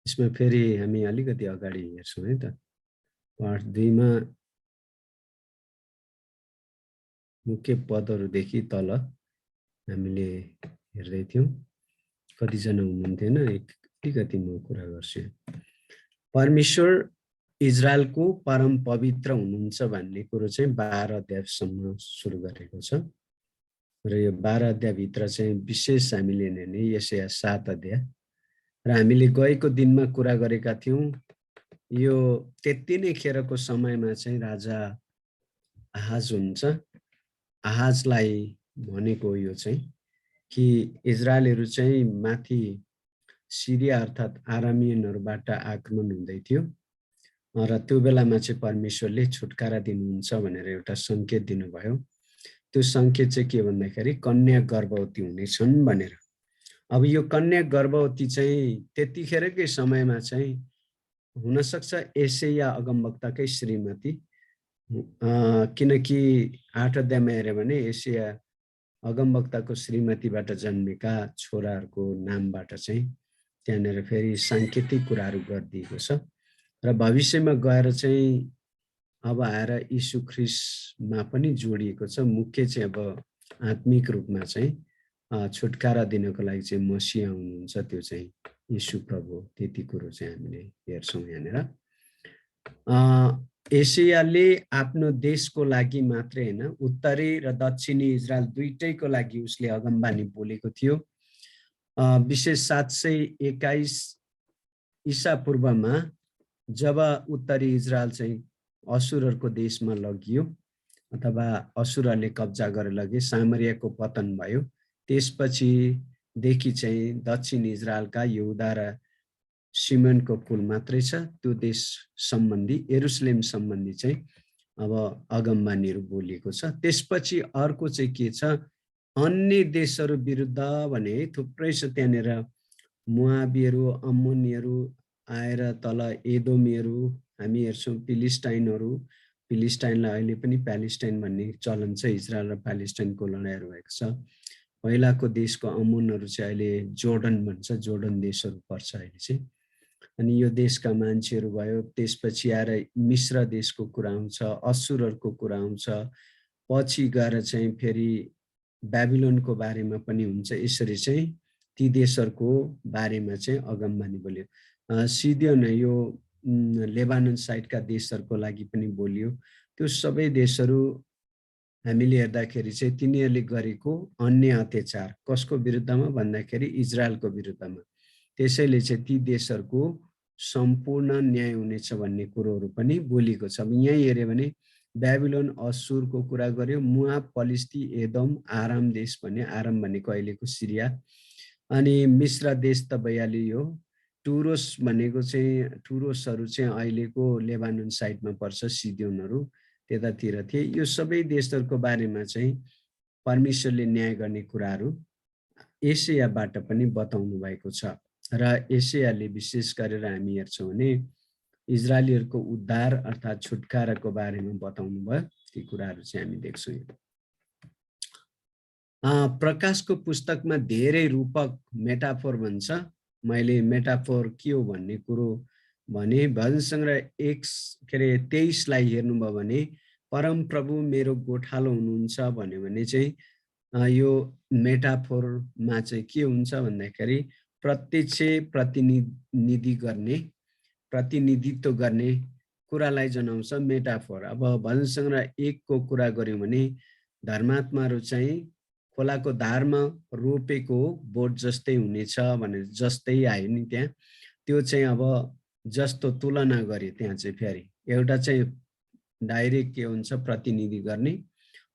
यसमा फेरि हामी अलिकति अगाडि हेर्छौँ है त। पाठ 2 मा मुख्य पदहरूदेखि तल हामीले हेर्दै थियौँ। कतिजना हुनुहुन्थेन, अलिकति म कुरा गर्छु। परमेश्वर इजरायलको परम पवित्र हुनुहुन्छ भन्ने कुरो चाहिँ 12 अध्यायसम्म सुरु गरेको छ र यो 12 अध्यायभित्र चाहिँ विशेष हामीले हेर्ने यशाया 7 अध्याय र हामीले गएको दिनमा कुरा गरेका थियौँ। यो त्यति नै खेरको समयमा चाहिँ राजा आहाज हुन्छ। आहाजलाई भनेको यो चाहिँ कि इजरायलहरू चाहिँ माथि सिरिया अर्थात् आरामियनहरूबाट आक्रमण हुँदै थियो र त्यो बेलामा चाहिँ परमेश्वरले छुटकारा दिनुहुन्छ भनेर एउटा संकेत दिनुभयो। त्यो संकेत चाहिँ के भन्दाखेरि कन्या गर्भवती हुनेछन् भनेर। अब यो कन्या गर्भवती चाहिँ त्यतिखेरकै समयमा चाहिँ हुनसक्छ यशाया अगमवक्ताकै श्रीमती, किनकि 8 अध्यायमा हेऱ्यो भने यशाया अगमवक्ताको श्रीमतीबाट जन्मेका छोराहरूको नामबाट चाहिँ त्यहाँनिर फेरि सांकेतिक कुराहरू गरिदिएको छ र भविष्यमा गएर चाहिँ अब आएर यीशु ख्रीष्टमा पनि जोडिएको छ। मुख्य चाहिँ अब आत्मिक रूपमा चाहिँ छुटकारा दिनको लागि चाहिँ मसीहा हुनुहुन्छ, त्यो चाहिँ यीशु प्रभु। त्यति कुरो चाहिँ हामीले हेर्छौँ यहाँनिर। एसियाले आफ्नो देशको लागि मात्रै हैन, उत्तरी र दक्षिणी इजरायल दुईटैको लागि उसले अगमबानी बोलेको थियो। विशेष 721 ईसा पूर्वमा जब उत्तरी इजरायल चाहिँ असुरहरूको देशमा लगियो अथवा असुरले कब्जा गरेर लगे, सामरियाको पतन भयो, त्यसपछि देखि चाहिँ दक्षिण इजरायलका यहुदा र सिमोनको कुल मात्रै छ। त्यो देश सम्बन्धी, यरुशलेम सम्बन्धी चाहिँ अब अगमबानीहरू बोलिएको छ। त्यसपछि अर्को चाहिँ के छ, अन्य देशहरू विरुद्ध भने थुप्रै छ त्यहाँनिर। मोआबीहरू, अम्मोनीहरू आएर तल एदोमीहरू, हामी हेर्छौँ फिलिस्टाइनहरू, फिलिस्टाइनलाई अहिले पनि प्यालेस्टाइन भन्ने चलन छ। इजरायल र प्यालेस्टाइनको लडाइँहरू भएको छ। पहिलाको देशको अम्मोनहरू चाहिँ अहिले जोर्डन भन्छ, जोर्डन देशहरू पर्छ अहिले चाहिँ। अनि यो देशका मान्छेहरू भयो। त्यसपछि आएर मिश्र देशको कुरा आउँछ, असुरहरूको कुरा आउँछ, पछि गएर चाहिँ फेरि बेबिलोनको बारेमा पनि हुन्छ। यसरी चाहिँ ती देशहरूको बारेमा चाहिँ अगमबानी बोल्यो। सिडियन, यो लेबानन साइडका देशहरूको लागि पनि बोलियो। त्यो सबै देशहरू हामीले हेर्दाखेरि चाहिँ तिनीहरूले गरेको अन्य अत्याचार कसको विरुद्धमा भन्दाखेरि इजरायलको विरुद्धमा। त्यसैले चाहिँ ती देशहरूको सम्पूर्ण न्याय हुनेछ भन्ने कुरोहरू पनि बोलिएको छ। अब यहीँ हेऱ्यो भने बेबिलोन, असुरको कुरा गर्यो, मोआब, पलिस्ती, एदोम, आराम देश भन्ने, आराम भनेको अहिलेको सिरिया, अनि मिश्र देश त भइहाल्यो। टुरोस भनेको चाहिँ, टुरोसहरू चाहिँ अहिलेको लेबानन साइडमा पर्छ, सिडियोनहरू त्यतातिर थिए। यो सबै देशहरूको बारेमा चाहिँ परमेश्वरले न्याय गर्ने कुराहरू एशियाबाट पनि बताउनु भएको छ र एशियाले विशेष गरेर हामी हेर्छौँ भने इजरायलीहरूको उद्धार अर्थात् छुटकाराको बारेमा बताउनु भयो। ती कुराहरू चाहिँ हामी देख्छौँ। प्रकाशको पुस्तकमा धेरै रूपक मेटाफोर भन्छ। मैले मेटाफोर के हो भन्ने कुरो भने भजन सङ्ग्रह 1:23 हेर्नुभयो भने परम प्रभु मेरो गोठालो हुनुहुन्छ भन्यो भने चाहिँ यो मेटाफोरमा चाहिँ के हुन्छ भन्दाखेरि प्रत्यक्ष प्रतिनिधित्व गर्ने कुरालाई जनाउँछ मेटाफोर। अब भजन सङ्ग्रह 1 को कुरा गर्यौँ भने धर्मात्माहरू चाहिँ खोलाको धारमा रोपेको बोट जस्तै हुनेछ भनेर जस्तै आयो नि त्यहाँ। त्यो चाहिँ अब जस्तो तुलना गरे त्यहाँ चाहिँ फेरि एउटा चाहिँ डाइरेक्ट के हुन्छ प्रतिनिधि गर्ने,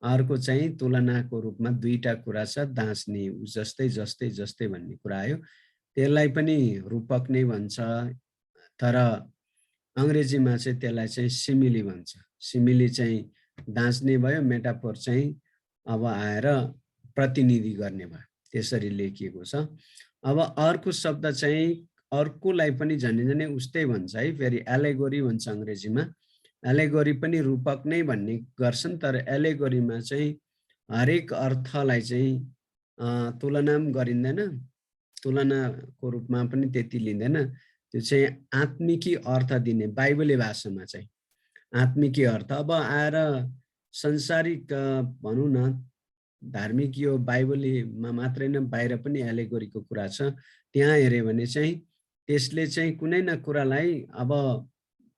अर्को चाहिँ तुलनाको रूपमा दुईटा कुरा छ, दाँच्ने जस्तै जस्तै जस्तै भन्ने कुरा आयो। त्यसलाई पनि रूपक नै भन्छ, तर अङ्ग्रेजीमा चाहिँ त्यसलाई चाहिँ सिमिली भन्छ। सिमिली चाहिँ दाँच्ने भयो, मेटाफोर चाहिँ अब आएर प्रतिनिधि गर्ने भयो, त्यसरी लेखिएको छ। अब अर्को शब्द चाहिँ अर्कोलाई पनि झनै उस्तै भन्छ है, फेरि एलेगोरी भन्छ अङ्ग्रेजीमा। एलेगोरी पनि रूपक नै भन्ने गर्छन्, तर एलेगोरीमा चाहिँ हरेक अर्थलाई चाहिँ तुलना पनि गरिँदैन, तुलनाको रूपमा पनि त्यति लिँदैन। त्यो चाहिँ आत्मिकी अर्थ दिने, बाइबली भाषामा चाहिँ आत्मिकी अर्थ। अब आएर संसारिक भनौँ न धार्मिक यो बाइबलीमा मात्रै न बाहिर पनि एलेगोरीको कुरा छ, त्यहाँ हेऱ्यो भने चाहिँ त्यसले चाहिँ कुनै न कुरालाई अब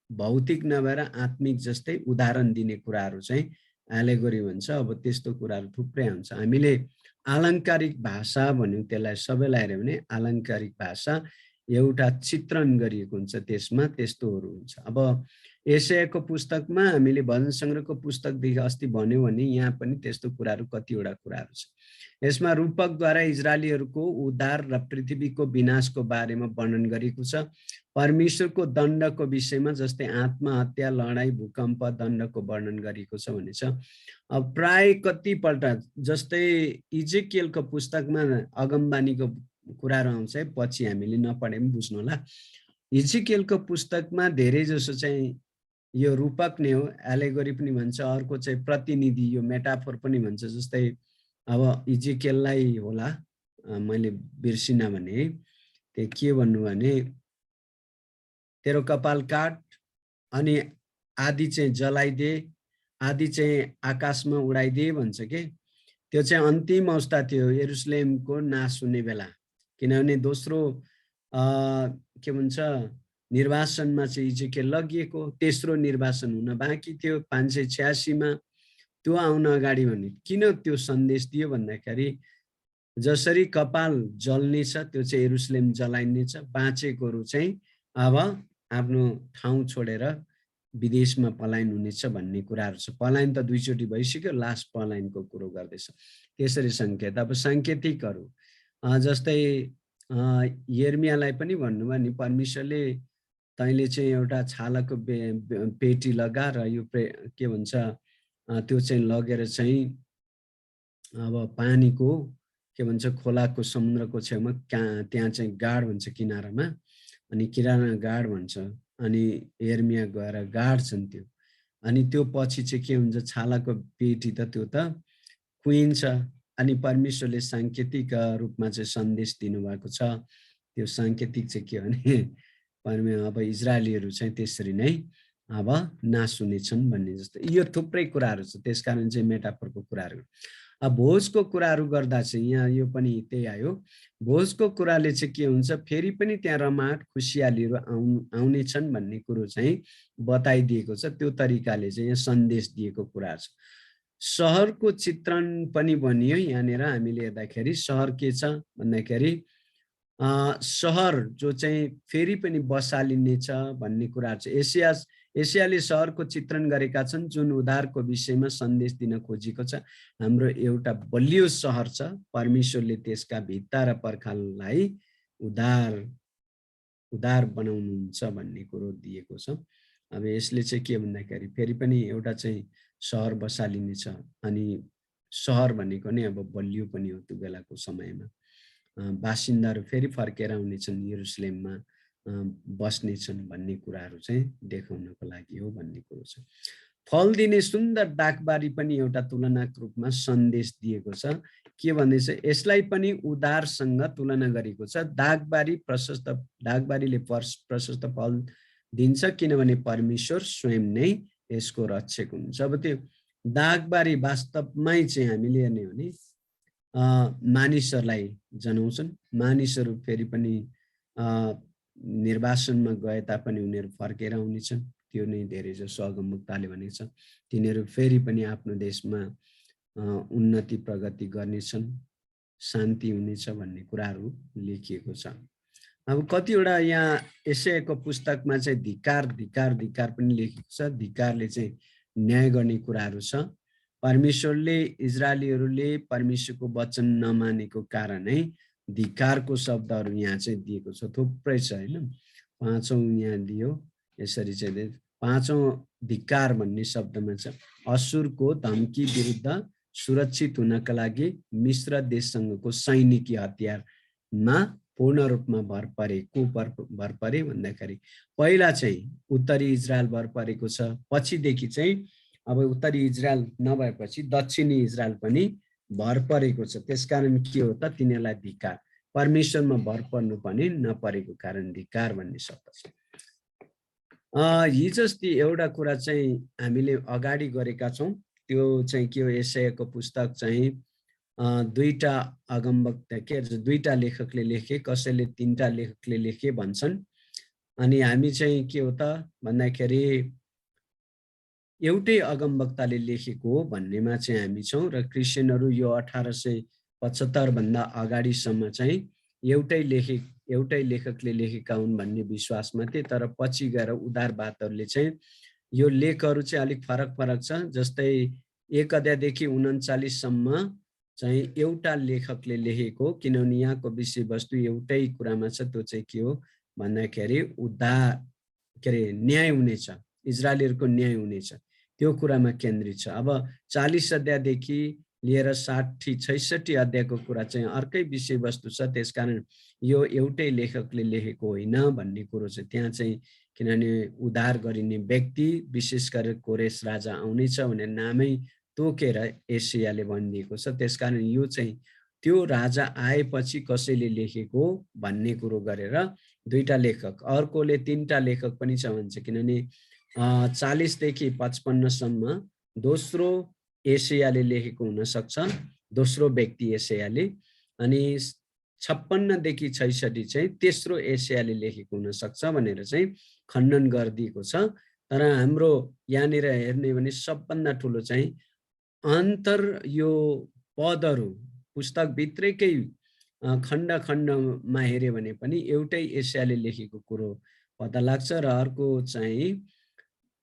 भौतिक नभएर आत्मिक जस्तै उदाहरण दिने कुराहरू चाहिँ एलेगोरी भन्छ। अब त्यस्तो कुराहरू थुप्रै हुन्छ। हामीले आलङ्कारिक भाषा भन्यौँ त्यसलाई, सबैलाई हेऱ्यो भने आलङ्कारिक भाषा एउटा चित्रण गरिएको हुन्छ, त्यसमा त्यस्तोहरू हुन्छ। अब एसायाको पुस्तकमा हामीले भजन सङ्ग्रहको पुस्तकदेखि अस्ति भन्यो भने यहाँ पनि त्यस्तो कुराहरू कतिवटा कुराहरू छ। यसमा रूपकद्वारा इजरायलीहरूको उद्धार र पृथ्वीको विनाशको बारेमा वर्णन गरिएको छ। परमेश्वरको दण्डको विषयमा जस्तै आत्महत्या, लडाई, भूकम्प, दण्डको वर्णन गरिएको छ भने छ। अब प्राय कतिपल्ट जस्तै इजेकियलको पुस्तकमा अगमबानीको कुराहरू आउँछ है, पछि हामीले नपढे पनि बुझ्नु होला। इजेकियलको पुस्तकमा धेरै जसो चाहिँ यो रूपक नै हो, एलेगोरी पनि भन्छ, अर्को चाहिँ प्रतिनिधि, यो मेटाफोर पनि भन्छ। जस्तै अब इजेकियललाई होला मैले बिर्सिनँ भने त्यो के भन्नु भने तेरो कपाल काट अनि आदि चाहिँ जलाइदे, आदि चाहिँ आकाशमा उडाइदे भन्छ के। त्यो चाहिँ अन्तिम अवस्था थियो यरुसलेमको नाश हुने बेला, किनभने दोस्रो के भन्छ निर्वासनमा चाहिँ इजेकियल लगिएको, तेस्रो निर्वासन हुन बाँकी थियो 586 मा। त्यो आउन अगाडि भने किन त्यो सन्देश दियो भन्दाखेरि जसरी कपाल जल्नेछ त्यो चाहिँ यरुसलेम जलाइनेछ, बाँचेकोहरू चाहिँ अब आफ्नो ठाउँ छोडेर विदेशमा पलायन हुनेछ भन्ने कुराहरू छ। पलायन त दुईचोटि भइसक्यो, लास्ट पलायनको कुरो गर्दैछ। त्यसरी सङ्केत। अब साङ्केतिकहरू जस्तै यर्मियालाई पनि भन्नुभयो नि, परमेश्वरले तैँले चाहिँ एउटा छालाको पेटी लगा र यो के भन्छ त्यो चाहिँ लगेर चाहिँ अब पानीको के भन्छ खोलाको समुद्रको छेउमा त्यहाँ चाहिँ गाड भन्छ किनारामा, अनि किराना गाड भन्छ। अनि यर्मिया गएर गाड्छन् त्यो, अनि त्यो पछि चाहिँ के हुन्छ, छालाको पेटी त त्यो त कुहिन्छ। अनि परमेश्वरले साङ्केतिक रूपमा चाहिँ सन्देश दिनुभएको छ। त्यो साङ्केतिक चाहिँ के भने अब इजरायलीहरू चाहिँ त्यसरी नै अब नाश हुनेछन् भन्ने जस्तो यो थुप्रै कुराहरू छ। त्यसकारण चाहिँ मेटाफोरको कुराहरू। अब भोजको कुराहरू गर्दा चाहिँ यहाँ यो पनि त्यही आयो। भोजको कुराले चाहिँ के हुन्छ, फेरि पनि त्यहाँ रमाट खुसियालीहरू आउनेछन् भन्ने कुरो चाहिँ बताइदिएको छ। त्यो तरिकाले चाहिँ यहाँ सन्देश दिएको कुरा छ। सहरको चित्रण पनि बनियो यहाँनिर। हामीले हेर्दाखेरि सहर के छ भन्दाखेरि सहर जो चाहिँ फेरि पनि बसालिनेछ भन्ने कुरा छ। एसियाले सहरको चित्रण गरेका छन् जुन उद्धारको विषयमा सन्देश दिन खोजेको छ। हाम्रो एउटा बलियो सहर छ, परमेश्वरले त्यसका भित्ता र पर्खाललाई उद्धार बनाउनुहुन्छ भन्ने कुरो दिएको छ। अब यसले चाहिँ के भन्दाखेरि फेरि पनि एउटा चाहिँ सहर बसालिनेछ, अनि सहर भनेको नै अब बलियो पनि हो। त्यो बेलाको समयमा बासिन्दाहरू फेरि फर्केर आउनेछन्, यरुसलेममा बस्नेछन् भन्ने कुराहरू चाहिँ देखाउनको लागि हो भन्ने कुरो छ। फल दिने सुन्दर दागबारी पनि एउटा तुलनात्मक रूपमा सन्देश दिएको छ। के भन्दैछ, यसलाई पनि उद्धारसँग तुलना गरेको छ। दागबारीले प्रशस्त फल दिन्छ किनभने परमेश्वर स्वयं नै यसको रक्षक हुनुहुन्छ। अब त्यो दागबारी वास्तवमै चाहिँ हामीले हेर्ने हो भने मानिसहरूलाई जनाउँछन्। मानिसहरू फेरि पनि निर्वासनमा गए तापनि उनीहरू फर्केर आउनेछन्। त्यो नै धेरै जसो अगमवक्ताले भनेको छ, तिनीहरू फेरि पनि आफ्नो देशमा उन्नति प्रगति गर्नेछन्, शान्ति हुनेछ भन्ने कुराहरू लेखिएको छ। अब कतिवटा यहाँ एसायाको पुस्तकमा चाहिँ धिक्कार पनि लेखेको छ। धिक्कारले चाहिँ न्याय गर्ने कुराहरू छ। परमेश्वरले इजरायलीहरूले परमेश्वरको वचन नमानेको कारणै धिक्कारको शब्दहरू यहाँ चाहिँ दिएको छ। थुप्रै छ होइन, 5औं यहाँ दियो यसरी चाहिँ। 5औं धिक्कार भन्ने शब्दमा छ असुरको धम्की विरुद्ध सुरक्षित हुनका लागि मिश्र देशसँगको सैनिकी हतियारमा पूर्ण रूपमा भर परे। को भर परे भन्दाखेरि पहिला चाहिँ उत्तरी इजरायल भर परेको छ, पछिदेखि चाहिँ अब उत्तरी इजरायल नभएपछि दक्षिणी इजरायल पनि भर परेको छ। त्यसकारण के हो त, तिनीहरूलाई धिक्कार। परमेश्वरमा भर पर्नु पनि नपरेको कारण धिक्कार भन्ने शब्द छ। हिजो अस्ति एउटा कुरा चाहिँ हामीले अगाडि गरेका छौँ, त्यो चाहिँ के हो, यशायाको पुस्तक चाहिँ दुईटा अगमवक्ता के दुईटा लेखकले लेखे, कसैले तीनटा लेखकले लेखे भन्छन्। अनि हामी चाहिँ के हो त भन्दाखेरि एउटै अगमवक्ताले लेखेको हो भन्नेमा चाहिँ हामी छौँ र क्रिस्चियनहरू यो 1875 भन्दा अगाडिसम्म चाहिँ एउटै लेखकले लेखेका हुन् भन्ने विश्वासमा थिए। तर पछि गएर उदारवादहरूले चाहिँ यो लेखहरू चाहिँ अलिक फरक छ। जस्तै 1 अध्यायदेखि 39 सम्म चाहिँ एउटा लेखकले लेखेको, किनभने यहाँको विषयवस्तु एउटै कुरामा छ, त्यो चाहिँ के हो भन्दाखेरि न्याय हुनेछ, इजरायलीहरूको न्याय हुनेछ, त्यो कुरामा केन्द्रित छ। अब 40 अध्यायदेखि लिएर 60-66 अध्यायको कुरा चाहिँ अर्कै विषयवस्तु छ। त्यसकारण यो एउटै लेखकले लेखेको होइन भन्ने कुरो चाहिँ त्यहाँ चाहिँ, किनभने उद्धार गरिने व्यक्ति विशेष गरेर कोरेस राजा आउनेछ भनेर नामै तोकेर एशियाले भनिदिएको छ। त्यसकारण यो चाहिँ त्यो राजा आएपछि कसैले लेखेको भन्ने कुरो गरेर दुईटा लेखक, अर्कोले तीनटा लेखक पनि छ भन्छ, किनभने 40 देखि 55 सम्म दोस्रो एशियाले लेखेको हुन सक्छ, दोस्रो व्यक्ति एशियाले। अनि 56 देखि 66 चाहिँ तेस्रो एशियाले लेखेको हुन सक्छ भनेर चाहिँ खण्डन गरिदिएको छ। तर हाम्रो यहाँनिर हेर्ने भने सबभन्दा ठुलो चाहिँ अन्तर यो पदहरू पुस्तक भित्रैकै खण्ड खण्डमा हेर्यो भने पनि एउटै एशियाले लेखेको कुरो पत्ता लाग्छ। र अर्को चाहिँ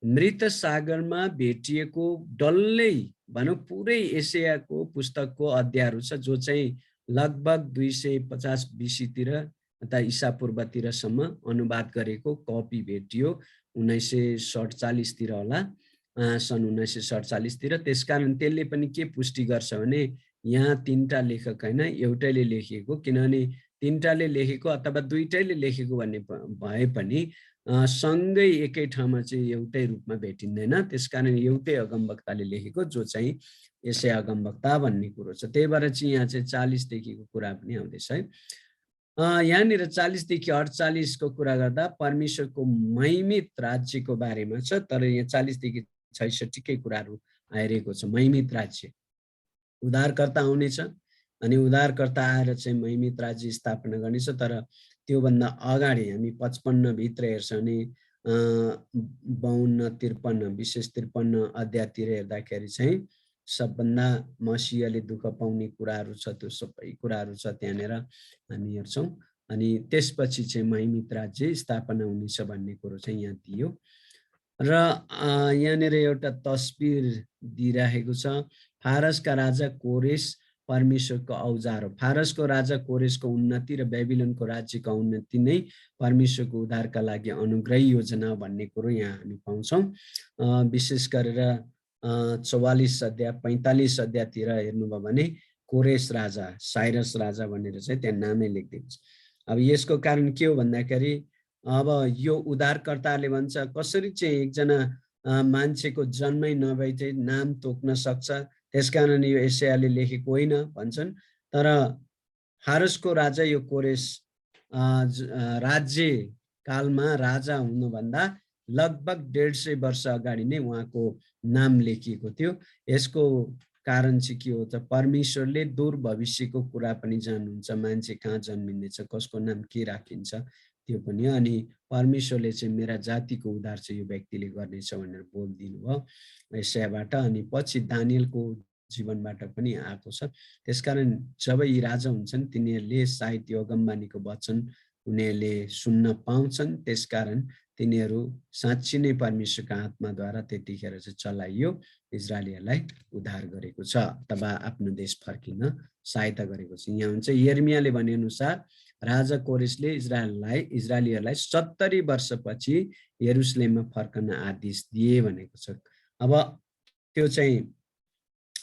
मृत सागरमा भेटिएको डल्लै भनौँ पुरै एशियाको पुस्तकको अध्यायहरू छ, जो चाहिँ लगभग 250 BC-तिर अथवा ईसा पूर्वतिरसम्म अनुवाद गरेको कपी भेटियो 1947 होला, सन् 1947 त्यसकारण त्यसले पनि के पुष्टि गर्छ भने यहाँ तीनटा लेखक होइन, एउटैले लेखेको, किनभने तीनटाले लेखेको अथवा दुईटैले लेखेको भन्ने भए पनि सँगै एकै ठाउँमा चाहिँ एउटै रूपमा भेटिँदैन। त्यसकारण एउटै अगमवक्ताले लेखेको, जो चाहिँ यसै अगमवक्ता भन्ने कुरो छ। त्यही भएर चाहिँ यहाँ चाहिँ 40 देखिको कुरा पनि आउँदैछ है। यहाँनिर 40 देखि 48 को कुरा गर्दा परमेश्वरको महिमित राज्यको बारेमा छ। तर यहाँ 40 देखि 66 कै कुराहरू आइरहेको छ। महिमित राज्य, उद्धारकर्ता आउनेछ अनि उद्धारकर्ता आएर चाहिँ महिमित राज्य स्थापना गर्नेछ। तर त्योभन्दा अगाडि हामी 55 भित्र हेर्छौँ भने 52-53 विशेष 53 अध्यायतिर हेर्दाखेरि चाहिँ सबभन्दा मसीहले दुःख पाउने कुराहरू छ, त्यो सबै कुराहरू छ त्यहाँनिर हामी हेर्छौँ। अनि त्यसपछि चाहिँ महिमित राज्य स्थापना हुनेछ भन्ने कुरो चाहिँ यहाँ दियो। र यहाँनिर एउटा तस्बिर दिइराखेको छ। फारसका राजा कोरेस परमेश्वरको औजार हो। फारसको राजा कोरेसको उन्नति र बेबिलोनको राज्यको उन्नति नै परमेश्वरको उद्धारका लागि अनुग्रही योजना भन्ने कुरो यहाँ हामी पाउँछौँ। विशेष गरेर 44 अध्याय 45 अध्यायतिर हेर्नुभयो भने कोरेस राजा, साइरस राजा भनेर चाहिँ त्यहाँ नामै लेखिदिएको छ। अब यसको कारण के हो भन्दाखेरि अब यो उद्धारकर्ताले भन्छ कसरी चाहिँ एकजना मान्छेको जन्मै नभई चाहिँ नाम तोक्न सक्छ, त्यसकारण यो एशियाले लेखेको होइन भन्छन्। तर फारसको राजा यो कोरेस राज्य कालमा राजा हुनुभन्दा लगभग 150 वर्ष अगाडि नै उहाँको नाम लेखिएको थियो। यसको कारण चाहिँ के हो त, परमेश्वरले दूर भविष्यको कुरा पनि जान्नुहुन्छ, मान्छे कहाँ जन्मिनेछ, कसको नाम के राखिन्छ त्यो पनि। अनि परमेश्वरले चाहिँ मेरा जातिको उद्धार चाहिँ यो व्यक्तिले गर्नेछ भनेर बोलिदिनु भयो एशियाबाट। अनि पछि दानियलको जीवनबाट पनि आएको छ। त्यसकारण जब यी राजा हुन्छन् तिनीहरूले सायद यो अगमबानीको वचन उनीहरूले सुन्न पाउँछन्, त्यसकारण तिनीहरू साँच्ची नै परमेश्वरका आत्माद्वारा त्यतिखेर चाहिँ चलाइयो इजरायलीहरूलाई उद्धार गरेको छ अथवा आफ्नो देश फर्किन सहायता गरेको छ। यहाँ हुन्छ यिर्मियाले भने अनुसार राजा कोरेसले इजरायलीहरूलाई 70 वर्षपछि यरुशलेममा फर्कन आदेश दिए भनेको छ। अब त्यो चाहिँ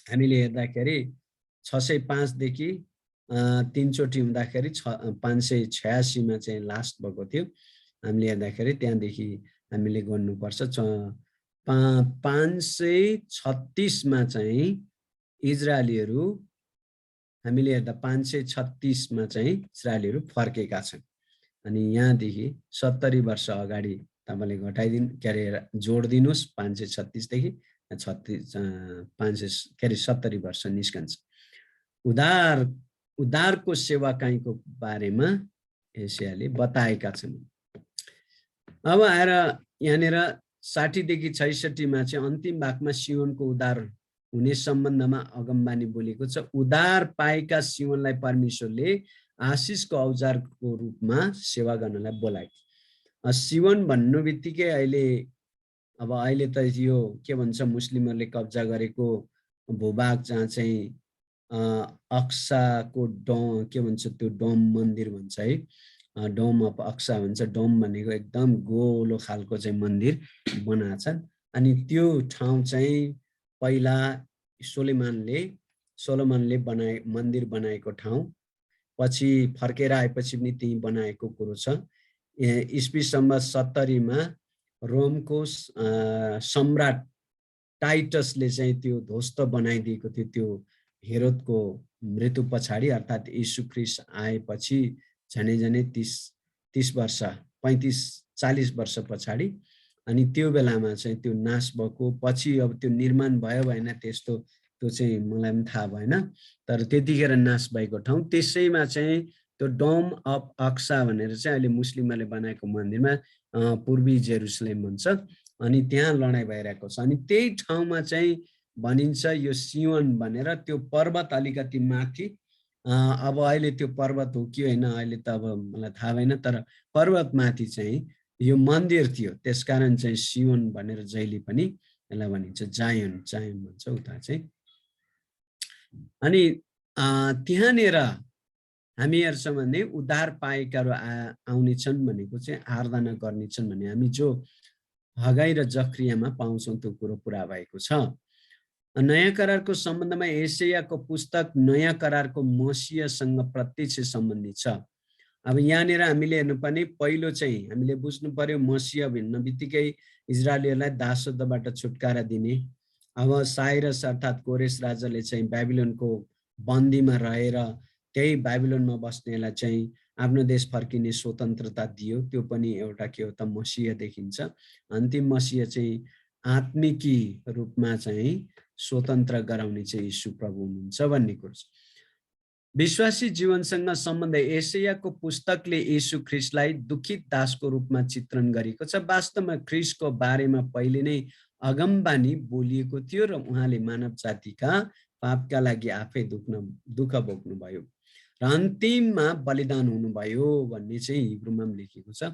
हामीले हेर्दाखेरि 605 देखि 3 चोटि हुँदाखेरि 586 मा चाहिँ लास्ट भएको थियो। हामीले हेर्दाखेरि त्यहाँदेखि हामीले गर्नुपर्छ 536 मा चाहिँ इजरायलीहरू हामीले हेर्दा 536 मा चाहिँ इस्रायलीहरू फर्केका छन्। अनि यहाँदेखि 70 वर्ष अगाडि तपाईले घटाइदिनु के अरे जोड्दिनुस् 536 देखि 70 वर्ष निस्कन्छ। उद्धारको सेवाकाईको बारेमा एशियाले बताएका छन्। अब आएर यहाँनिर 60 देखि 66 मा चाहिँ अन्तिम भागमा सियोनको उद्धार हुने सम्बन्धमा अगमबानी बोलेको छ। उद्धार पाएका सियोनलाई परमेश्वरले आशिषको औजारको रूपमा सेवा गर्नलाई बोलाए। सियोन भन्नु बित्तिकै अहिले त यो के भन्छ मुस्लिमहरूले कब्जा गरेको भूभाग जहाँ चाहिँ अक्साको के भन्छ त्यो डोम मन्दिर भन्छ है, डोम अफ अक्सा भन्छ। डोम भनेको एकदम गोलो खालको चाहिँ मन्दिर बनाएको छ। अनि त्यो ठाउँ चाहिँ पहिला सोलोमनले मन्दिर बनाएको ठाउँ, पछि फर्केर आएपछि पनि त्यही बनाएको कुरो छ। ईस्वी सम्वत 70 मा रोमको सम्राट टाइटसले चाहिँ त्यो ध्वस्त बनाइदिएको थियो। त्यो हेरोदको मृत्यु पछाडि अर्थात् यीशु ख्रीष्ट आएपछि झनै 30 वर्ष 35-40 वर्ष पछाडि। अनि त्यो बेलामा चाहिँ त्यो नाश भएको पछि अब त्यो निर्माण भयो भएन त्यस्तो त्यो चाहिँ मलाई पनि थाहा भएन, तर त्यतिखेर नाश भएको ठाउँ त्यसैमा चाहिँ त्यो डोम अफ अक्सा भनेर चाहिँ अहिले मुस्लिमहरूले बनाएको मन्दिरमा पूर्वी जेरुसलेम भन्छ। अनि त्यहाँ लडाइँ भइरहेको छ। अनि त्यही ठाउँमा चाहिँ भनिन्छ यो सियोन भनेर, त्यो पर्वत अलिकति माथि। अब अहिले त्यो पर्वत हो कि होइन अहिले त अब मलाई थाहा भएन, तर पर्वत माथि चाहिँ यो मन्दिर थियो। त्यसकारण चाहिँ सियोन भनेर जहिले पनि यसलाई भनिन्छ जायन भन्छ उता चाहिँ। अनि त्यहाँनिर हामी हेर्छौँ भने उद्धार पाएकाहरू आउनेछन् भनेको चाहिँ आराधना गर्नेछन् भने हामी जो हगाई र जक्रियामा पाउँछौँ त्यो कुरो पुरा भएको छ। नयाँ करारको सम्बन्धमा एसायाको पुस्तक नयाँ करारको मसीहसँग प्रत्यक्ष सम्बन्धित छ। अब यहाँनिर हामीले हेर्नुपर्ने पहिलो चाहिँ हामीले बुझ्नु पर्यो मसीह भन्ने बित्तिकै इजरायलीहरूलाई दासत्वबाट छुटकारा दिने। अब साइरस अर्थात् कोरेस राजाले चाहिँ बेबिलोनको बन्दीमा रहेर त्यही बेबिलोनमा बस्नेलाई चाहिँ आफ्नो देश फर्किने स्वतन्त्रता दियो। त्यो पनि एउटा के हो त मसीह देखिन्छ। अन्तिम मसीह चाहिँ आत्मिकी रूपमा चाहिँ स्वतन्त्र गराउने चाहिँ यीशु प्रभु हुनुहुन्छ भन्ने कुरो छ। विश्वासी जीवनसँग सम्बन्ध एसायाको पुस्तकले यीशु ख्रीष्टलाई दुखित दासको रूपमा चित्रण गरेको छ। वास्तवमा ख्रीष्टको बारेमा पहिले नै अगमबानी बोलिएको थियो र उहाँले मानव जातिका पापका लागि आफै दुःख भोग्नुभयो र अन्तिममा बलिदान हुनुभयो भन्ने चाहिँ हिब्रूमा लेखिएको छ।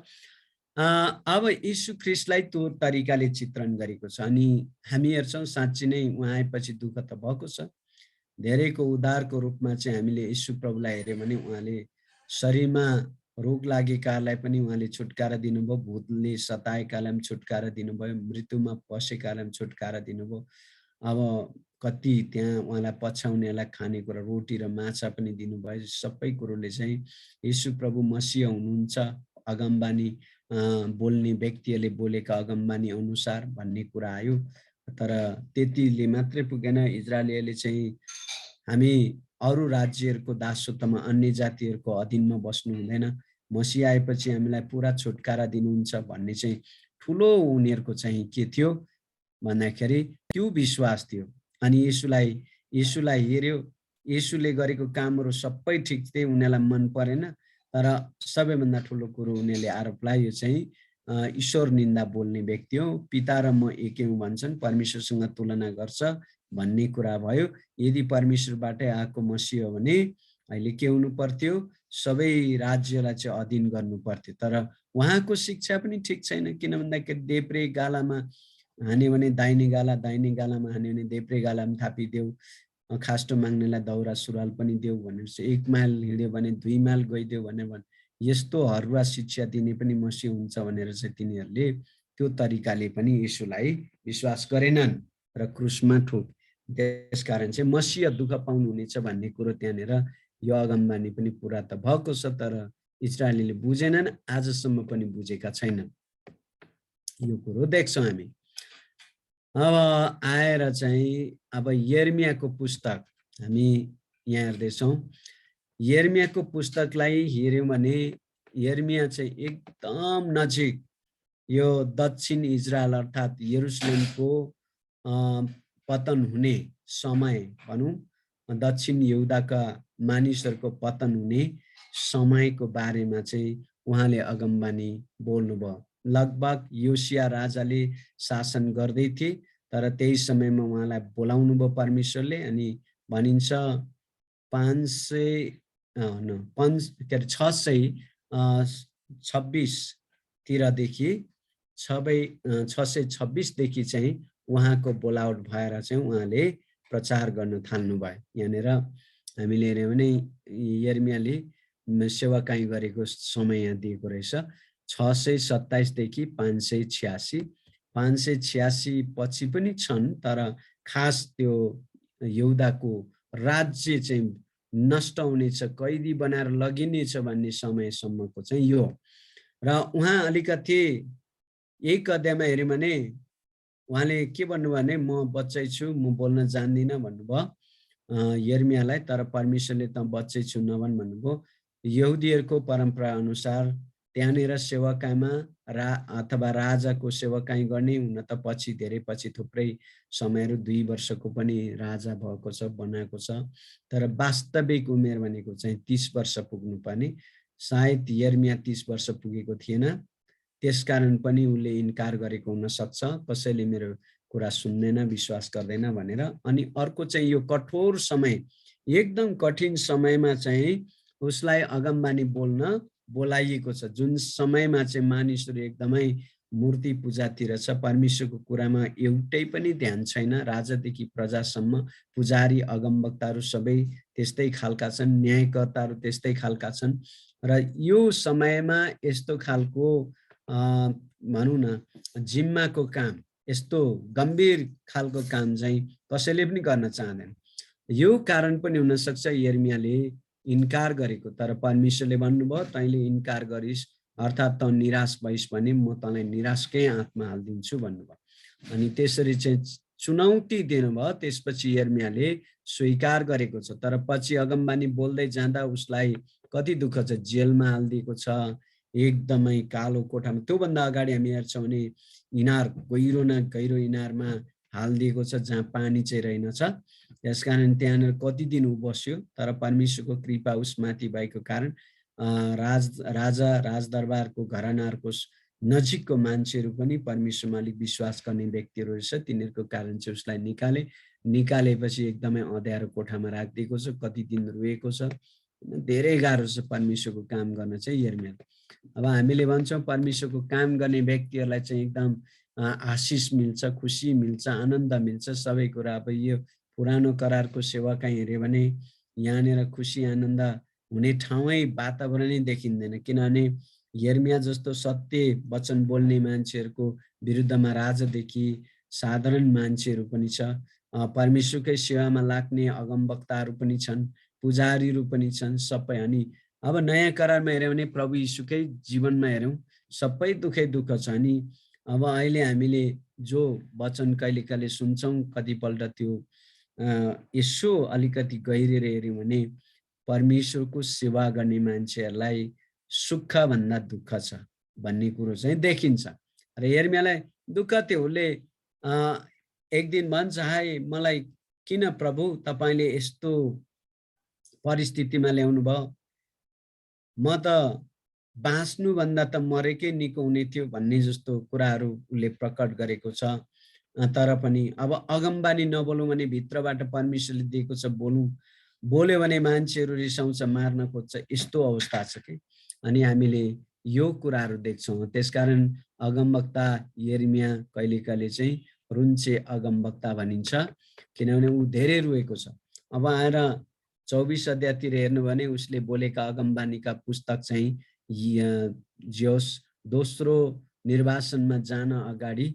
अब यीशु ख्रीष्टलाई त्यो तरिकाले चित्रण गरेको छ। अनि हामी हेर्छौँ साँच्चै नै उहाँ आएपछि दुःख त भएको छ। धेरैको उद्धारको रूपमा चाहिँ हामीले यीशु प्रभुलाई हेर्यो भने उहाँले शरीरमा रोग लागेकालाई पनि उहाँले छुटकारा दिनुभयो, भूतले सताएकालाई पनि छुटकारा दिनुभयो, मृत्युमा पसेकालाई पनि छुटकारा दिनुभयो। अब कति त्यहाँ उहाँलाई पछ्याउनेलाई खानेकुरा रोटी र माछा पनि दिनुभयो। सबै कुरोले चाहिँ यीशु प्रभु मसीह हुनुहुन्छ, अगमबानी बोल्ने व्यक्तिहरूले बोलेका अगमबानी अनुसार भन्ने कुरा आयो। तर त्यतिले मात्रै पुगेन। इजरायलीहरूले चाहिँ हामी अरू राज्यहरूको दासत्वमा अन्य जातिहरूको अधीनमा बस्नु हुँदैन, मसीह आएपछि हामीलाई पुरा छुटकारा दिनुहुन्छ भन्ने चाहिँ ठुलो उनीहरूको चाहिँ के थियो भन्दाखेरि त्यो विश्वास थियो। अनि यीशुलाई हेर्यो, यीशुले गरेको कामहरू सबै ठिक थिए, उनीहरूलाई मन परेन। तर सबैभन्दा ठुलो कुरो उनीहरूले आरोप लगायो चाहिँ ईश्वर निन्दा बोल्ने व्यक्ति हो, पिता र म एकै हुँ भन्छन्, परमेश्वरसँग तुलना गर्छ भन्ने कुरा भयो। यदि परमेश्वरबाटै आएको मसीह हो भने अहिले के हुनु पर्थ्यो, सबै राज्यलाई चाहिँ अधीन गर्नु पर्थ्यो। तर उहाँको शिक्षा पनि ठिक छैन। किन भन्दाखेरि देब्रे गालामा हान्यो भने दाहिने गाला, दाहिने गालामा हान्यो भने देब्रे गालामा थापिदेऊ, खास्टो माग्नेलाई दौरा सुरुवाल पनि देऊ भनेर चाहिँ 1 माइल हिँड्यो भने 2 माइल गइदेऊ भनेर यस्तो हरुवा शिक्षा दिने पनि मसीह हुन्छ भनेर चाहिँ तिनीहरूले त्यो तरिकाले पनि यीशुलाई विश्वास गरेनन् र क्रुसमा ठोक। त्यसकारण चाहिँ मसीह दुःख पाउनुहुनेछ भन्ने कुरो त्यहाँनिर यो अगमबानी पनि पुरा त भएको छ, तर इजरायलीले बुझेनन्, आजसम्म पनि बुझेका छैनन्। यो कुरो देख्छौँ हामी। अब आएर चाहिँ अब यिर्मियाको पुस्तक हामी यहाँ हेर्दैछौँ। यिर्मयाको पुस्तकलाई हेर्यौँ भने यिर्मया चाहिँ एकदम नजिक यो दक्षिण इजरायल अर्थात् यरुसलेमको पतन हुने समय भनौँ, दक्षिण यहुदाका मानिसहरूको पतन हुने समयको बारेमा चाहिँ उहाँले अगमबानी बोल्नुभयो। लगभग योसिया राजाले शासन गर्दै थिए, तर त्यही समयमा उहाँलाई बोलाउनु भयो परमेश्वरले। अनि भनिन्छ 626 तिरदेखि 626 देखि चाहिँ उहाँको बोलावट भएर चाहिँ उहाँले प्रचार गर्न थाल्नुभयो। यहाँनिर हामीले हेर्यौँ भने यिर्मयाले सेवाकाई गरेको समय यहाँ दिएको रहेछ। 627 देखि 586। 586 पछि पनि छन्, तर खास त्यो यहुदाको राज्य चाहिँ नष्ट हुनेछ, कैदी बनाएर लगिनेछ भन्ने समयसम्मको चाहिँ यो। र उहाँ अलिकति एक अध्यायमा हेर्यौँ भने उहाँले के भन्नुभयो भने म बच्चै छु, म बोल्न जान्दिनँ भन्नुभयो यिर्मयालाई। तर परमेश्वरले त बच्चै छु नभन् भन्नुभयो। यहुदीहरूको परम्परा अनुसार त्यहाँनिर सेवाकाईमा अथवा राजाको सेवाकाई गर्ने, हुन त पछि धेरै पछि थुप्रै समयहरू 2 वर्षको पनि राजा भएको छ, बनाएको छ। तर वास्तविक उमेर भनेको चाहिँ 30 वर्ष पुग्नुपर्ने। सायद यिर्मया 30 वर्ष पुगेको थिएन, त्यसकारण पनि उसले इन्कार गरेको हुन सक्छ, कसैले मेरो कुरा सुन्दैन, विश्वास गर्दैन भनेर। अनि अर्को चाहिँ यो कठोर समय, एकदम कठिन समयमा चाहिँ उसलाई अगमबानी बोल्न बोलाइएको छ, जुन समयमा चाहिँ मानिसहरू एकदमै मूर्ति पूजातिर छ, परमेश्वरको कुरामा एउटै पनि ध्यान छैन। राजादेखि प्रजासम्म पुजारी अगमवक्ताहरू सबै त्यस्तै खालका छन्, न्यायकर्ताहरू त्यस्तै खालका छन्। र यो समयमा यस्तो खालको भनौँ न जिम्माको काम, यस्तो गम्भीर खालको काम चाहिँ कसैले पनि गर्न चाहँदैन। यो कारण पनि हुन सक्छ यिर्मयाले इन्कार गरेको। तर परमेश्वरले भन्नुभयो तैँले इन्कार गरिस् अर्थात् त निराश भइस् भने म तँलाई निराशकै आत्मा हालिदिन्छु भन्नुभयो। अनि त्यसरी चाहिँ चुनौती दिनुभयो। त्यसपछि यिर्मयाले स्वीकार गरेको छ। तर पछि अगमबानी बोल्दै जाँदा उसलाई कति दुःख छ, जेलमा हालिदिएको छ, एकदमै कालो कोठामा। त्योभन्दा अगाडि हामी हेर्छौँ भने इनार, गहिरो न गहिरो इनारमा हालिदिएको छ, जहाँ पानी चाहिँ रहेनछ। त्यसकारण त्यहाँनिर कति दिन ऊ बस्यो। तर परमेश्वरको कृपा उसमाथि भएको कारण राजा राजदरबारको घरानाहरूको नजिकको मान्छेहरू पनि परमेश्वरमा अलिक विश्वास गर्ने व्यक्तिहरू रहेछ, तिनीहरूको कारण चाहिँ उसलाई निकालेपछि एकदमै अँध्यारो कोठामा राखिदिएको छ, कति दिन रोएको छ। धेरै गाह्रो छ परमेश्वरको काम गर्न चाहिँ यिर्मया। अब हामीले भन्छौँ परमेश्वरको काम गर्ने व्यक्तिहरूलाई चाहिँ एकदम आशिष मिल्छ, खुसी मिल्छ, आनन्द मिल्छ, सबै कुरा। अब यो पुरानो करारको सेवाकाई हेऱ्यो भने यहाँनिर खुसी आनन्द हुने ठाउँै वातावरणै देखिँदैन, किनभने यिर्मया जस्तो सत्य वचन बोल्ने मान्छेहरूको विरुद्धमा राजादेखि साधारण मान्छेहरू पनि छ, परमेश्वरकै सेवामा लाग्ने अगमवक्ताहरू पनि छन्, पुजारीहरू पनि छन्, सबै। अनि अब नयाँ करारमा हेऱ्यौँ भने प्रभु यीशुकै जीवनमा हेऱ्यौँ सबै दुःखै दुःख छ। अनि अब अहिले हामीले जो वचन कहिले कहिले सुन्छौँ, कतिपल्ट त्यो यसो अलिकति गहिरेर हेऱ्यौँ भने परमेश्वरको सेवा गर्ने मान्छेहरूलाई सुख भन्दा दुःख छ भन्ने कुरो चाहिँ देखिन्छ। र यिर्मयालाई दुःख थियो। उसले एक दिन भन्छ, हाय मलाई किन प्रभु तपाईले यस्तो परिस्थितिमा ल्याउनु भयो, म त बाँच्नुभन्दा त मरेकै निको हुने थियो भन्ने जस्तो कुराहरू उसले प्रकट गरेको छ। तर पनि अब अगमबानी नबोलौँ भने भित्रबाट परमेश्वरले दिएको छ बोलौँ, बोल्यो भने मान्छेहरू रिसाउँछ, मार्न खोज्छ, यस्तो अवस्था छ कि। अनि हामीले यो कुराहरू देख्छौँ। त्यसकारण अगमवक्ता यिर्मया कहिले कहिले चाहिँ रुन्चे अगमवक्ता भनिन्छ, किनभने ऊ धेरै रोएको छ। अब आएर 24 अध्यायतिर हेर्नु भने उसले बोलेका अगमबानीका पुस्तक चाहिँ जियोस दोस्रो निर्वासनमा जान अगाडि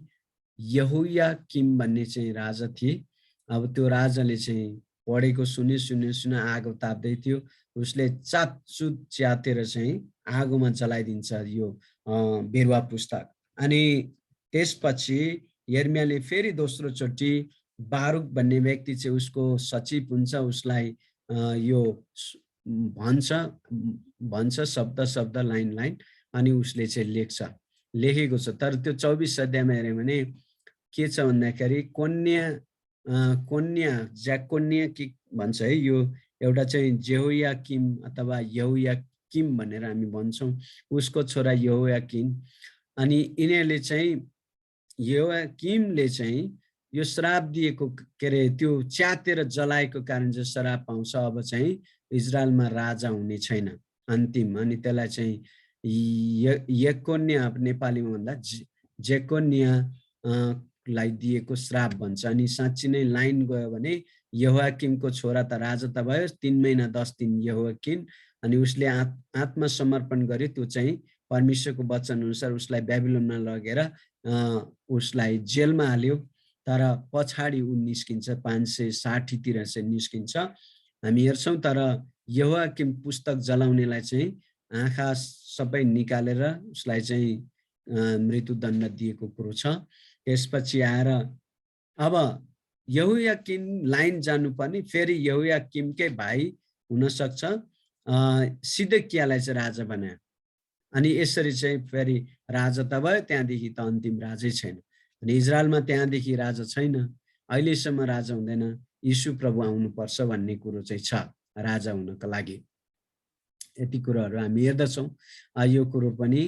यहोयाकिम भन्ने चाहिँ राजा थिए। अब त्यो राजाले चाहिँ पढेको सुने आगो ताप्दै थियो। उसले चातचुत च्यातेर चाहिँ आगोमा जलाइदिन्छ यो बिरुवा पुस्तक। अनि त्यसपछि यिर्मयाले फेरि दोस्रो चोटि बारुक भन्ने व्यक्ति चाहिँ उसको सचिव हुन्छ, उसलाई यो भन्छ शब्द शब्द लाइन लाइन अनि उसले चाहिँ लेखेको छ। तर त्यो 24 अध्यायमा हेर्यो भने के छ भन्दाखेरि कोन्या ज्याकोन्या के भन्छ है, यो एउटा चाहिँ जेहोयाकिम अथवा यहोयाकिम भनेर हामी भन्छौँ, उसको छोरा यहोयाकिम। अनि यिनीहरूले चाहिँ यहोयाकिमले चाहिँ यो श्राप दिएको के अरे त्यो च्यातेर जलाएको कारण चाहिँ श्राप पाउँछ, अब चाहिँ इजरायलमा राजा हुने छैन अन्तिम। अनि त्यसलाई चाहिँ यकोन्या नेपालीमा भन्दा जेकोन्या लाई दिएको श्राप भन्छ। अनि साँच्ची नै लाइन गयो भने यहोयाकिमको छोरा त राजा त भयो, 3 महिना 10 दिन यहोयाकिम, अनि उसले आत्मसमर्पण गर्यो। त्यो चाहिँ परमेश्वरको वचन अनुसार उसलाई बेबिलोनमा लगेर उसलाई जेलमा हाल्यो। तर पछाडि ऊ निस्किन्छ, 560 तिर चाहिँ निस्किन्छ हामी हेर्छौँ। तर यहोयाकिम पुस्तक जलाउनेलाई चाहिँ आँखा सबै निकालेर उसलाई चाहिँ मृत्युदण्ड दिएको कुरो छ। त्यसपछि आएर अब यहोयाकिम लाइन जानुपर्ने, फेरि यहोयाकिमकै भाइ हुन सक्छ सिदकियालाई चाहिँ राजा बनायो। अनि यसरी चाहिँ फेरि राजा त भयो, त्यहाँदेखि त अन्तिम राजै छैन। अनि इजरायलमा त्यहाँदेखि राजा छैन, अहिलेसम्म राजा हुँदैन, यीशु प्रभु आउनुपर्छ भन्ने कुरो चाहिँ छ राजा हुनको लागि। यति कुरोहरू हामी हेर्दछौँ। यो कुरो पनि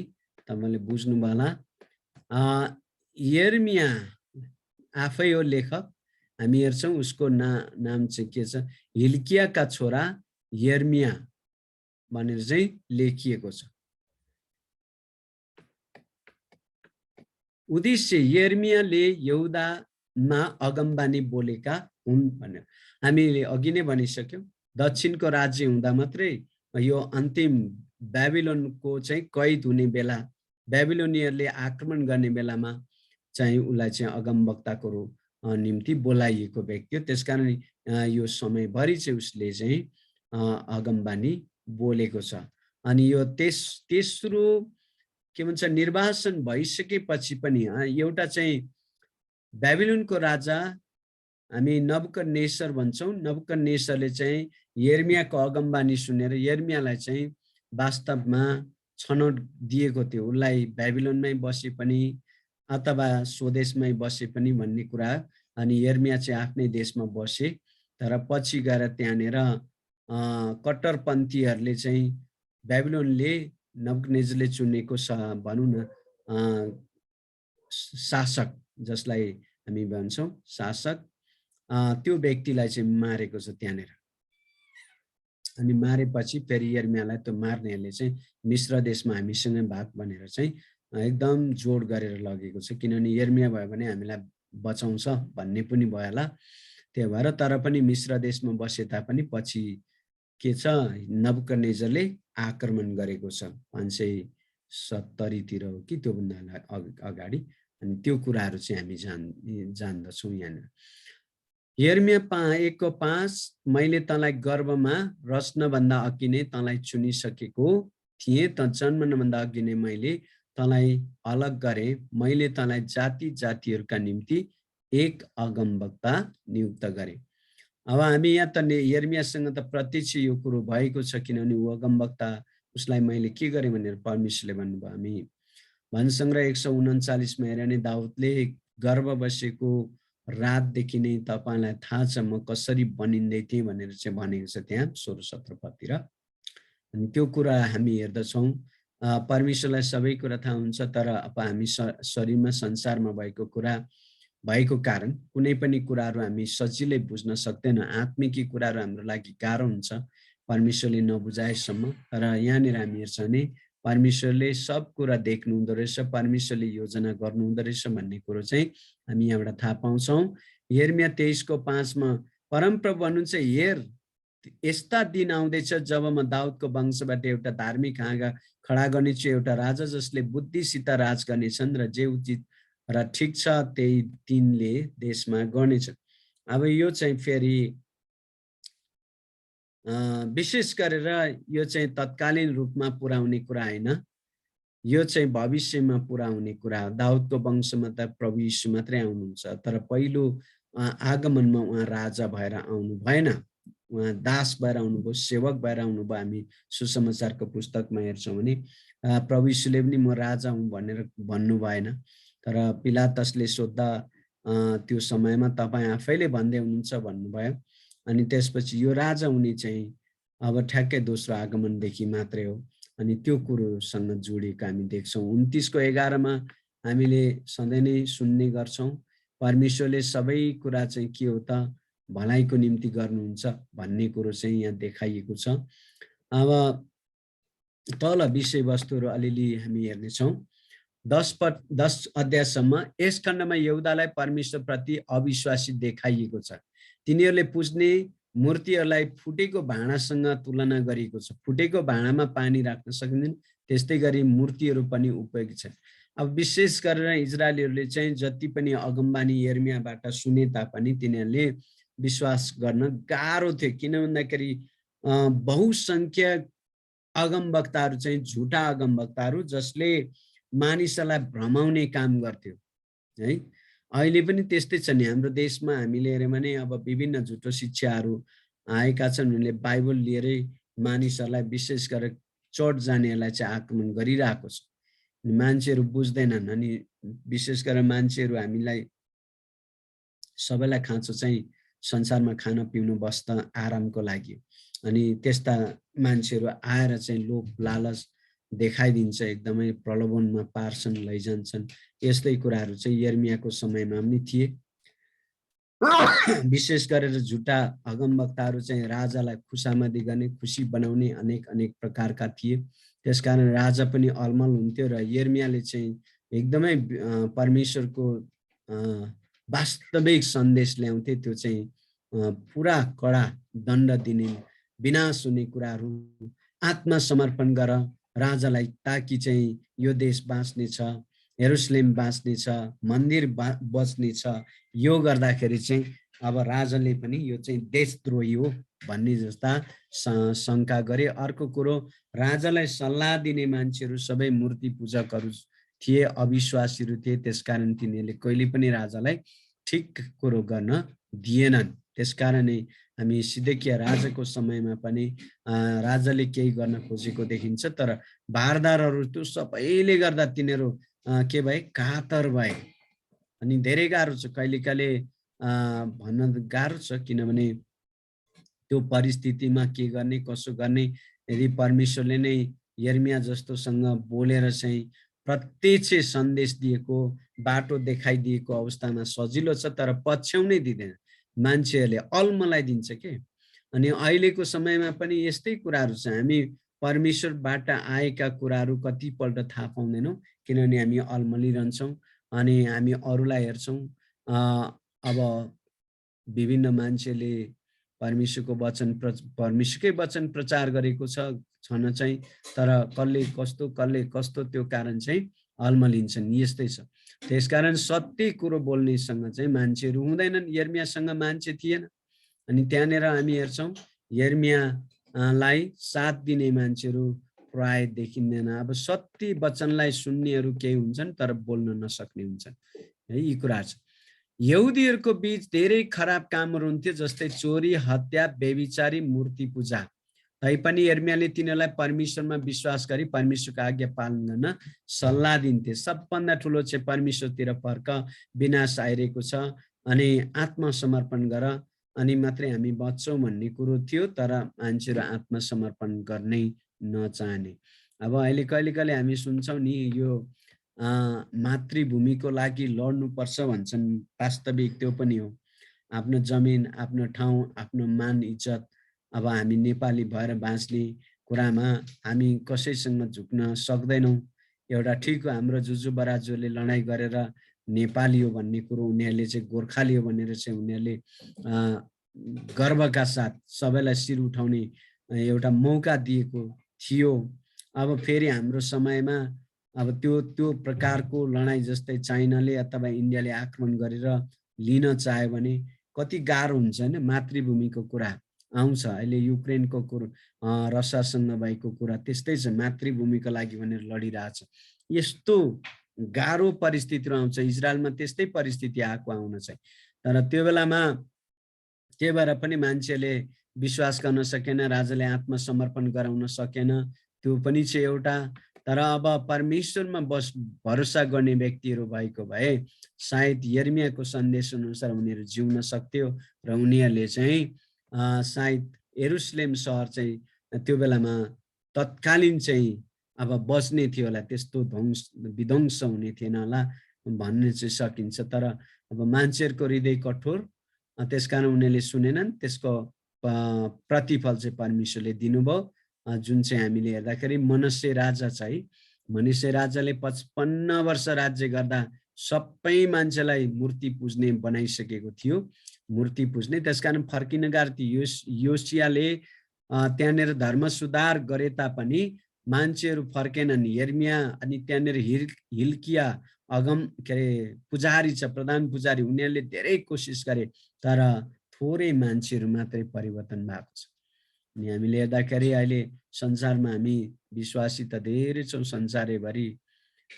तपाईँले बुझ्नुभयो होला। यिर्मिया आफै हो लेखक, हामी हेर्छौँ उसको नाम चाहिँ के छ, हिल्कियाका छोरा यिर्मिया भनेर चाहिँ लेखिएको छ। उद्देश्य यिर्मियाले यहुदामा अगमबानी बोलेका हुन् भनेर हामीले अघि नै भनिसक्यौँ। दक्षिणको राज्य हुँदा मात्रै यो अन्तिम बेबिलोनको चाहिँ कैद हुने बेला, बेबिलोनियरले आक्रमण गर्ने बेलामा चाहिँ उसलाई चाहिँ अगमवक्ताको निम्ति बोलाइएको व्यक्ति हो। त्यसकारण यो समयभरि चाहिँ उसले चाहिँ अगमबानी बोलेको छ। अनि यो तेस्रो के भन्छ निर्वासन भइसकेपछि पनि एउटा चाहिँ बेबिलोनको राजा हामी नबुकदनेस्सर भन्छौँ, नबुकदनेस्सरले चाहिँ यिर्मियाको अगमबानी सुनेर यिर्मियालाई चाहिँ वास्तवमा छनौट दिएको थियो, उसलाई बेबिलोनमै बसे पनि अथवा स्वदेशमै बसे पनि भन्ने कुरा। अनि यिर्मिया चाहिँ आफ्नै देशमा बसे, तर पछि गएर त्यहाँनिर कट्टरपन्थीहरूले चाहिँ बेबिलोनले नबुकदनेस्सरले चुनेको भनौँ न शासक, जसलाई हामी भन्छौँ शासक, त्यो व्यक्तिलाई चाहिँ मारेको छ त्यहाँनिर। अनि मारेपछि फेरि यिर्मियालाई त्यो मार्नेहरूले चाहिँ मिश्र देशमा हामीसँग भाग भनेर चाहिँ एकदम जोड गरेर लगेको छ, किनभने यिर्मिया भयो भने हामीलाई बचाउँछ भन्ने पनि भयो होला। त्यही भएर तर पनि मिश्र देशमा बसे तापनि पछि के छ, नबुकदनेस्सरले आक्रमण गरेको छ 570 तिर हो कि त्योभन्दा अगाडि। अनि त्यो कुराहरू चाहिँ हामी जान्दछौँ यहाँनिर। यिर्मिया 1:5 मैले तँलाई गर्भमा रच्नभन्दा अघि नै तँलाई चुनिसकेको थिएँ, त जन्मनभन्दा अघि नै मैले तँलाई अलग गरेँ, मैले तँलाई जाति जातिहरूका निम्ति एक अगमवक्ता नियुक्त गरेँ। अब हामी यहाँ त यिर्मियासँग त प्रत्यक्ष यो कुरो भएको छ, किनभने ऊ अगमवक्ता, उसलाई मैले के गरेँ भनेर परमेश्वरले भन्नुभयो। हामी भजनसङ्ग्रह 139 मा हेऱ्यो भने दाउदले गर्भ बसेको रातदेखि नै तपाईँलाई थाहा छ म कसरी बनिँदै थिएँ भनेर चाहिँ भनेको छ त्यहाँ 16-17 पदतिर। अनि त्यो कुरा हामी हेर्दछौँ। परमेश्वरलाई सबै कुरा थाहा हुन्छ, तर अब हामी शरीरमा संसारमा भएको कुरा भएको कारण कुनै पनि कुराहरू हामी सजिलै बुझ्न सक्दैन। आत्मिकी कुराहरू हाम्रो लागि गाह्रो हुन्छ परमेश्वरले नबुझाएसम्म। तर यहाँनिर हामी हेर्छौँ भने परमेश्वरले सब कुरा देख्नु हुँदो रहेछ, परमेश्वरले योजना गर्नु हुँदो रहेछ भन्ने कुरो चाहिँ हामी यहाँबाट थाहा पाउँछौँ। यिर्मिया 23:5 मा परमप्रभु भन्नुहुन्छ, हेर यस्ता दिन आउँदैछ जब म दाउदको वंशबाट एउटा धार्मिक हाँगा खडा गर्नेछु, एउटा राजा जसले बुद्धिसित राज गर्नेछन् र जे उचित र ठिक छ त्यही तिनले देशमा गर्नेछ। अब यो चाहिँ फेरि विशेष गरेर यो चाहिँ तत्कालीन रूपमा पुरा हुने कुरा होइन, यो चाहिँ भविष्यमा पुरा हुने कुरा। दाउदको वंशमा त प्रभु यीशु मात्रै आउनुहुन्छ, तर पहिलो आगमनमा उहाँ राजा भएर आउनु भएन, उहाँ दास भएर आउनुभयो, सेवक भएर आउनुभयो। हामी सुसमाचारको पुस्तकमा हेर्छौँ भने प्रभु यीशुले पनि म राजा हुँ भनेर भन्नु भएन। तर पिलातसले सोद्धा त्यो समयमा तपाईँ आफैले भन्दै हुनुहुन्छ भन्नुभयो। अनि त्यसपछि यो राजा हुने चाहिँ अब ठ्याक्कै दोस्रो आगमनदेखि मात्रै हो। अनि त्यो कुरोसँग जोडिएको हामी देख्छौँ। 29:11 हामीले सधैँ नै सुन्ने गर्छौँ, परमेश्वरले सबै कुरा चाहिँ के हो त भलाइको निम्ति गर्नुहुन्छ भन्ने कुरो चाहिँ यहाँ देखाइएको छ। अब तल विषयवस्तुहरू अलिअलि हामी हेर्नेछौँ। 10 अध्यायसम्म यस खण्डमा यहुदालाई परमेश्वरप्रति अविश्वासी देखाइएको छ। तिनीहरूले पुज्ने मूर्तिहरूलाई फुटेको भाँडासँग तुलना गरिएको छ। फुटेको भाँडामा पानी राख्न सकिँदैन, त्यस्तै गरी मूर्तिहरू पनि उपयोगी छन्। अब विशेष गरेर इजरायलीहरूले चाहिँ जति पनि अगमबानी यिर्मयाबाट सुने तापनि तिनीहरूले विश्वास गर्न गाह्रो थियो। किन भन्दाखेरि बहुसङ्ख्यक अगमवक्ताहरू चाहिँ झुटा अगमवक्ताहरू जसले मानिसहरूलाई भ्रमाउने काम गर्थ्यो है। अहिले पनि त्यस्तै छ नि हाम्रो देशमा। हामीले हेऱ्यौँ भने अब विभिन्न झुटो शिक्षाहरू आएका छन्। उनीहरूले बाइबल लिएरै मानिसहरूलाई विशेष गरेर चर्च जानेहरूलाई चाहिँ आक्रमण गरिरहेको छ। मान्छेहरू बुझ्दैनन्। अनि विशेष गरेर मान्छेहरू हामीलाई सबैलाई खाँचो चाहिँ संसारमा खान पिउनु बस्न आरामको लागि। अनि त्यस्ता मान्छेहरू आएर चाहिँ लोभ लालच देखाइदिन्छ, एकदमै प्रलोभनमा पार्छन्, लैजान्छन्। यस्तै कुराहरू चाहिँ यिर्मयाको समयमा पनि थिए। विशेष गरेर झुटा अगमवक्ताहरू चाहिँ राजालाई खुशामदी गर्ने, खुसी बनाउने अनेक प्रकारका थिए। त्यसकारण राजा पनि अलमल हुन्थ्यो र यिर्मयाले चाहिँ एकदमै परमेश्वरको वास्तविक सन्देश ल्याउँथे। त्यो चाहिँ पुरा कडा दण्ड दिने, विनाश हुने कुराहरू, आत्मसमर्पण गर राजालाई, ताकि चाहिँ यो देश बाँच्ने छ, यरुशलेम बाँच्ने छ, मन्दिर बच्ने छ। यो गर्दाखेरि चाहिँ अब राजाले पनि यो चाहिँ देशद्रोही हो भन्ने जस्ता शङ्का गरे। अर्को कुरो, राजालाई सल्लाह दिने मान्छेहरू सबै मूर्ति पूजकहरू थिए, अविश्वासीहरू थिए। त्यसकारण तिनीहरूले कहिले पनि राजालाई ठिक कुरो गर्न दिएनन्। त्यसकारणै हामी सिदकिया राजाको समयमा पनि राजाले केही गर्न खोजेको देखिन्छ, तर भारदारहरू त्यो सबैले गर्दा तिनीहरू के भए, कातर भए। अनि धेरै गाह्रो छ, कहिले भन्न गाह्रो छ। किनभने त्यो परिस्थितिमा के गर्ने, कसो गर्ने। यदि परमेश्वरले नै यिर्मया जस्तोसँग बोलेर चाहिँ प्रत्यक्ष सन्देश दिएको, बाटो देखाइदिएको अवस्थामा सजिलो छ, तर पछ्याउनै दिँदैन। मान्छेहरूले अल्मलाइदिन्छ के। अनि अहिलेको समयमा पनि यस्तै कुराहरू छ। हामी परमेश्वरबाट आएका कुराहरू कतिपल्ट थाहा पाउँदैनौँ, किनभने हामी अल्मलिरहन्छौँ। अनि हामी अरूलाई हेर्छौँ, अब विभिन्न मान्छेले परमेश्वरकै वचन प्रचार गरेको छन् चाहिँ, तर कसले कस्तो त्यो कारण चाहिँ अल्मलिन्छन्। यस्तै छ। त्यसकारण सत्य कुरो बोल्नेसँग चाहिँ मान्छेहरू हुँदैनन्। यिर्मयासँग मान्छे थिएन। अनि त्यहाँनिर हामी हेर्छौँ यिर्मयालाई साथ दिने मान्छेहरू प्राय देखिँदैन। अब सत्य वचनलाई सुन्नेहरू केही हुन्छन्, तर बोल्न नसक्ने हुन्छन् है। यी कुराहरू छ। यहुदीहरूको बीच धेरै खराब कामहरू हुन्थ्यो, जस्तै चोरी, हत्या, व्यभिचारी, मूर्ति पूजा। तैपनि यिर्मयाले तिनीहरूलाई परमेश्वरमा विश्वास गरी परमेश्वरको आज्ञा पालन गर्न सल्लाह दिन्थे। सबभन्दा ठुलो चाहिँ परमेश्वरतिर फर्क, विनाश आइरहेको छ, अनि आत्मसमर्पण गर, अनि मात्रै हामी बच्छौँ भन्ने कुरो थियो। तर मान्छेहरू आत्मसमर्पण गर्नै नचाहने। अब अहिले कहिले हामी सुन्छौँ नि, यो मातृभूमिको लागि लड्नुपर्छ भन्छन्। वास्तविक त्यो पनि हो। आफ्नो जमिन, आफ्नो ठाउँ, आफ्नो मान इज्जत, अब हामी नेपाली भएर बाँच्ने कुरामा हामी कसैसँग झुक्न सक्दैनौँ। एउटा ठिक हो, हाम्रो जुजु बराजुले लडाइँ गरेर नेपाली हो भन्ने कुरो, उनीहरूले चाहिँ गोर्खाली हो भनेर चाहिँ उनीहरूले गर्वका साथ सबैलाई शिर उठाउने एउटा मौका दिएको थियो। अब फेरि हाम्रो समयमा अब त्यो प्रकारको लडाइँ जस्तै चाइनाले अथवा इन्डियाले आक्रमण गरेर लिन चाह्यो भने कति गाह्रो हुन्छ हैन। मातृभूमिको कुरा आउँछ। अहिले युक्रेनको कुरो, रसियासँग भएको कुरा त्यस्तै छ। मातृभूमिको लागि भनेर लडिरहेछ। यस्तो गाह्रो परिस्थितिहरू आउँछ। इजरायलमा त्यस्तै परिस्थिति आएको आउन चाहिँ। तर त्यो बेलामा त्यही भएर पनि मान्छेले विश्वास गर्न सकेन, राजाले आत्मसमर्पण गराउन सकेन, त्यो पनि छ एउटा। तर अब परमेश्वरमा भरोसा गर्ने व्यक्तिहरू भएको भए सायद यर्मियाको सन्देश अनुसार उनीहरू जिउन सक्थ्यो र उनीहरूले चाहिँ सायद यरुशलेम सहर चाहिँ त्यो बेलामा तत्कालीन चाहिँ अब बस्ने थियो होला, त्यस्तो विध्वंस हुने थिएन होला भन्ने चाहिँ सकिन्छ। तर अब मान्छेहरूको हृदय कठोर, त्यसकारण उनीहरूले सुनेनन्, त्यसको प्रतिफल चाहिँ परमेश्वरले दिनुभयो। जुन चाहिँ हामीले हेर्दाखेरि मनस्से राजा चाहिँ, मनस्से राजाले 55 वर्ष राज्य गर्दा सबै मान्छेलाई मूर्ति पुज्ने बनाइसकेको थियो, मूर्ति पुज्ने। त्यसकारण फर्किन गएको योसियाले त्यहाँनिर धर्म सुधार गरे तापनि मान्छेहरू फर्केनन्। यर्मिया अनि त्यहाँनिर हिल्किया के अरे पुजारी छ, प्रधान पुजारी, उनीहरूले धेरै कोसिस गरे तर थोरै मान्छेहरू मात्रै परिवर्तन भएको छ। अनि हामीले हेर्दाखेरि अहिले संसारमा हामी विश्वासी त धेरै छौँ संसारैभरि,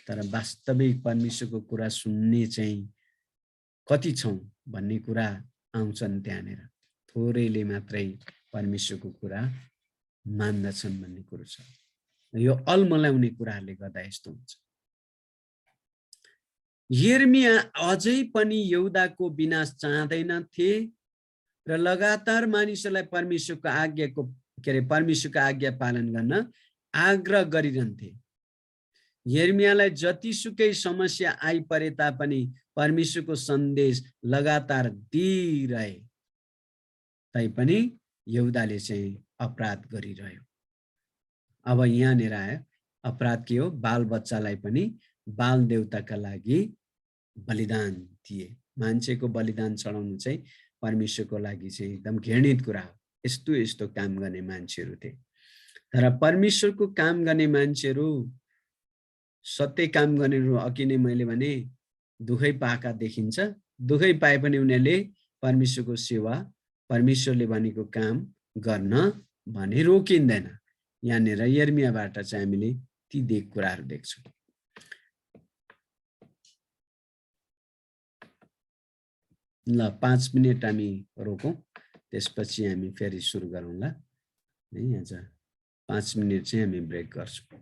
तर वास्तविक परमेश्वरको कुरा सुन्ने चाहिँ कति छौँ भन्ने कुरा आउँछन् त्यहाँनिर। थोरैले मात्रै परमेश्वरको कुरा मान्दछन् भन्ने कुरो छ। यो अलमल्याउने कुराहरूले गर्दा यस्तो हुन्छ। यिर्मिया अझै पनि यहुदाको विनाश चाहँदैनथे र लगातार मानिसहरूलाई परमेश्वरको आज्ञा पालन गर्न आग्रह गरिरहन्थे। यिर्मियालाई जतिसुकै समस्या आइपरे तापनि परमेश्वरको सन्देश लगातार दिइरहे तैपनि यहुदाले चाहिँ अपराध गरिरह्यो। अब यहाँनिर आयो अपराध के हो? बाल बच्चालाई पनि बाल देवताका लागि बलिदान दिए। मान्छेको बलिदान चढाउनु चाहिँ परमेश्वरको लागि चाहिँ एकदम घृणित कुरा हो। यस्तो यस्तो काम गर्ने मान्छेहरू थिए। तर परमेश्वरको काम गर्ने मान्छेहरू, सत्य काम गर्नेहरू, अघि नै मैले भने दुखै पाएका देखिन्छ। दुखै पाए पनि उनीहरूले परमेश्वरको सेवा, परमेश्वरले भनेको काम गर्न भने रोकिँदैन। यहाँनिर यिर्मियाबाट चाहिँ हामीले ती कुराहरू देख्छौँ। ल 5 मिनट हामी रोकौँ, त्यसपछि हामी फेरि सुरु गरौँला है। आज 5 मिनट चाहिँ हामी ब्रेक गर्छौँ।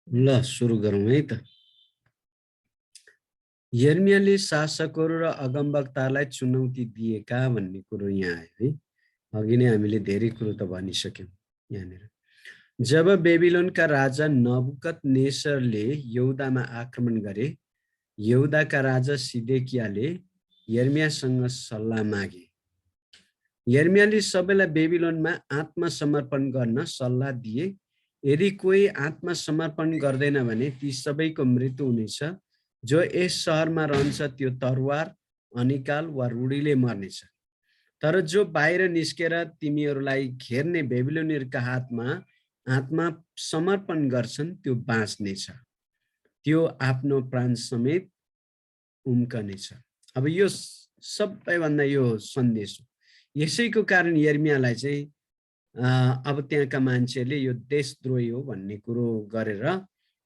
ल सुरु गरौँ है त। यर्मियाले शासकहरू र अगमवक्तालाई चुनौती दिएका भन्ने कुरो यहाँ आयो है। अघि नै हामीले धेरै कुरो त भनिसक्यौँ यहाँनिर। जब बेबिलोनका राजा नबुकदनेस्सरले यहुदामा आक्रमण गरे, यहुदाका राजा सिदेकियाले यर्मियासँग सल्लाह मागे। यर्मियाले सबैलाई बेबिलोनमा आत्मसमर्पण गर्न सल्लाह दिए। यदि कोही आत्मसमर्पण गर्दैन भने ती सबैको मृत्यु हुनेछ। जो यस सहरमा रहन्छ त्यो तरवार, अनिकाल वा रुडीले मर्नेछ। तर जो बाहिर निस्केर तिमीहरूलाई घेर्ने बेबिलोनियरका हातमा आत्मसमर्पण गर्छन् त्यो बाँच्नेछ, त्यो आफ्नो प्राण समेत उम्कनेछ। अब यो सबैभन्दा यो सन्देश हो। यसैको कारण यर्मियालाई चाहिँ अब त्यहाँका मान्छेहरूले यो देशद्रोही हो भन्ने कुरो गरेर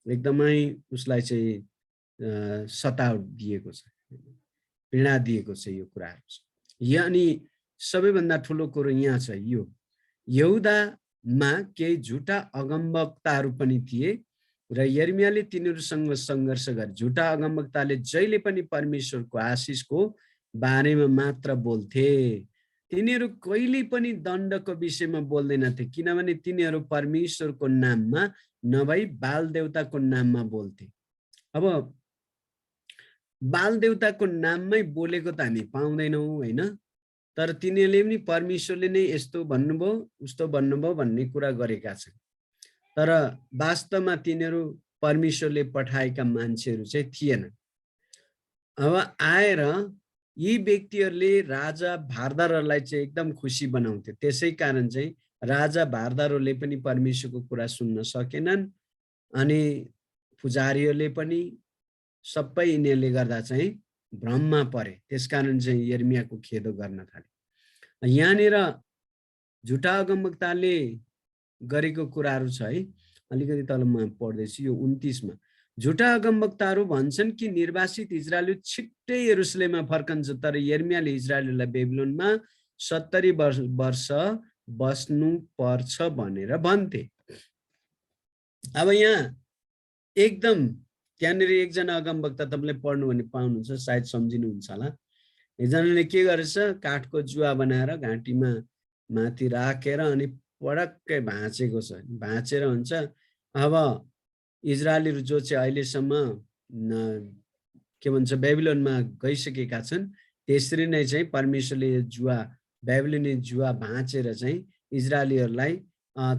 एकदमै उसलाई चाहिँ सताव दिएको छ, पीडा दिएको छ यो कुराहरू छ। अनि सबैभन्दा ठुलो कुरो यहाँ छ, यो यहुदामा केही झुटा अगमवक्ताहरू पनि थिए र यर्मियाले तिनीहरूसँग सङ्घर्ष गरे। झुटा अगमवक्ताले जहिले पनि परमेश्वरको आशिषको बारेमा मात्र बोल्थे। तिनीहरू कहिल्यै पनि दण्डको विषयमा बोल्दैनथे, किनभने तिनीहरू परमेश्वरको नाममा नभई बाल देवताको नाममा बोल्थे। अब बाल देवताको नाममै बोलेको त हामी पाउँदैनौँ होइन, तर तिनीहरूले पनि परमेश्वरले नै यस्तो भन्नुभयो उस्तो भन्नुभयो भन्ने कुरा गरेका छन्। तर वास्तवमा तिनीहरू परमेश्वरले पठाएका मान्छेहरू चाहिँ थिएन। अब आएर यी व्यक्तिहरूले राजा भारदारहरूलाई चाहिँ एकदम खुसी बनाउँथे। त्यसै कारण चाहिँ राजा भारदारहरूले पनि परमेश्वरको कुरा सुन्न सकेनन् अनि पुजारीहरूले पनि सबै यिनीहरूले गर्दा चाहिँ भ्रममा परे। त्यसकारण चाहिँ यर्मियाको खेदो गर्न थाले। यहाँनिर झुटा अगमवक्ताले गरेको कुराहरू छ है, अलिकति तल म पढ्दैछु यो 29 मा। झुटा अगमवक्ताहरू भन्छन् कि निर्वासित इजरायली छिट्टै यरुसलेममा फर्कन्छ, तर यर्मियाले इजरायलीलाई बेबिलोनमा 70 वर्ष बस्नु पर्छ भनेर भन्थे। अब यहाँ एकदम त्यहाँनिर एकजना अगमवक्ता तपाईँले पढ्नु भने पाउनुहुन्छ, सायद सम्झिनुहुन्छ होला। एकजनाले के गरेछ, काठको जुवा बनाएर घाँटीमा माथि राखेर अनि पडक्कै भाँचेको छ, भाँचेर हुन्छ। अब इजरायलीहरू जो चाहिँ अहिलेसम्म के भन्छ बेबिलोनमा गइसकेका छन्, त्यसरी नै चाहिँ परमेश्वरले जुवा बेबिलोनी जुवा भाँचेर चाहिँ इजरायलीहरूलाई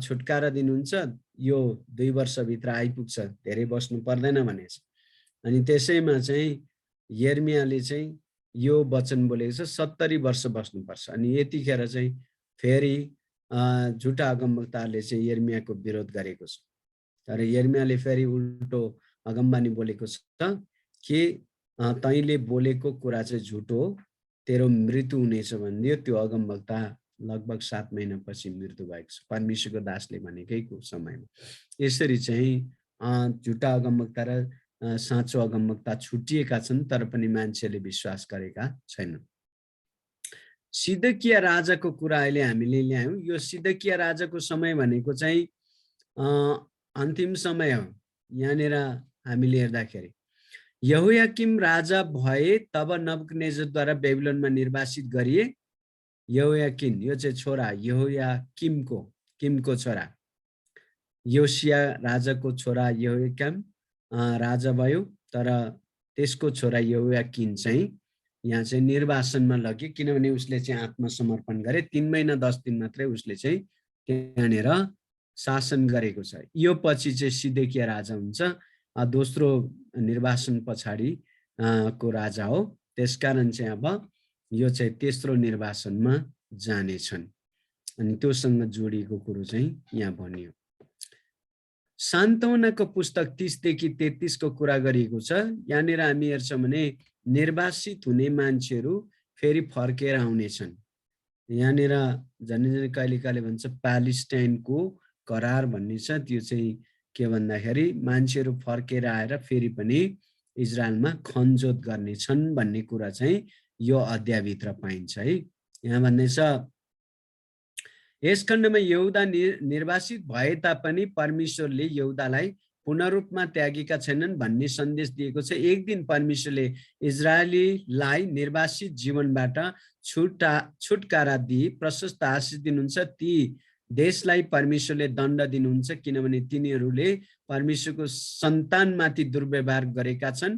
छुटकारा दिनुहुन्छ। यो 2 वर्षभित्र आइपुग्छ, धेरै बस्नु पर्दैन भनेछ। अनि त्यसैमा चाहिँ यर्मियाले चाहिँ यो वचन बोलेको छ 70 वर्ष बस्नुपर्छ। अनि यतिखेर चाहिँ फेरि झुटा अगमवक्ताले चाहिँ यर्मियाको विरोध गरेको छ। तर यर्मियाले फेरि उल्टो अगमबानी बोलेको छ कि तैँले बोलेको कुरा चाहिँ झुटो हो, तेरो मृत्यु हुनेछ भनिदियो। त्यो अगमवक्ता लगभग 7 महिनापछि मृत्यु भएको छ, परमेश्वरको दासले भनेकैको समयमा। यसरी चाहिँ झुटा अगमवक्ता र साँचो अगमवक्ता छुटिएका छन्, तर पनि मान्छेले विश्वास गरेका छैनन्। सिदकिया राजाको कुरा अहिले हामीले ल्यायौँ। यो सिदकिया राजाको समय भनेको चाहिँ अन्तिम समय हो। यहाँनिर हामीले हेर्दाखेरि यहोयाकिम राजा भए तब नबुकदनेस्सरद्वारा बेबिलोनमा निर्वासित गरिए। यहोयाकिन यो चाहिँ छोरा, यहोयाकिमको छोरा, योसिया राजाको छोरा यहोयाकिम राजा भयो। तर त्यसको छोरा यहोयाकिन चाहिँ यहाँ चाहिँ निर्वासनमा लग्यो, किनभने उसले चाहिँ आत्मसमर्पण गरे। 3 महिना 10 दिन मात्रै उसले चाहिँ त्यहाँनिर शासन गरेको छ। यो पछि चाहिँ सिदकिया राजा हुन्छ, दोस्रो निर्वासन पछाडि को राजा हो। त्यसकारण चाहिँ अब यो चाहिँ तेस्रो निर्वासनमा जानेछन्। अनि त्योसँग जोडिएको कुरो चाहिँ यहाँ भनियो। सान्तवनाको पुस्तक 30 देखि 33 को कुरा गरिएको छ। यहाँनिर हामी हेर्छौँ भने निर्वासित हुने मान्छेहरू फेरि फर्केर आउनेछन्। यहाँनिर झन् कहिले कहिले भन्छ प्यालेस्टाइनको करार भन्ने छ। त्यो चाहिँ के भन्दाखेरि मान्छेहरू फर्केर आएर फेरि पनि इजरायलमा खनजोत गर्नेछन् भन्ने कुरा चाहिँ यो अध्यायभित्र पाइन्छ है। यहाँ भन्दैछ यस खण्डमा यहुदा निर्वासित भए तापनि परमेश्वरले यहुदालाई पुनरुपमा त्यागेका छैनन् भन्ने सन्देश दिएको छ। एक दिन परमेश्वरले इजरायलीलाई निर्वासित जीवनबाट छुटकारा दिई प्रशस्त आशिष दिनुहुन्छ। ती देशलाई परमेश्वरले दण्ड दिनुहुन्छ किनभने तिनीहरूले परमेश्वरको सन्तानमाथि दुर्व्यवहार गरेका छन्।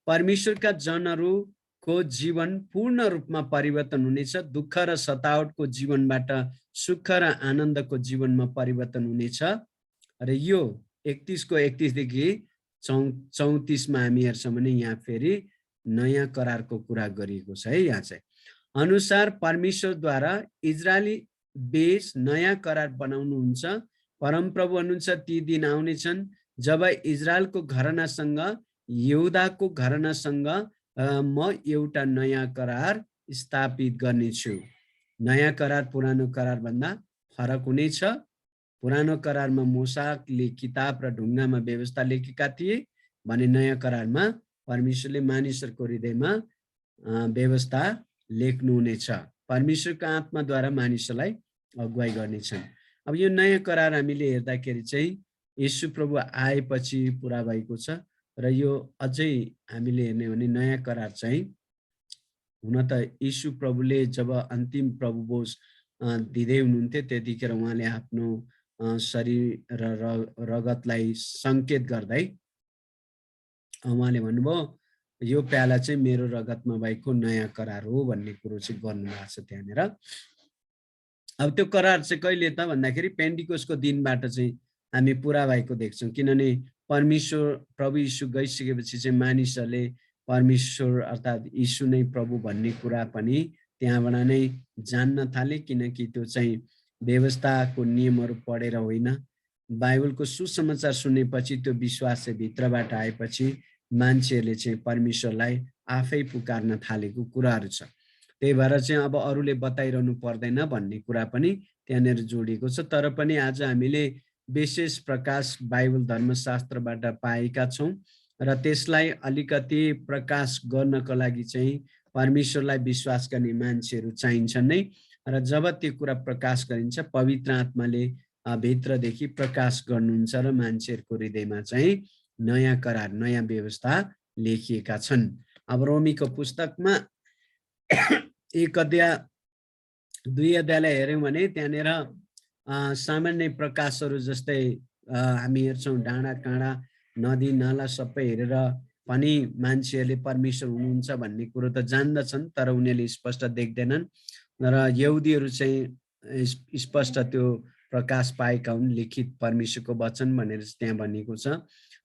परमेश्वरका जनहरूको जीवन पूर्ण रूपमा परिवर्तन हुनेछ। दुःख र सतावटको जीवनबाट सुख र आनन्दको जीवनमा परिवर्तन हुनेछ। र यो 31 देखि 34 मा हामी हेर्छौँ भने यहाँ फेरि नयाँ करारको कुरा गरिएको छ है। यहाँ चाहिँ अनुसार परमेश्वरद्वारा इजरायली बीच नयाँ करार बनाउनुहुन्छ। परमप्रभु हुनुहुन्छ ती दिन आउनेछन् जब इजरायलको घरानासँग यहुदाको घरानासँग म एउटा नयाँ करार स्थापित गर्नेछु। नयाँ करार पुरानो करार भन्दा फरक हुनेछ। पुरानो करारमा मूसाले किताब र ढुङ्गामा व्यवस्था लेखेका थिए भने नयाँ करारमा परमेश्वरले मानिसहरूको हृदयमा व्यवस्था लेख्नुहुनेछ। परमेश्वरको आत्माद्वारा मानिसलाई अगुवाई गर्नेछन्। अब यो नयाँ करार हामीले हेर्दाखेरि चाहिँ येशू प्रभु आएपछि पुरा भएको छ र यो अझै हामीले हेर्ने भने नयाँ करार चाहिँ हुन त येशू प्रभुले जब अन्तिम प्रभु बोस दिँदै हुनुहुन्थ्यो त्यतिखेर उहाँले आफ्नो शरीर र रगतलाई संकेत गर्दै उहाँले भन्नुभयो यो प्याला चाहिँ मेरो रगतमा भएको नयाँ करार हो भन्ने कुरो चाहिँ गर्नुभएको छ त्यहाँनिर। अब त्यो करार चाहिँ कहिले त भन्दाखेरि पेन्टिकोसको दिनबाट चाहिँ हामी पुरा भएको देख्छौँ किनभने परमेश्वर प्रभु यीशु गइसकेपछि चाहिँ मानिसहरूले परमेश्वर अर्थात् यीशु नै प्रभु भन्ने कुरा पनि त्यहाँबाट नै जान्न थाले किनकि त्यो चाहिँ व्यवस्थाको नियमहरू पढेर होइन, बाइबलको सुसमाचार सुनेपछि त्यो विश्वास चाहिँ भित्रबाट आएपछि मान्छेहरूले चाहिँ परमेश्वरलाई आफै पुकार्न थालेको कुराहरू छ। त्यही भएर चाहिँ अब अरूले बताइरहनु पर्दैन भन्ने कुरा पनि त्यहाँनिर जोडिएको छ। तर पनि आज हामीले विशेष प्रकाश बाइबल धर्मशास्त्रबाट पाएका छौँ र त्यसलाई अलिकति प्रकाश गर्नको लागि चाहिँ परमेश्वरलाई विश्वास गर्ने मान्छेहरू चाहिन्छन् नै। र जब त्यो कुरा प्रकाश गरिन्छ पवित्र आत्माले भित्रदेखि प्रकाश गर्नुहुन्छ र मान्छेहरूको हृदयमा चाहिँ नयाँ करार नयाँ व्यवस्था लेखिएका छन्। अब रोमीको पुस्तकमा 1 अध्याय 2 अध्यायलाई हेऱ्यौँ भने त्यहाँनिर सामान्य प्रकाशहरू जस्तै हामी हेर्छौँ डाँडा काँडा नदी नाला सबै हेरेर पनि मान्छेहरूले परमेश्वर हुनुहुन्छ भन्ने कुरो त जान्दछन् तर उनीहरूले स्पष्ट देख्दैनन् र यहुदीहरू चाहिँ स्पष्ट त्यो प्रकाश पाएका हुन् लिखित परमेश्वरको वचन भनेर त्यहाँ भनिएको छ।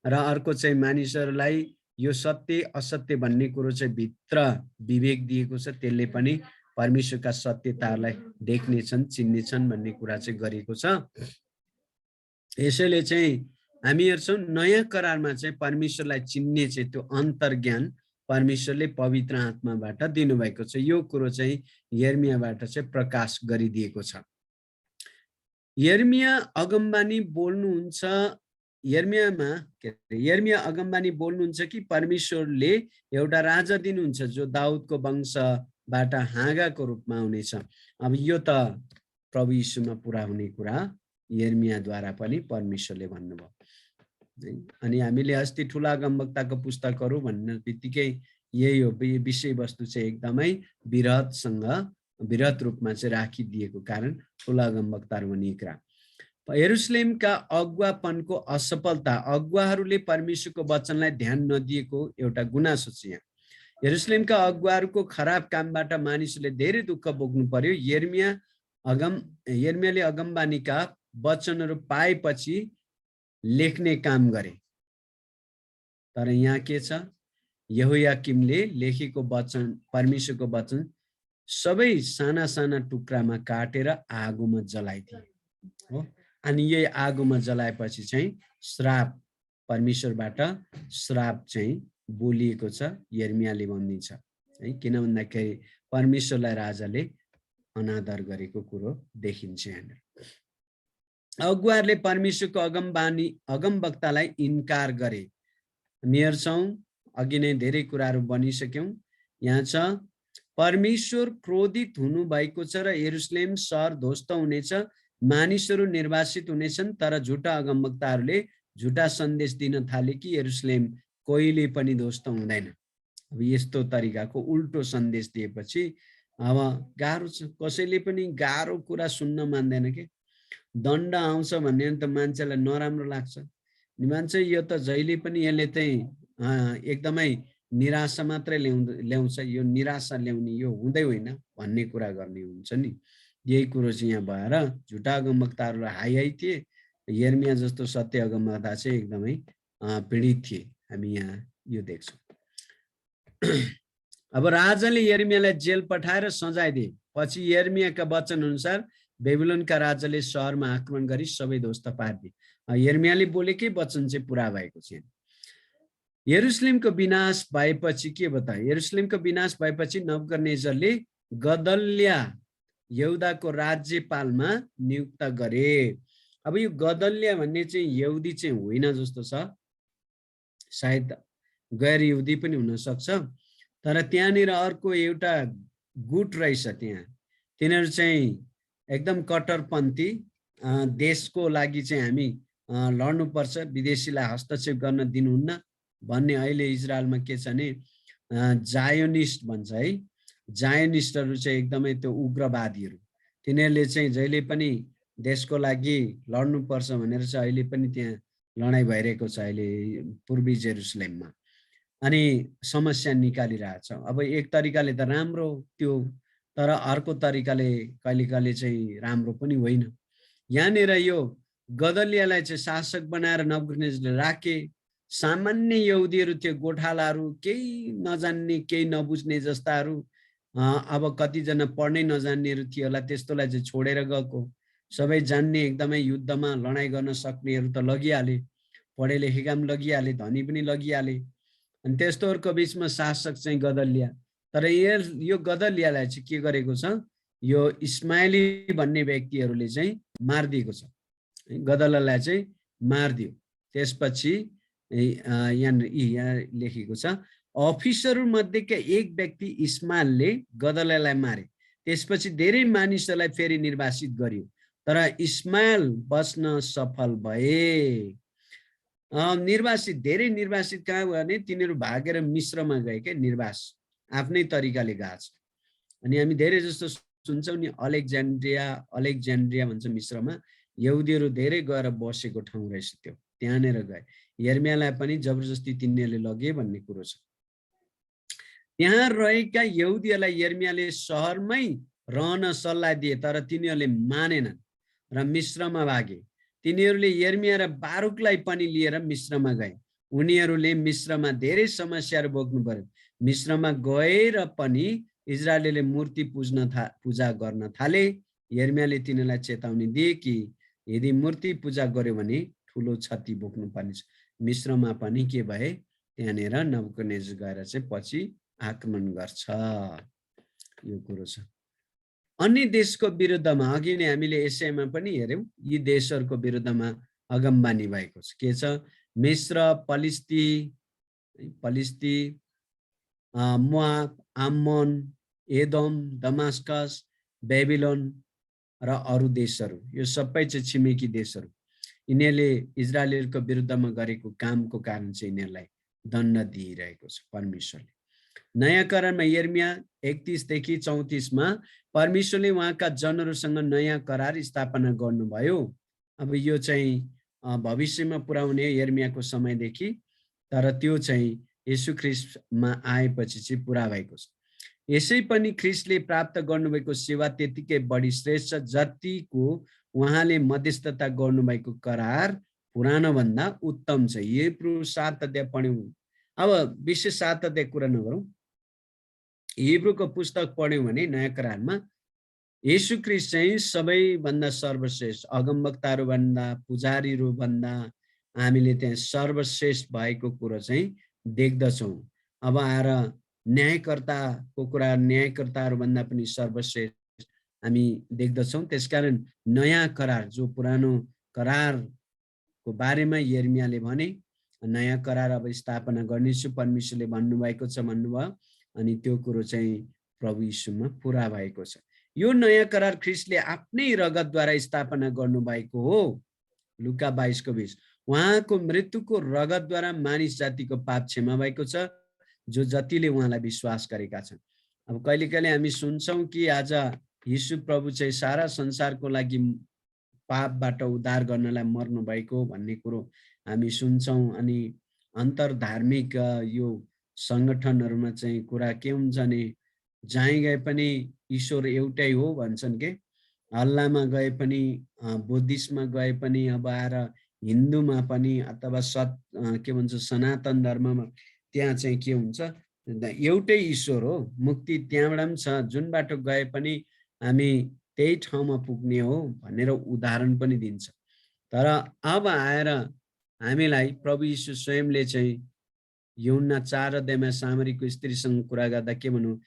र अर्को चाहिँ मानिसहरूलाई यो सत्य असत्य भन्ने कुरो चाहिँ भित्र विवेक दिएको छ, त्यसले पनि परमेश्वरका सत्यताहरूलाई देख्नेछन् चिन्नेछन् भन्ने कुरा चाहिँ गरिएको छ। यसैले चाहिँ हामी हेर्छौँ नयाँ करारमा चाहिँ परमेश्वरलाई चिन्ने चाहिँ त्यो अन्तर्ज्ञान परमेश्वरले पवित्र आत्माबाट दिनुभएको छ। यो कुरो चाहिँ यर्मियाबाट चाहिँ प्रकाश गरिदिएको छ। यर्मिया अगमबानी बोल्नुहुन्छ, यर्मिया अगमबानी बोल्नुहुन्छ कि परमेश्वरले एउटा राजा दिनुहुन्छ जो दाउदको वंशबाट हाँगाको रूपमा आउनेछ। अब यो त प्रभु यीशुमा पुरा हुने कुरा यर्मियाद्वारा पनि परमेश्वरले भन्नुभयो। अनि हामीले अस्ति ठुला अगमवक्ताको पुस्तकहरू भन्ने बित्तिकै यही हो, विषयवस्तु चाहिँ एकदमै वृहत रूपमा चाहिँ राखिदिएको कारण ठुला अगमवक्ताहरू भनिएको कुरा। यरुशलेमका अगुवापनको असफलता, अगुवाहरूले परमेश्वरको वचनलाई ध्यान नदिएको एउटा गुनासो छ। यहाँ यरुशलेमका अगुवाहरूको खराब कामबाट मानिसहरूले धेरै दुःख भोग्नु पर्यो। यर्मियाले अगमबानीका वचनहरू पाएपछि लेख्ने काम गरे। तर यहाँ के छ, यहोयाकिमले लेखेको वचन परमेश्वरको वचन सबै साना साना टुक्रामा काटेर आगोमा जलाइदिए हो। अनि यही आगोमा जलाएपछि चाहिँ श्राप, परमेश्वरबाट श्राप चाहिँ बोलिएको छ। यर्मियाले भनिदिन्छ है, किन भन्दाखेरि परमेश्वरलाई राजाले अनादर गरेको कुरो देखिन्छ। यहाँ अगुवाहरूले परमेश्वरको अगमवक्तालाई इन्कार गरे। हामी हेर्छौँ अघि नै धेरै कुराहरू बनिसक्यौँ। यहाँ छ परमेश्वर क्रोधित हुनुभएको छ र यरुशलेम सहर ध्वस्त हुनेछ, मानिसहरू निर्वासित हुनेछन् तर झुटा अगमवक्ताहरूले झुटा सन्देश दिन थाले कि यरुशलेम कोहीले पनि ध्वस्त हुँदैन। अब यस्तो तरिकाको उल्टो सन्देश दिएपछि अब गाह्रो छ, कसैले पनि गाह्रो कुरा सुन्न मान्दैन के। दण्ड आउँछ भन्ने त मान्छेलाई नराम्रो लाग्छ, मान्छे यो त जहिले पनि यसले चाहिँ एकदमै निराशा मात्रै ल्याउँछ, यो निराशा ल्याउने यो हुँदै होइन भन्ने कुरा गर्ने हुन्छ नि। यही कुरो चाहिँ यहाँ भएर झुटा अगमवक्ताहरू हाई हाई थिए, यर्मिया जस्तो सत्य अगमवक्ता चाहिँ एकदमै पीडित थिए। हामी यहाँ यो देख्छौँ। अब राजाले यर्मियालाई जेल पठाएर सजाय दिए। पछि यर्मियाका वचन अनुसार बेबिलोनका राजाले सहरमा आक्रमण गरी सबै ध्वस्त पारिदिए। यर्मियाले बोलेकै वचन चाहिँ पुरा भएको छैन। यरुशलेमको विनाश भएपछि के बताए? यरुशलेमको विनाश भएपछि नबुकदनेस्सरले गदल्या यहुदाको राज्यपालमा नियुक्त गरे। अब यो गदल्या भन्ने चाहिँ यहुदी चाहिँ होइन जस्तो छ, सायद गैर यहुदी पनि हुन सक्छ। तर त्यहाँनिर अर्को एउटा गुट रहेछ, त्यहाँ तिनीहरू चाहिँ एकदम कट्टरपन्थी, देशको लागि चाहिँ हामी लड्नुपर्छ, विदेशीलाई हस्तक्षेप गर्न दिनुहुन्न भन्ने। अहिले इजरायलमा के छ भने जायोनिस्ट भन्छ है, जायोनिस्टहरू चाहिँ एकदमै त्यो उग्रवादीहरू, तिनीहरूले चाहिँ जहिले पनि देशको लागि लड्नुपर्छ भनेर चाहिँ अहिले पनि त्यहाँ लडाइँ भइरहेको छ अहिले पूर्वी जेरुसलेममा, अनि समस्या निकालिरहेछ। अब एक तरिकाले त राम्रो त्यो, तर अर्को तरिकाले कहिले कहिले चाहिँ राम्रो पनि होइन। यहाँनिर यो गदल्यालाई चाहिँ शासक बनाएर नबुकदनेस्सरले राखे। सामान्य यहुदीहरू थियो, गोठालाहरू, केही नजान्ने केही नबुझ्ने जस्ताहरू, अब कतिजना पढ्नै नजान्नेहरू थियो होला, त्यस्तोलाई चाहिँ छोडेर गएको। सबै जान्ने एकदमै युद्धमा लडाइँ गर्न सक्नेहरू त लगिहाले, पढे लेखेका पनि लगिहाले, धनी पनि लगिहाले, अनि त्यस्तोहरूको बिचमा शासक चाहिँ गदल्या। तर यो गदल्यालाई चाहिँ के गरेको छ, यो इस्माइली भन्ने व्यक्तिहरूले चाहिँ मारिदिएको छ, गदल्यालाई चाहिँ मारिदियो। त्यसपछि यहाँ लेखेको छ, अफिसरहरू मध्येका एक व्यक्ति इस्माइलले गदल्यालाई मारे। त्यसपछि धेरै मानिसहरूलाई फेरि निर्वासित गरियो, तर इस्माइल बच्न सफल भए। निर्वासित, धेरै निर्वासित कहाँ गयो भने तिनीहरू भागेर मिश्रमा गए के, निर्वास आफ्नै तरिकाले गएको छ। अनि हामी धेरै जस्तो सुन्छौँ नि, अलेक्जेन्ड्रिया भन्छ मिश्रमा, यहुदीहरू धेरै गएर बसेको ठाउँ रहेछ त्यो, त्यहाँनिर गए। यर्मियालाई पनि जबरजस्ती तिनीहरूले लगे भन्ने कुरो छ। त्यहाँ रहेका यहुदीहरूलाई यर्मियाले सहरमै रहन सल्लाह दिए, तर तिनीहरूले मानेनन् र मिश्रमा भागे। तिनीहरूले यर्मिया र बारुकलाई पनि लिएर मिश्रमा गए। उनीहरूले मिश्रमा धेरै समस्याहरू भोग्नु पर्यो। मिश्रमा गएर पनि इजरायलीले मूर्ति पूजा गर्न थाले। यर्मियाले तिनीहरूलाई चेतावनी दिए कि यदि मूर्ति पूजा गर्यो भने ठुलो क्षति भोग्नु पर्नेछ। मिश्रमा पनि के भए, त्यहाँनिर नबुकदनेस्सर गएर चाहिँ पछि आक्रमण गर्छ, यो कुरो छ। अन्य देशको विरुद्धमा अघि नै हामीले एसायामा पनि हेर्यौं, यी देशहरूको विरुद्धमा अगमबानी भएको छ। के छ? मिस्र, पलिस्ती, मोआब, आम्मोन, एदोम, दमास्कस, बेबिलोन र अरू देशहरू, यो सबै चाहिँ छिमेकी देशहरू। यिनीहरूले इजरायलीहरूको विरुद्धमा गरेको कामको कारण चाहिँ यिनीहरूलाई दण्ड दिइरहेको छ परमेश्वरले। नयाँ करारमा यर्मिया 31 देखि 34 मा परमेश्वरले उहाँका जनहरूसँग नयाँ करार स्थापना गर्नुभयो। अब यो चाहिँ भविष्यमा पुर्याउने यर्मियाको समयदेखि, तर त्यो चाहिँ येशू ख्रीष्टमा आएपछि चाहिँ पुरा भएको छ। यसै पनि ख्रीष्टले प्राप्त गर्नुभएको सेवा त्यतिकै बढी श्रेष्ठ छ, जतिको उहाँले मध्यस्थता गर्नुभएको करार पुरानो भन्दा उत्तम छ। हिब्रू 7 अध्याय पढ्यौं। अब विशेष 7 अध्याय कुरा नगरौँ, हिब्रूको पुस्तक पढ्यौं भने नयाँ करारमा येशू ख्रीष्ट चाहिँ सबैभन्दा सर्वश्रेष्ठ, अगमवक्ताहरू भन्दा, पुजारीहरू भन्दा हामीले त्यहाँ सर्वश्रेष्ठ भएको कुरो चाहिँ देख्दछौँ। अब आएर न्यायकर्ताको कुरा, न्यायकर्ताहरू भन्दा पनि सर्वश्रेष्ठ हामी देख्दछौँ। त्यसकारण नयाँ करार, जो पुरानो करारको बारेमा यर्मियाले भने, नयाँ करार अब स्थापना गर्नेछु परमेश्वरले भन्नुभएको छ भन्नुभयो, अनि त्यो कुरो चाहिँ प्रभु यीशुमा पुरा भएको छ। यो नयाँ करार ख्रीष्टले आफ्नै रगतद्वारा स्थापना गर्नुभएको हो। लुका 22 को 20। उहाँको मृत्युको रगतद्वारा मानिस जातिको पाप क्षमा भएको छ, जो जतिले उहाँलाई विश्वास गरेका छन्। अब कहिले हामी सुन्छौँ कि आज यीशु प्रभु चाहिँ सारा संसारको लागि पापबाट उद्धार गर्नलाई मर्नु भएको भन्ने कुरो हामी सुन्छौँ। अनि अन्तर्धार्मिक यो सङ्गठनहरूमा चाहिँ कुरा के हुन्छ भने जहीँ गए पनि ईश्वर एउटै हो भन्छन् के। अल्लाहमा गए पनि, बुद्धिस्टमा गए पनि, अब आएर हिन्दूमा पनि अथवा के भन्छ सनातन धर्ममा, त्यहाँ चाहिँ के हुन्छ, एउटै ईश्वर हो, मुक्ति त्यहाँबाट पनि छ, जुन बाटो गए पनि हामी त्यही ठाउँमा पुग्ने हो भनेर उदाहरण पनि दिन्छ। तर अब आएर हामीलाई प्रभु यीशु स्वयंले चाहिँ यूहन्ना 4 अध्यायमा सामरीको स्त्रीसँग कुरा गर्दा के भन्नु,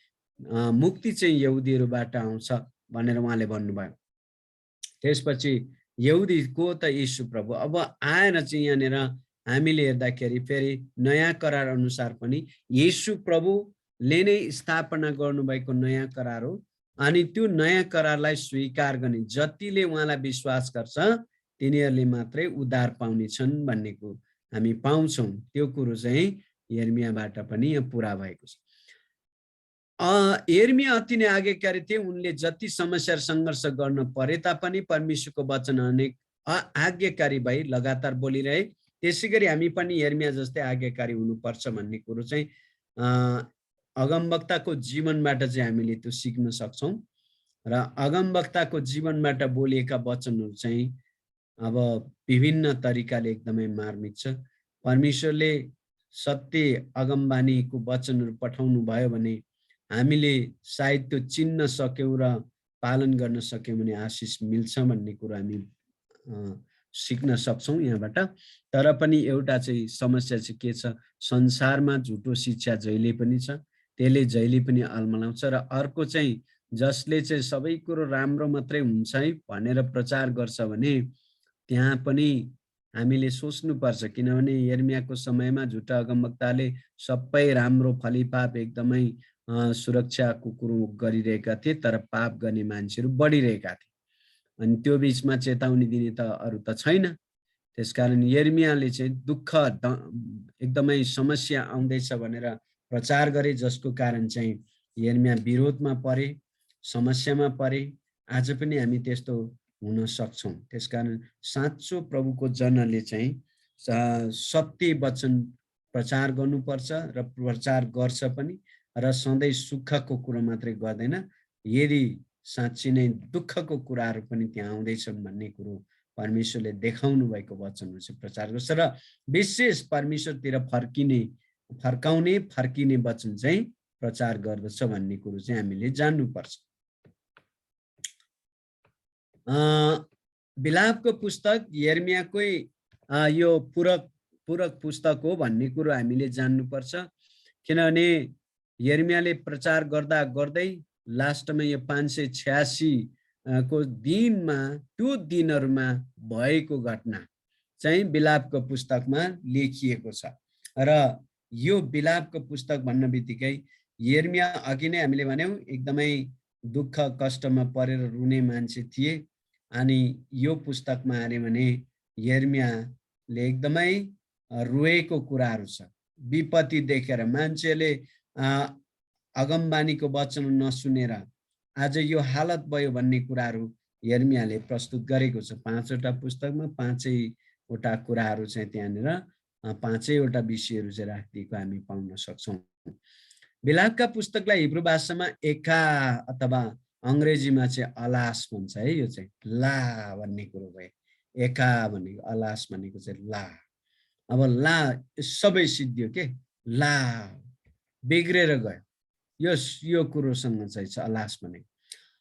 मुक्ति चाहिँ यहुदीहरूबाट आउँछ भनेर उहाँले भन्नुभयो। त्यसपछि यहुदी को त यीशु प्रभु। अब आएर चाहिँ यहाँनिर हामीले हेर्दाखेरि फेरि नयाँ करार अनुसार पनि यीशु प्रभुले नै स्थापना गर्नुभएको नयाँ करार हो। अनि त्यो नयाँ करारलाई स्वीकार गर्ने जतिले उहाँलाई विश्वास गर्छ तिनीहरूले मात्रै उद्धार पाउनेछन् भन्नेको हामी पाउँछौँ। त्यो कुरो चाहिँ यिर्मियाबाट पनि यहाँ पुरा भएको छ। यिर्मिया अति नै आज्ञाकारी थिए। उनले जति समस्या सङ्घर्ष गर्न परे तापनि परमेश्वरको वचन अनेक आज्ञाकारी भई लगातार बोलिरहे। त्यसै गरी हामी पनि यिर्मिया जस्तै आज्ञाकारी हुनुपर्छ भन्ने कुरो चाहिँ अगमवक्ताको जीवनबाट चाहिँ हामीले त्यो सिक्न सक्छौँ। र अगमवक्ताको जीवनबाट बोलिएका वचनहरू चाहिँ अब विभिन्न तरिकाले एकदमै मार्मिक छ। परमेश्वरले सत्य अगमबानीको वचनहरू पठाउनु भयो भने हामीले सायद त्यो चिन्न सक्यौँ र पालन गर्न सक्यौँ भने आशिष मिल्छ भन्ने कुरो हामी सिक्न सक्छौँ यहाँबाट। तर पनि एउटा चाहिँ समस्या चाहिँ के छ, संसारमा झुटो शिक्षा जहिले पनि छ, त्यसले जहिले पनि अल्मलाउँछ। र अर्को चाहिँ जसले चाहिँ सबै कुरो राम्रो मात्रै हुन्छ है भनेर प्रचार गर्छ भने त्यहाँ पनि हामीले सोच्नुपर्छ। किनभने यिर्मियाको समयमा झुटा अगमवक्ताले सबै राम्रो फलिपाप एकदमै सुरक्षाको कुरो गरिरहेका थिए, तर पाप गर्ने मान्छेहरू बढिरहेका थिए। अनि त्यो बिचमा चेतावनी दिने त अरू त छैन। त्यसकारण यिर्मियाले चाहिँ दुःख एकदमै समस्या आउँदैछ भनेर प्रचार गरे, जसको कारण चाहिँ यिर्मिया विरोधमा परे, समस्यामा परे। आज पनि हामी त्यस्तो हुन सक्छौँ। त्यसकारण साँचो प्रभुको जनले चाहिँ सत्य वचन प्रचार गर्नुपर्छ र प्रचार गर्छ पनि, र सधैँ सुखको कुरो मात्रै गर्दैन। यदि साँच्चै नै दुःखको कुराहरू पनि त्यहाँ आउँदैछन् भन्ने कुरो परमेश्वरले देखाउनु भएको वचनहरू चाहिँ प्रचार गर्छ। र विशेष परमेश्वरतिर फर्किने वचन चाहिँ प्रचार गर्दछ भन्ने कुरो चाहिँ हामीले जान्नुपर्छ। बिलापको पुस्तक यिर्मियाकै यो पूरक पुस्तक हो भन्ने कुरो हामीले जान्नुपर्छ। किनभने यिर्मियाले प्रचार गर्दा गर्दै लास्टमा यो 586 को दिनमा, त्यो दिनहरूमा भएको घटना चाहिँ बिलापको पुस्तकमा लेखिएको छ। र यो बिलापको पुस्तक भन्न बित्तिकै यिर्मिया अघि नै हामीले भन्यौँ एकदमै दुःख कष्टमा परेर रुने मान्छे थिए। अनि यो पुस्तकमा आयो भने यिर्मियाले एकदमै रोएको कुराहरू छ। विपत्ति देखेर मान्छेले अगमबानीको वचन नसुनेर आज यो हालत भयो भन्ने कुराहरू यिर्मियाले प्रस्तुत गरेको छ। 5वटा पुस्तकमा 5वटा कुराहरू चाहिँ त्यहाँनिर 5वटा विषयहरू चाहिँ राखिदिएको हामी पाउन सक्छौँ। बिलापका पुस्तकलाई हिब्रू भाषामा एका अथवा अङ्ग्रेजीमा चाहिँ अलास भन्छ है। यो चाहिँ ला भन्ने कुरो भयो। एका भनेको अलास भनेको चाहिँ ला। अब ला सबै सिद्धियो के, ला बिग्रेर गयो, यो कुरोसँग चाहिँ छ अलास भनेको।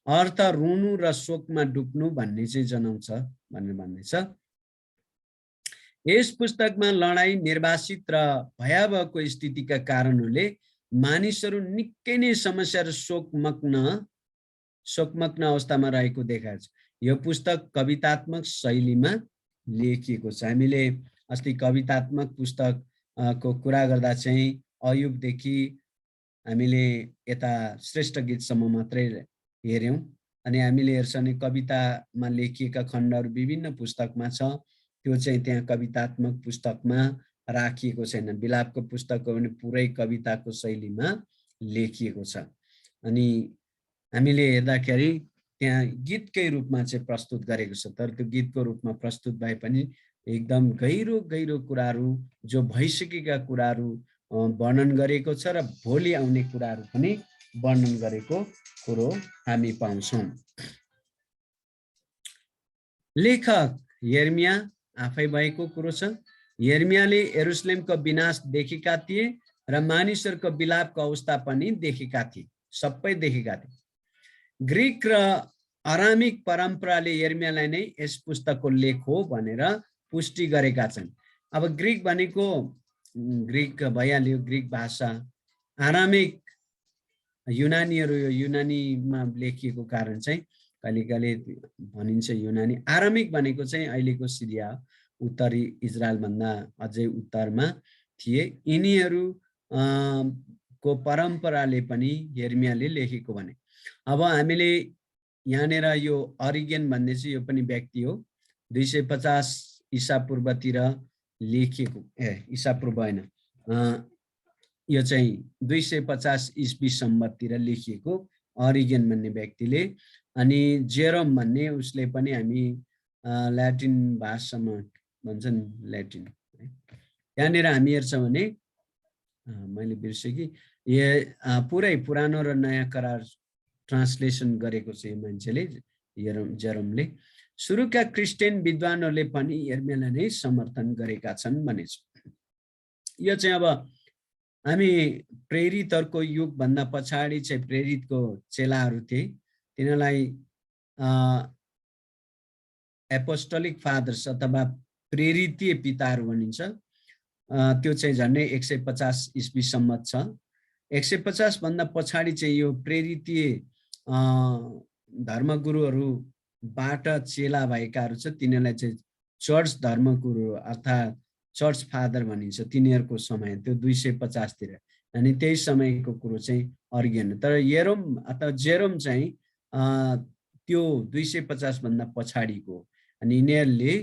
अर्थ रुनु र शोकमा डुब्नु भन्ने चाहिँ जनाउँछ भनेर भन्दैछ। यस पुस्तकमा लडाई, निर्वासित र भयावहको स्थितिका कारणहरूले मानिसहरू निकै नै समस्या र शोकमग्न अवस्थामा रहेको देखाएको छ। यो पुस्तक कवितात्मक शैलीमा लेखिएको छ। हामीले अस्ति कवितात्मक पुस्तकको कुरा गर्दा चाहिँ अयुबदेखि हामीले यता श्रेष्ठ गीतसम्म मात्रै हेऱ्यौँ। अनि हामीले हेर्छौँ भने कवितामा लेखिएका खण्डहरू विभिन्न पुस्तकमा छ। त्यो चाहिँ त्यहाँ कवितात्मक पुस्तकमा राखिएको छैन। विलापको पुस्तक हो भने पुरै कविताको शैलीमा लेखिएको छ। अनि हामीले हेर्दाखेरि त्यहाँ गीतकै रूपमा चाहिँ प्रस्तुत गरेको छ, तर त्यो गीतको रूपमा प्रस्तुत भए पनि एकदम गहिरो गहिरो कुराहरू, जो भइसकेका कुराहरू वर्णन गरेको छ र भोलि आउने कुराहरू पनि वर्णन गरेको कुरो हामी पाउँछौँ। लेखक यिर्मया आफै भएको कुरो छ। यिर्मयाले यरुशलेमको विनाश देखेका थिए र मानिसहरूको विलापको अवस्था पनि देखेका थिए, सबै देखेका थिए। ग्रीक र अरामिक परम्पराले यिर्मयालाई नै यस पुस्तकको लेख हो भनेर पुष्टि गरेका छन्। अब ग्रीक भनेको ग्रीक भइहाल्यो, ग्रीक भाषा। अरामिक युनानीहरू, यो युनानीमा लेखिएको कारण चाहिँ कहिले कहिले भनिन्छ युनानी। आरामिक भनेको चाहिँ अहिलेको सिरिया, उत्तरी इजरायल भन्दा अझै उत्तरमा थिए। यिनीहरू को परम्पराले पनि यिर्मयाले लेखेको भने। अब हामीले यहाँनिर यो अरिगेन भन्ने चाहिँ यो पनि व्यक्ति हो, 250 ईसा पूर्वतिर लेखिएको, ईसा पूर्व होइन, यो चाहिँ 250 ईस्वी सम्मतिर लेखिएको अरिगेन भन्ने व्यक्तिले। अनि जेरोम भन्ने उसले पनि, हामी ल्याटिन भाषामा भन्छन् ल्याटिन, यहाँनिर हामी हेर्छौँ भने मैले बिर्सेँ कि पुरै पुरानो र नयाँ करार ट्रान्सलेसन गरेको छ यो मान्छेले, जेरोमले। सुरुका क्रिस्चियन विद्वानहरूले पनि यिर्मयालाई नै समर्थन गरेका छन् भनेछ। यो चाहिँ अब हामी प्रेरितहरूको युगभन्दा पछाडि चाहिँ प्रेरितको चेलाहरू थिए, तिनीहरूलाई एपोस्टोलिक फादर्स अथवा प्रेरितीय पिताहरू भनिन्छ। त्यो चाहिँ झन्डै 150 ईस्वीसम्म छ। 150 भन्दा पछाडि चाहिँ यो प्रेरितीय धर्मगुरुहरूबाट चेला भएकाहरू छ, तिनीहरूलाई चाहिँ चर्च धर्मगुरु अर्थात् चर्च फादर भनिन्छ। तिनीहरूको समय त्यो 250 तिर, अनि त्यही समयको कुरो चाहिँ अरिगेन। तर यरोम अथवा जेरोम चाहिँ त्यो 250 भन्दा पछाडिको। अनि यिनीहरूले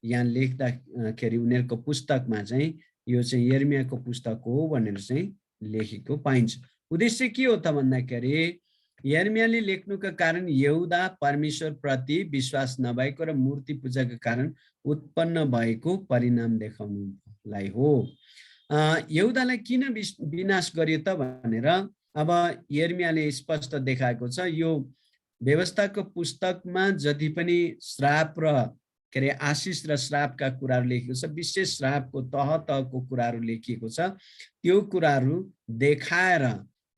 यहाँ लेख्दाखेरि उनीहरूको पुस्तकमा चाहिँ यो चाहिँ यिर्मयाको पुस्तक हो भनेर चाहिँ लेखेको पाइन्छ। उद्देश्य के हो त भन्दाखेरि यिर्मयाले लेख्नुका कारण यहुदा परमेश्वर प्रति विश्वास नभएको र मूर्ति पूजाका कारण उत्पन्न भएको परिणाम देखाउनुलाई हो। यहुदालाई किन विनाश गरियो त भनेर अब यिर्मयाले स्पष्ट देखाएको छ। यो व्यवस्थाको पुस्तकमा जति पनि श्राप र के अरे आशिष र श्रापका कुराहरू लेखिएको छ, विशेष श्रापको तह तहको कुराहरू लेखिएको छ, त्यो कुराहरू देखाएर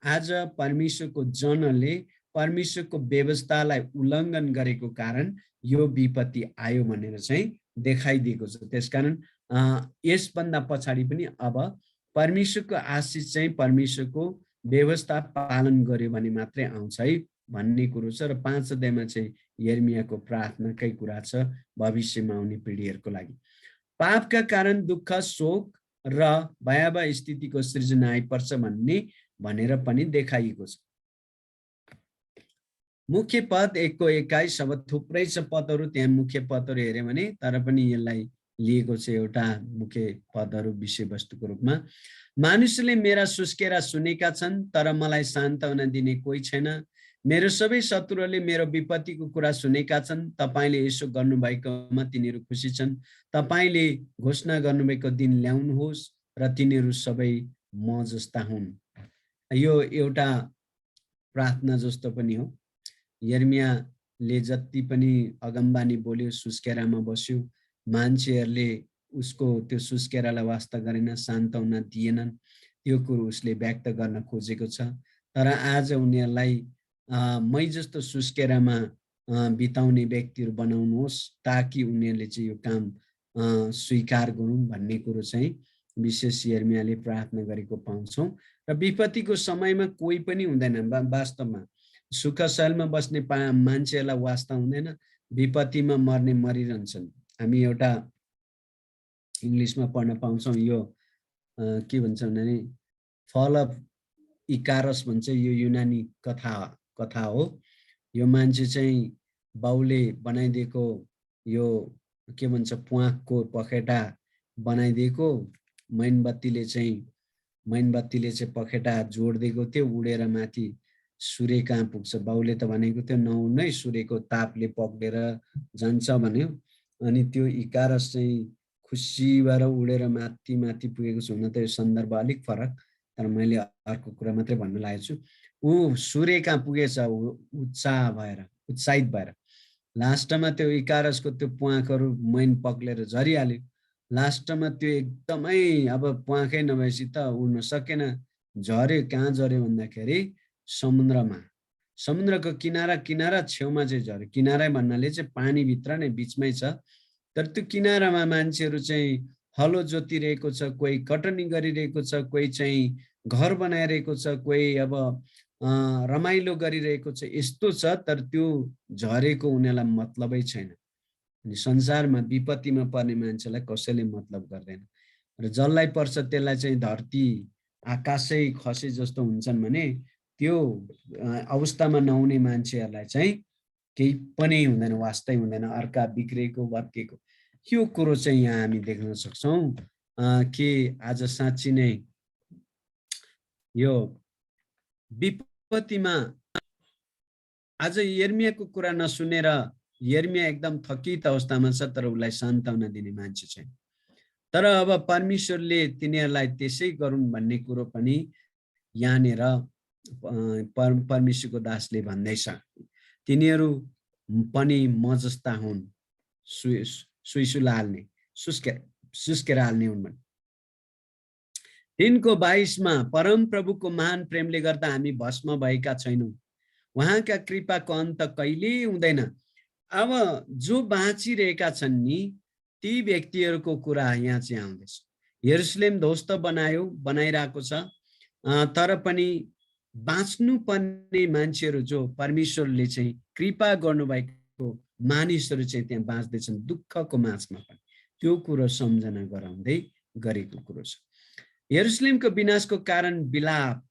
आज परमेश्वरको जनले परमेश्वरको व्यवस्थालाई उल्लङ्घन गरेको कारण यो विपत्ति आयो भनेर चाहिँ देखाइदिएको छ। त्यसकारण यसभन्दा पछाडि पनि अब परमेश्वरको आशिष चाहिँ परमेश्वरको व्यवस्था पालन गर्यो भने मात्रै आउँछ है भन्ने कुरो छ। र 5 अध्यायमा चाहिँ यिर्मयाको प्रार्थनाकै कुरा छ भविष्यमा आउने पिढीहरूको लागि। पापका कारण दुःख, शोक र भयावह स्थितिको सृजना आइपर्छ भनेर पनि देखाइएको छ। मुख्य पद 1 को 21, अब थुप्रै छ पदहरू, त्यहाँ मुख्य पदहरू हेर्यो भने, तर पनि यसलाई लिएको छ एउटा मुख्य पदहरू विषयवस्तुको रूपमा। मानिसले मेरा सुस्केरा सुनेका छन्, तर मलाई सान्त्वना दिने कोही छैन। मेरो सबै शत्रुहरूले मेरो विपत्तिको कुरा सुनेका छन्। तपाईले यसो गर्नुभएकोमा तिनीहरू खुसी छन्। तपाईले घोषणा गर्नुभएको दिन ल्याउनुहोस् र तिनीहरू सबै म जस्ता हुन्। यो एउटा प्रार्थना जस्तो पनि हो। यिर्मयाले जति पनि अगमबानी बोल्यो, सुस्केरामा बस्यो, मान्छेहरूले उसको त्यो सुस्केरालाई वास्ता गरेन, सान्त्वना दिएनन्। त्यो कुरो उसले व्यक्त गर्न खोजेको छ। तर आज उनीहरूलाई मै जस्तो सुस्केरामा बिताउने व्यक्तिहरू बनाउनुहोस्, ताकि उनीहरूले चाहिँ यो काम स्वीकार गरून् भन्ने कुरो चाहिँ विशेष यिर्मयाले प्रार्थना गरेको पाउँछौँ। र विपत्तिको समयमा कोही पनि हुँदैन। वास्तवमा सुखशैलमा बस्ने मान्छेहरूलाई वास्ता हुँदैन, विपत्तिमा मर्ने मरिरहन्छन्। हामी एउटा इङ्ग्लिसमा पढ्न पाउँछौँ, यो के भन्छ भने फल अफ इकारस भन्छ। यो युनानी कथा हो। यो मान्छे चाहिँ बाउले बनाइदिएको यो के भन्छ प्वाखको पखेटा बनाइदिएको, मैनबत्तीले चाहिँ पखेटा जोडिदिएको थियो, उडेर माथि सूर्य कहाँ पुग्छ। बाउले त भनेको थियो नउड्नै, सूर्यको तापले पक्रेर जान्छ भन्यो। अनि त्यो इकारस चाहिँ खुसी भएर उडेर माथि माथि पुगेको छ। हुन त यो सन्दर्भ अलिक फरक, तर मैले अर्को कुरा मात्रै भन्न लागेको छु। ऊ सूर्य कहाँ पुगेछ उत्साहित भएर। लास्टमा त्यो इकारसको त्यो प्वाखहरू मैन पक्लेर झरिहाल्यो। लास्टमा त्यो एकदमै अब प्वाखै नभएपछि त उड्न सकेन, झर्यो। कहाँ झर्यो भन्दाखेरि समुद्रमा, समुद्रको किनारा छेउमा चाहिँ झर्यो। किनारै भन्नाले चाहिँ पानीभित्र नै बिचमै छ। तर त्यो किनारामा मान्छेहरू चाहिँ हलो जोतिरहेको छ, कोही कटनी गरिरहेको छ, कोही चाहिँ घर बनाइरहेको छ, कोही अब रमाइलो गरिरहेको छ। यस्तो छ, तर त्यो झरेको उनीहरूलाई मतलबै छैन। अनि संसारमा विपत्तिमा पर्ने मान्छेलाई कसैले मतलब गर्दैन, र जसलाई पर्छ त्यसलाई चाहिँ धरती आकाशै खसे जस्तो हुन्छन् भने त्यो अवस्थामा नहुने मान्छेहरूलाई चाहिँ केही पनि हुँदैन, वास्तै हुँदैन, अर्का बिग्रेको भत्केको। यो कुरो चाहिँ यहाँ हामी देख्न सक्छौँ कि आज साँच्ची नै यो विपत्तिमा आज यर्मियाको कुरा नसुनेर यर्मिया एकदम थकित अवस्थामा छ, तर उसलाई सान्त्वना दिने मान्छे छैन। तर अब परमेश्वरले तिनीहरूलाई त्यसै गरून् भन्ने कुरो पनि यहाँनिर परमेश्वरको दासले भन्दैछ। तिनीहरू पनि म जस्ता हुन्, सुइसुला हाल्ने, सुस्केर हाल्ने हुन् भने। 3:22 परम प्रभुको महान प्रेमले गर्दा हामी भस्म भएका छैनौँ, उहाँका कृपाको अन्त कहिल्यै हुँदैन। अब जो बाँचिरहेका छन् नि ती व्यक्तिहरूको कुरा यहाँ चाहिँ आउँदैछ। यरुशलेम ध्वस्त बनाइरहेको छ, तर पनि बाँच्नु पर्ने मान्छेहरू जो परमेश्वरले चाहिँ कृपा गर्नुभएको मानिसहरू चाहिँ त्यहाँ बाँच्दैछन् दुःखको माझमा पनि। त्यो कुरो सम्झना गराउँदै गरेको कुरो छ। यरुशलेमको विनाशको कारण विलाप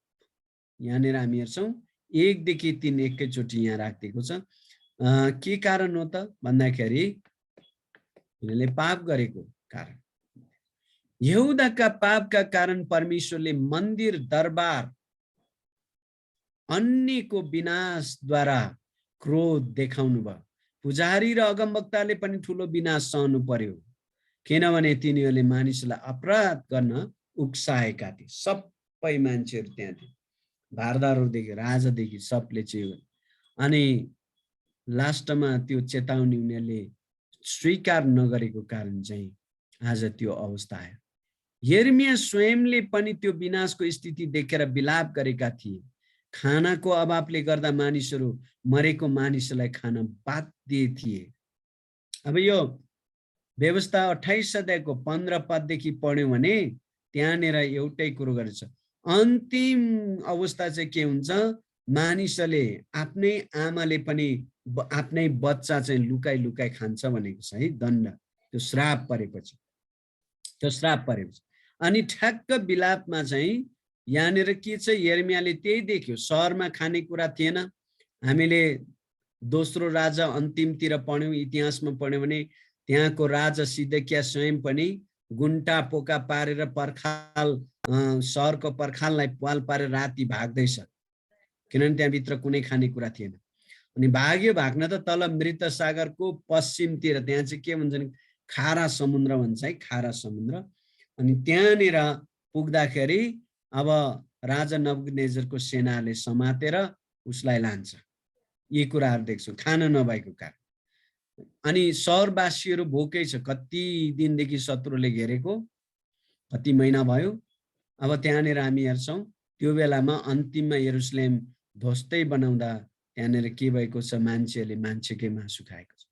यहाँनिर हामी हेर्छौँ 1 देखि 3 एकैचोटि यहाँ राखिदिएको छ। के कारण हो त भन्दाखेरि यिनीहरूले पाप गरेको कारण। यहुदाका पापका कारण परमेश्वरले मन्दिर दरबार अन्यको विनाशद्वारा क्रोध देखाउनु भयो। पुजारी र अगमवक्ताले पनि ठुलो विनाश सहनु पर्यो, किनभने तिनीहरूले मानिसलाई अपराध गर्न उक्साएका थिए। सबै मान्छेहरू त्यहाँ थिए, भारदारहरूदेखि राजादेखि सबले चाहिँ। अनि लास्टमा त्यो चेतावनी उनीहरूले स्वीकार नगरेको कारण चाहिँ आज त्यो अवस्था आयो। यर्मिया स्वयंले पनि त्यो विनाशको स्थिति देखेर विलाप गरेका थिए। खानाको अभावले गर्दा मानिसहरू मरेको मानिसलाई खान बाध्य थिए। अब यो व्यवस्था 28 अध्यायको 15 पददेखि पढ्यौं भने त्यहाँनिर एउटै कुरो गरेछ। अन्तिम अवस्था चाहिँ के हुन्छ, मानिसले आफ्नै आमाले पनि आफ्नै बच्चा चाहिँ लुकाई लुकाई खान्छ भनेको छ है, दण्ड। त्यो श्राप परेपछि, अनि ठ्याक्क विलापमा चाहिँ यहाँनिर के छ, यर्मियाले त्यही देख्यो। सहरमा खानेकुरा थिएन। हामीले दोस्रो राजा अन्तिमतिर पढ्यौं, इतिहासमा पढ्यौं भने त्यहाँको राजा सिदकिया स्वयं पनि गुन्टा पोका पारेर पर्खाल, सहरको पर्खाललाई पाल पारेर राति भाग्दैछ, किनभने त्यहाँभित्र कुनै खानेकुरा थिएन। अनि भाग्न त तल मृत सागरको पश्चिमतिर, त्यहाँ चाहिँ के भन्छ भने खारा समुद्र भन्छ है, खारा समुद्र। अनि त्यहाँनिर पुग्दाखेरि अब राजा नबुकदनेस्जरको सेनाले समातेर उसलाई लान्छ। यी कुराहरू देख्छौँ, खाना नभएको कारण। अनि सहरवासीहरू भोकै छ, कति दिनदेखि शत्रुले घेरेको, कति महिना भयो। अब त्यहाँनिर हामी हेर्छौँ त्यो बेलामा अन्तिममा यरुशलेम ध्वस्तै बनाउँदा त्यहाँनिर के भएको छ, मान्छेहरूले मान्छेकै मासु खाएको छ।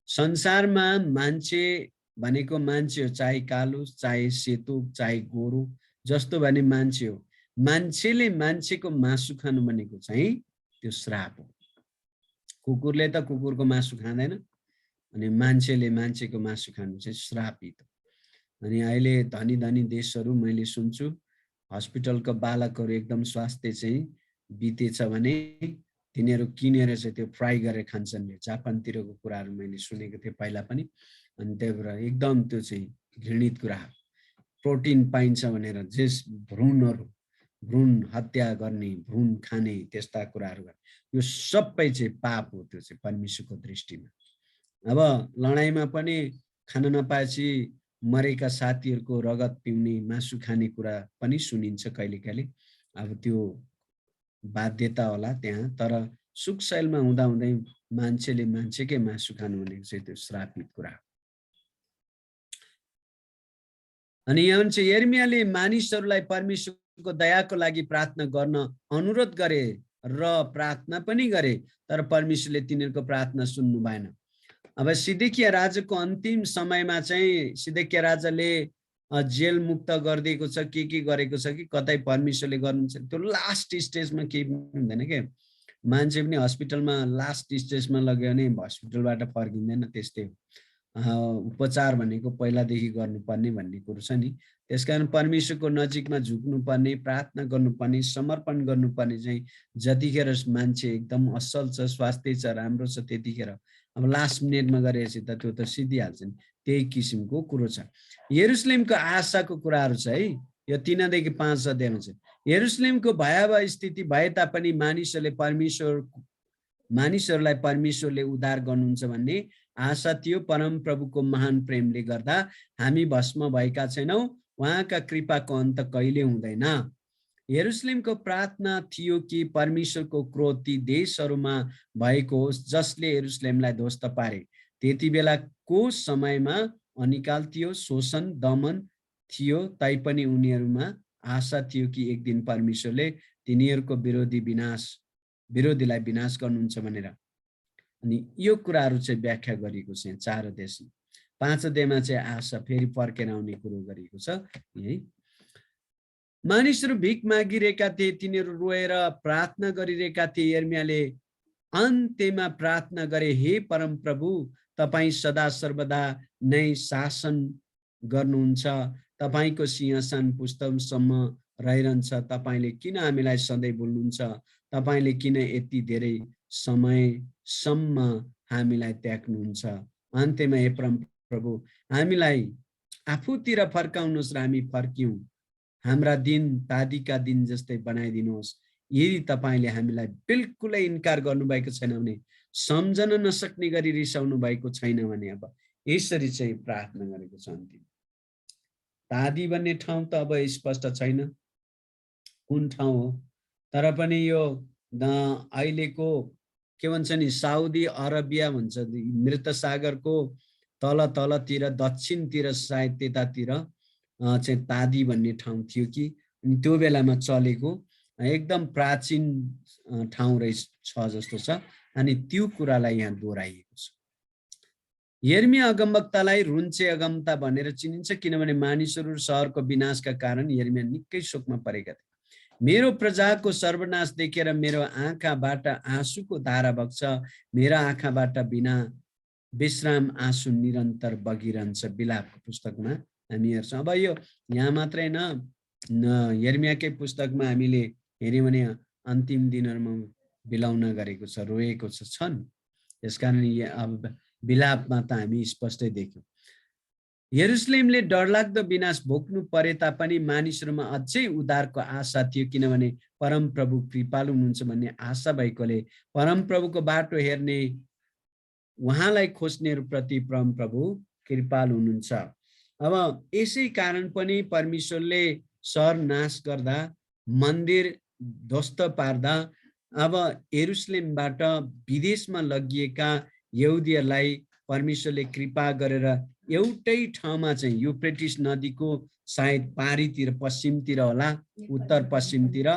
संसारमा मान्छे भनेको मान्छे हो, चाहे कालो, चाहे सेतो, चाहे गोरो, जस्तो भने मान्छे हो। मान्छेले मान्छेको मासु खानु भनेको चाहिँ त्यो श्राप हो। कुकुरले त कुकुरको मासु खाँदैन, अनि मान्छेले मान्छेको मासु खानु चाहिँ श्रापित हो। अनि अहिले धनी धनी देशहरू मैले सुन्छु हस्पिटलको बालकहरू एकदम स्वास्थ्य चाहिँ बितेछ भने तिनीहरू किनेर चाहिँ त्यो फ्राई गरेर खान्छन्। जापानतिरको कुराहरू मैले सुनेको थिएँ पहिला पनि। अनि त्यही भएर एकदम त्यो चाहिँ घृणित कुरा, प्रोटिन पाइन्छ भनेर जेस भ्रूण हत्या गर्ने, भ्रूण खाने, त्यस्ता कुराहरू गर्ने, यो सबै चाहिँ पाप हो। त्यो चाहिँ परमेश्वरको दृष्टिमा। अब लडाइँमा पनि खान नपाएपछि मरेका साथीहरूको रगत पिउने, मासु खाने कुरा पनि सुनिन्छ कहिलेकाहीँ। अब त्यो बाध्यता होला त्यहाँ, तर सुखशैलमा हुँदाहुँदै मान्छेले मान्छेकै मासु खानु भनेको चाहिँ त्यो श्रापित कुरा हो। अनि यहाँ भन्छ यिर्मयाले मानिसहरूलाई परमेश्वरको दयाको लागि प्रार्थना गर्न अनुरोध गरे र प्रार्थना पनि गरे, तर परमेश्वरले तिनीहरूको प्रार्थना सुन्नु भएन। अब सिदकिया राजाको अन्तिम समयमा चाहिँ सिदकिया राजाले जेल मुक्त गरिदिएको छ, के गरेको छ कि कतै परमेश्वरले गर्नुहुन्छ। त्यो लास्ट स्टेजमा केही हुँदैन के, मान्छे पनि हस्पिटलमा लास्ट स्टेजमा लग्यो भने हस्पिटलबाट फर्किँदैन, त्यस्तै हो। उपचार भनेको पहिलादेखि गर्नुपर्ने भन्ने कुरो छ नि। त्यसकारण परमेश्वरको नजिकमा झुक्नुपर्ने, प्रार्थना गर्नुपर्ने, समर्पण गर्नुपर्ने चाहिँ जतिखेर मान्छे एकदम असल छ, स्वास्थ्य छ, राम्रो छ, त्यतिखेर। अब लास्ट मिनेटमा गरेपछि त त्यो त सिद्धिहाल्छ नि। त्यही किसिमको कुरो छ। यरुशलेमको आशाको कुराहरू छ है, यो 3 देखि 5 अध्यायमा छ। यरुशलेमको भयावह स्थिति भए तापनि मानिसहरूलाई परमेश्वरले उद्धार गर्नुहुन्छ भन्ने आशा थियो। परम प्रभुको महान प्रेमले गर्दा हामी भस्म भएका छैनौँ, उहाँका कृपाको अन्त कहिले हुँदैन। यरुशलेमको प्रार्थना थियो कि परमेश्वरको क्रोध ती देशहरूमा भएको होस् जसले यरुशलेमलाई ध्वस्त पारे। त्यति बेलाको समयमा अनिकाल थियो, शोषण, दमन थियो, तैपनि उनीहरूमा आशा थियो कि एक दिन परमेश्वरले तिनीहरूको विरोधीलाई विनाश गर्नुहुन्छ भनेर। अनि यो कुराहरू चाहिँ व्याख्या गरिएको छ 4 अध्यायमा। 5 अध्यायमा चाहिँ आशा फेरि फर्केर आउने कुरो गरिएको छ। है मानिसहरू भिख मागिरहेका थिए, तिनीहरू रोएर प्रार्थना गरिरहेका थिए। यिर्मयाले अन्त्यमा प्रार्थना गरे, हे परम प्रभु, तपाईँ सदा सर्वदा नै शासन गर्नुहुन्छ, तपाईँको सिंहासन पुस्तकसम्म रहिरहन्छ। तपाईँले किन हामीलाई सधैँ बोल्नुहुन्छ? तपाईँले किन यति धेरै समयसम्म हामीलाई त्याग्नुहुन्छ? अन्त्यमा हे परम प्रभु, हामीलाई आफूतिर फर्काउनुहोस् र हामी फर्क्यौँ। हाम्रा दिन दादीका दिन जस्तै बनाइदिनुहोस्। यदि तपाईँले हामीलाई बिल्कुलै इन्कार गर्नुभएको छैन भने, सम्झन नसक्ने गरी रिसाउनु भएको छैन भने, अब यसरी चाहिँ प्रार्थना गरेको छ। अन्तिम दादी भन्ने ठाउँ त अब स्पष्ट छैन कुन ठाउँ हो, तर पनि यो अहिलेको के भन्छ नि, साउदी अरबिया भन्छ, मृत सागरको तलतिर दक्षिणतिर सायद त्यतातिर चाहिँ तादी भन्ने ठाउँ थियो कि, त्यो बेलामा चलेको एकदम प्राचीन ठाउँ रहेछ जस्तो छ। अनि त्यो कुरालाई यहाँ दोहोऱ्याइएको छ। यिर्मया अगमवक्तालाई रुन्चे अगमवक्ता भनेर चिनिन्छ, किनभने मानिसहरू सहरको विनाशका कारण यिर्मया निकै शोकमा परेका थिए। मेरो प्रजाको सर्वनाश देखेर मेरो आँखाबाट आँसुको धारा बग्छ, मेरा आँखाबाट बिना विश्राम आँसु निरन्तर बगिरहन्छ। बिलापको पुस्तकमा हामी हेर्छौँ। अब यो यहाँ मात्रै न यिर्मयाकै पुस्तकमा हामीले हेर्यौँ भने अन्तिम दिनहरूमा बिलाउन गरेको छ, रोएको छन्। त्यसकारण अब बिलापमा त हामी स्पष्टै देख्यौँ। यरुशलेमले डरलाग्दो विनाश भोग्नु परे तापनि मानिसहरूमा अझै उद्धारको आशा थियो, किनभने परम प्रभु कृपालु हुनुहुन्छ भन्ने आशा भएकोले परम प्रभुको बाटो हेर्ने, उहाँलाई खोज्नेहरूप्रति परम प्रभु कृपालु हुनुहुन्छ। अब यसै कारण पनि परमेश्वरले सहर नाश गर्दा, मन्दिर ध्वस्त पार्दा, अब यरुशलेमबाट विदेशमा लगिएका यहुदीहरूलाई परमेश्वरले कृपा गरेर एउटै ठाउँमा चाहिँ युफ्रेटिस नदीको सायद पारीतिर, पश्चिमतिर होला, उत्तर पश्चिमतिर,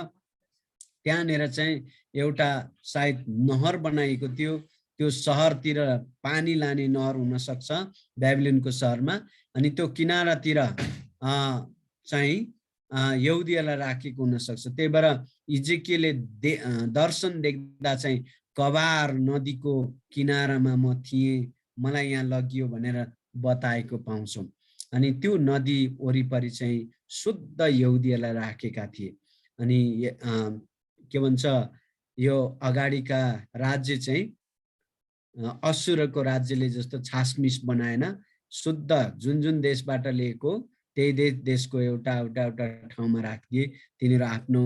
त्यहाँनिर चाहिँ एउटा सायद नहर बनाएको थियो। त्यो सहरतिर पानी लाने नहर हुन सक्छ बेबिलोनको सहरमा। अनि त्यो किनारातिर चाहिँ यहुदीहरूलाई राखेको हुन सक्छ। त्यही भएर इजेकियलले दर्शन देख्दा चाहिँ कबार नदीको किनारामा म थिएँ, मलाई यहाँ लगियो भनेर बताएको पाउँछौँ। अनि त्यो नदी वरिपरि चाहिँ शुद्ध यहुदीहरूलाई राखेका थिए। अनि के भन्छ, यो अगाडिका राज्य चाहिँ असुरको राज्यले जस्तो छासमिस बनाएन, शुद्ध जुन जुन देशबाट लिएको त्यही देशको एउटा ठाउँमा राखिदिए। तिनीहरू आफ्नो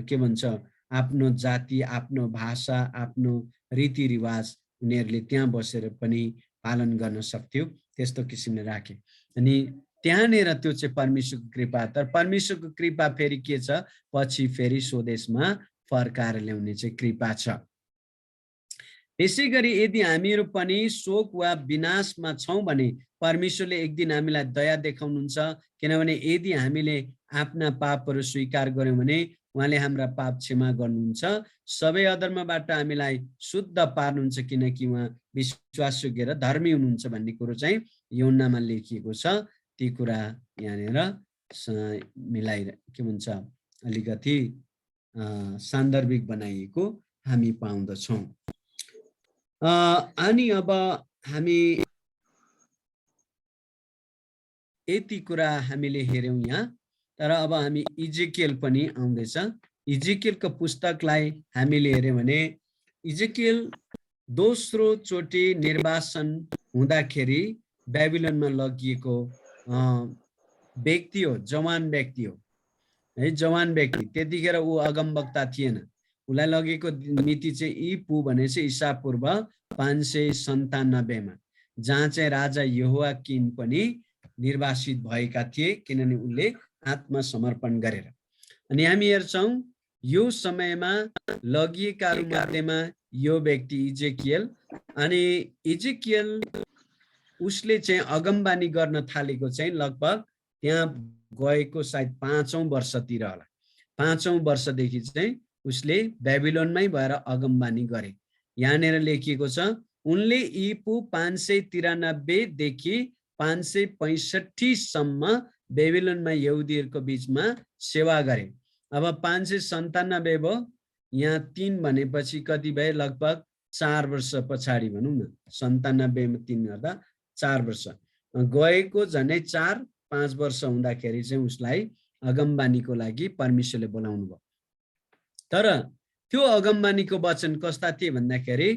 के भन्छ आफ्नो जाति, आफ्नो भाषा, आफ्नो रीतिरिवाज उनीहरूले त्यहाँ बसेर पनि पालन गर्न सक्थ्यो, त्यस्तो किसिमले राखे। अनि त्यहाँनिर त्यो चाहिँ परमेश्वरको कृपा। तर परमेश्वरको कृपा फेरि के छ, पछि फेरि स्वदेशमा फर्काएर ल्याउने चाहिँ कृपा छ। त्यसै गरी यदि हामीहरू पनि शोक वा विनाशमा छौँ भने परमेश्वरले एक दिन हामीलाई दया देखाउनुहुन्छ, किनभने यदि हामीले आफ्ना पापहरू स्वीकार गर्यौँ भने उहाँले हाम्रा पाप क्षमा गर्नुहुन्छ, सबै अधर्मबाट हामीलाई शुद्ध पार्नुहुन्छ, किनकि उहाँ विश्वासयोग्य र धर्मी हुनुहुन्छ भन्ने कुरो चाहिँ यूहन्नामा लेखिएको छ। ती कुरा यहाँनिर मिलाइ के भन्छ अलिकति सान्दर्भिक बनाइएको हामी पाउँदछौँ। अनि अब हामी यति कुरा हामीले हेर्यौँ यहाँ। तर अब हामी इजेकियल पनि आउँदैछ। इजेकियलको पुस्तकलाई हामीले हेर्यौँ भने इजेकियल दोस्रो चोटि निर्वासन हुँदाखेरि बेबिलोनमा लगिएको व्यक्ति हो, जवान व्यक्ति हो है, जवान व्यक्ति। त्यतिखेर ऊ अगमवक्ता थिएन। उसलाई लगेको मिति चाहिँ ईपू भनेपछि ईसा पूर्व 597 मा, जहाँ चाहिँ राजा यहोयाकिम पनि निर्वासित भएका थिए, किनभने उनले आत्मसमर्पण गरेर। अनि हामी हेर्छौँ यो समयमा लगिएकाहरू मध्येमा यो व्यक्ति इजेकियल। अनि इजेकियल उसले चाहिँ अगमबानी गर्न थालेको चाहिँ लगभग त्यहाँ गएको सायद 5औं वर्षतिर होला। 5औं वर्षदेखि चाहिँ उसले बेबिलोनमै भएर अगमबानी गरे। यहाँनिर लेखिएको छ उनले ईपू 593 देखि 565 सम्म बेबिलोनमा यहुदीहरूको बीचमा सेवा गरे। अब 597 भयो, यहाँ 3 भनेपछि कति भयो, लगभग 4 वर्ष पछाडि भनौँ न। 97 मा 3 गर्दा 4 वर्ष गएको, झन्डै 4-5 वर्ष हुँदाखेरि चाहिँ उसलाई अगमबानीको लागि परमेश्वरले बोलाउनु भयो। तर त्यो अगमबानीको वचन कस्ता थिए भन्दाखेरि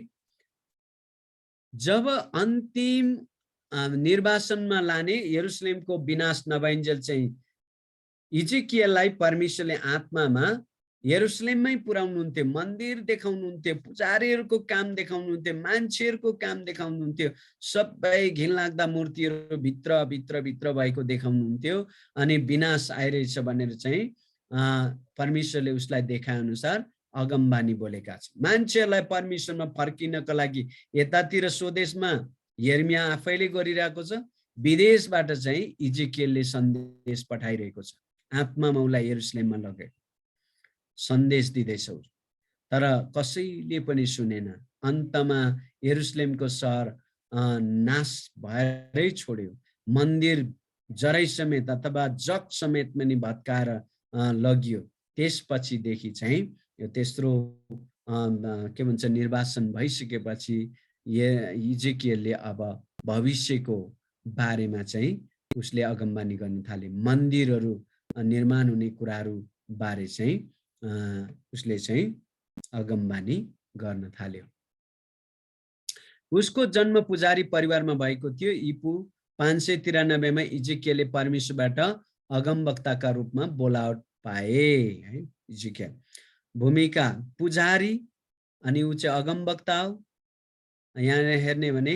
जब अन्तिम निर्वासनमा लाने यरुशलेमको विनाश नभइन्जेल चाहिँ इजेकियललाई परमेश्वरले आत्मामा यरुशलेममै पुर्याउनुहुन्थ्यो, मन्दिर देखाउनुहुन्थ्यो, पुजारीहरूको काम देखाउनुहुन्थ्यो, मान्छेहरूको काम देखाउनुहुन्थ्यो, सबै घिनलाग्दा मूर्तिहरू भित्र भित्र भित्र भएको देखाउनुहुन्थ्यो। अनि विनाश आइरहेछ भनेर चाहिँ परमेश्वरले उसलाई देखाए अनुसार अगमबानी बोलेका छन्। मान्छेहरूलाई परमेश्वरमा फर्किनको लागि यतातिर स्वदेशमा यर्मिया आफैले गरिरहेको छ, विदेशबाट चाहिँ इजेकियलले सन्देश पठाइरहेको छ। आत्मामा उसलाई यरुशलेममा लगे सन्देश दिँदैछ, तर कसैले पनि सुनेन। अन्तमा यरुशलेमको सहर नाश भएरै छोड्यो। मन्दिर जरै समेत अथवा जग समेत पनि भत्काएर लगियो। त्यसपछिदेखि चाहिँ यो तेस्रो के भन्छ निर्वासन भइसकेपछि इजेकियलले अब भविष्यको बारेमा चाहिँ उसले अगमबानी गर्न थाले। मन्दिरहरू निर्माण हुने कुराहरू बारे चाहिँ उसले चाहिँ अगमबानी गर्न थाल्यो। उसको जन्म पुजारी परिवारमा भएको थियो। ईपू 593 मा इजेकियलले परमेश्वरबाट अगमवक्ताका रूपमा बोलावट पाए है। इजेकियल भूमिका पुजारी अनि ऊ चाहिँ अगमवक्ता हो। यहाँ हेर्ने भने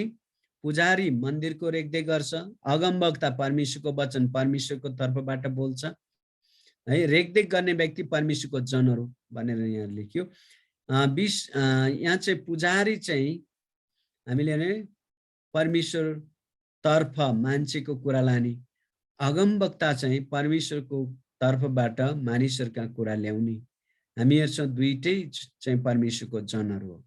पुजारी मन्दिरको रेखदेख गर्छ, अगमवक्ता परमेश्वरको वचन परमेश्वरको तर्फबाट बोल्छ है। रेखदेख गर्ने व्यक्ति परमेश्वरको जनहरू भनेर यहाँ लेख्यो। यहाँ चाहिँ पुजारी चाहिँ हामीले नै परमेश्वर तर्फ मान्छेको कुरा लाने, अगमवक्ता चाहिँ परमेश्वरको तर्फबाट मानिसहरूका कुरा ल्याउने। हामी हेर्छौँ दुईटै चाहिँ परमेश्वरको जनहरू हो।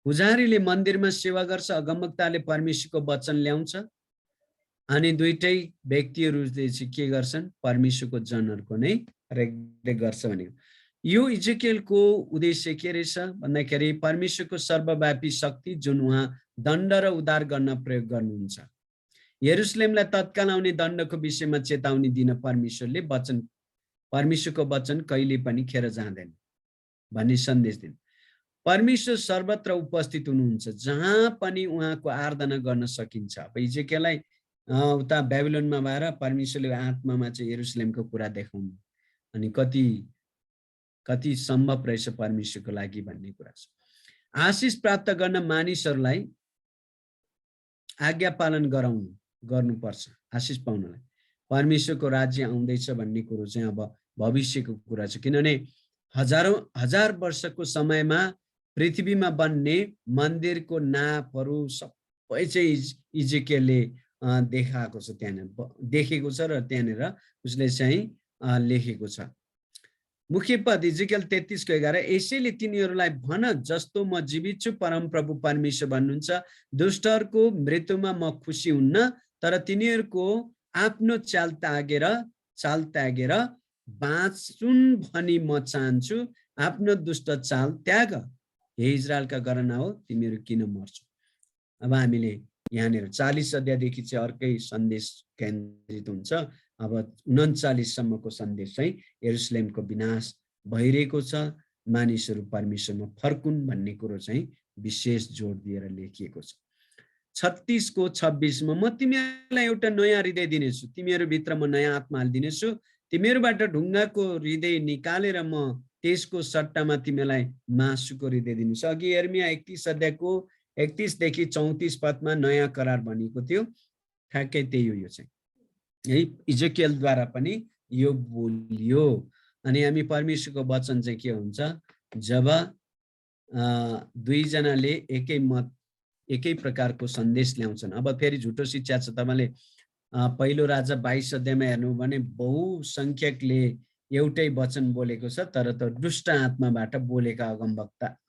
पुजारीले मन्दिरमा सेवा गर्छ, अगमवक्ताले परमेश्वरको वचन ल्याउँछ। अनि दुईटै व्यक्तिहरूले चाहिँ के गर्छन्, परमेश्वरको जनहरूको नै रेखदेख गर्छ भनेको। यो इजेकियलको उद्देश्य के रहेछ भन्दाखेरि परमेश्वरको सर्वव्यापी शक्ति जुन उहाँ दण्ड र उद्धार गर्न प्रयोग गर्नुहुन्छ। यरुशलेमलाई तत्काल आउने दण्डको विषयमा चेतावनी दिन परमेश्वरको वचन कहिले पनि खेर जाँदैन भन्ने सन्देश दिनु। परमेश्वर सर्वत्र उपस्थित हुनुहुन्छ, जहाँ पनि उहाँको आराधना गर्न सकिन्छ। अब इजेकियललाई उता बेबिलोनमा भएर परमेश्वरले आत्मामा चाहिँ यरुशलेमको कुरा देखाउनु, अनि कति सम्भव रहेछ परमेश्वरको लागि भन्ने कुरा छ। आशिष प्राप्त गर्न मानिसहरूलाई आज्ञा पालन गर्नुपर्छ। आशिष पाउनलाई परमेश्वरको राज्य आउँदैछ भन्ने कुरो चाहिँ अब भविष्यको कुरा छ, किनभने हजार वर्षको समयमा पृथ्वीमा बन्ने मन्दिरको नापहरू सबै चाहिँ इजेकियलले देखाएको छ, त्यहाँनिर देखेको छ र त्यहाँनिर उसले चाहिँ लेखेको छ। मुख्य पद इजेकियल 33:11, यसैले तिनीहरूलाई भन, जस्तो म जीवित छु परमप्रभु परमेश्वर भन्नुहुन्छ, दुष्टहरूको मृत्युमा म खुसी हुन्न, तर तिनीहरूको आफ्नो चाल त्यागेर बाँचुन् भनी म चाहन्छु। आफ्नो दुष्ट चाल त्याग, हे इजरायलका गणना हो, तिमीहरू किन मर्छौ। अब हामीले यहाँनिर 40 अध्यायदेखि चाहिँ अर्कै सन्देश केन्द्रित हुन्छ। अब 39 सम्मको सन्देश चाहिँ यरुशलेमको विनाश भइरहेको छ, मानिसहरू परमेश्वरमा फर्कुन् भन्ने कुरो चाहिँ विशेष जोड दिएर लेखिएको छ। 36:26 मा, म तिमीहरूलाई एउटा नयाँ हृदय दिनेछु, तिमीहरू भित्र म नयाँ आत्मा हालिदिनेछु, तिमीहरूबाट ढुङ्गाको हृदय निकालेर म त्यसको सट्टामा तिमीलाई मासुको हृदय दिनेछु। अघि यर्मिया 31 अध्यायको 31 देखि 34 पदमा नयाँ करार भनिएको थियो, ठ्याक्कै त्यही हो। यो चाहिँ है इजेकियलद्वारा पनि यो बोलियो। अनि हामी परमेश्वरको वचन चाहिँ के हुन्छ, जब दुईजनाले एकै प्रकारको सन्देश ल्याउँछन्। अब फेरि झुटो शिक्षा छ। तपाईँले पहिलो राजा 22 अध्यायमा हेर्नु भने बहुसंख्यकले एउटै वचन बोलेको छ, तर त दुष्ट आत्माबाट बोलेका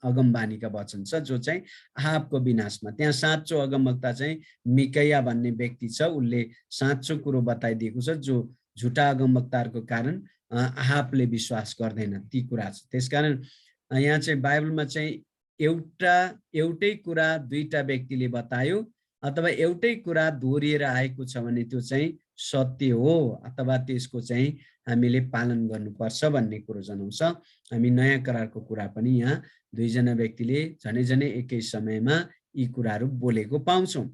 अगमबानीका वचन छ, जो चाहिँ आहाबको विनाशमा। त्यहाँ साँचो अगमवक्ता चाहिँ मिकैया भन्ने व्यक्ति छ, उसले साँचो कुरो बताइदिएको छ, जो झुटा अगमवक्ताहरूको कारण आहाबले विश्वास गर्दैन ती कुरा छ। त्यसकारण यहाँ चाहिँ बाइबलमा चाहिँ एउटै कुरा दुईटा व्यक्तिले बतायो अथवा एउटै कुरा दोहोरिएर आएको छ भने त्यो चाहिँ सत्य हो, अथवा त्यसको चाहिँ हामीले पालन गर्नुपर्छ भन्ने कुरो जनाउँछ। हामी नयाँ करारको कुरा पनि यहाँ दुईजना व्यक्तिले झनै एकै समयमा यी कुराहरू बोलेको पाउँछौँ।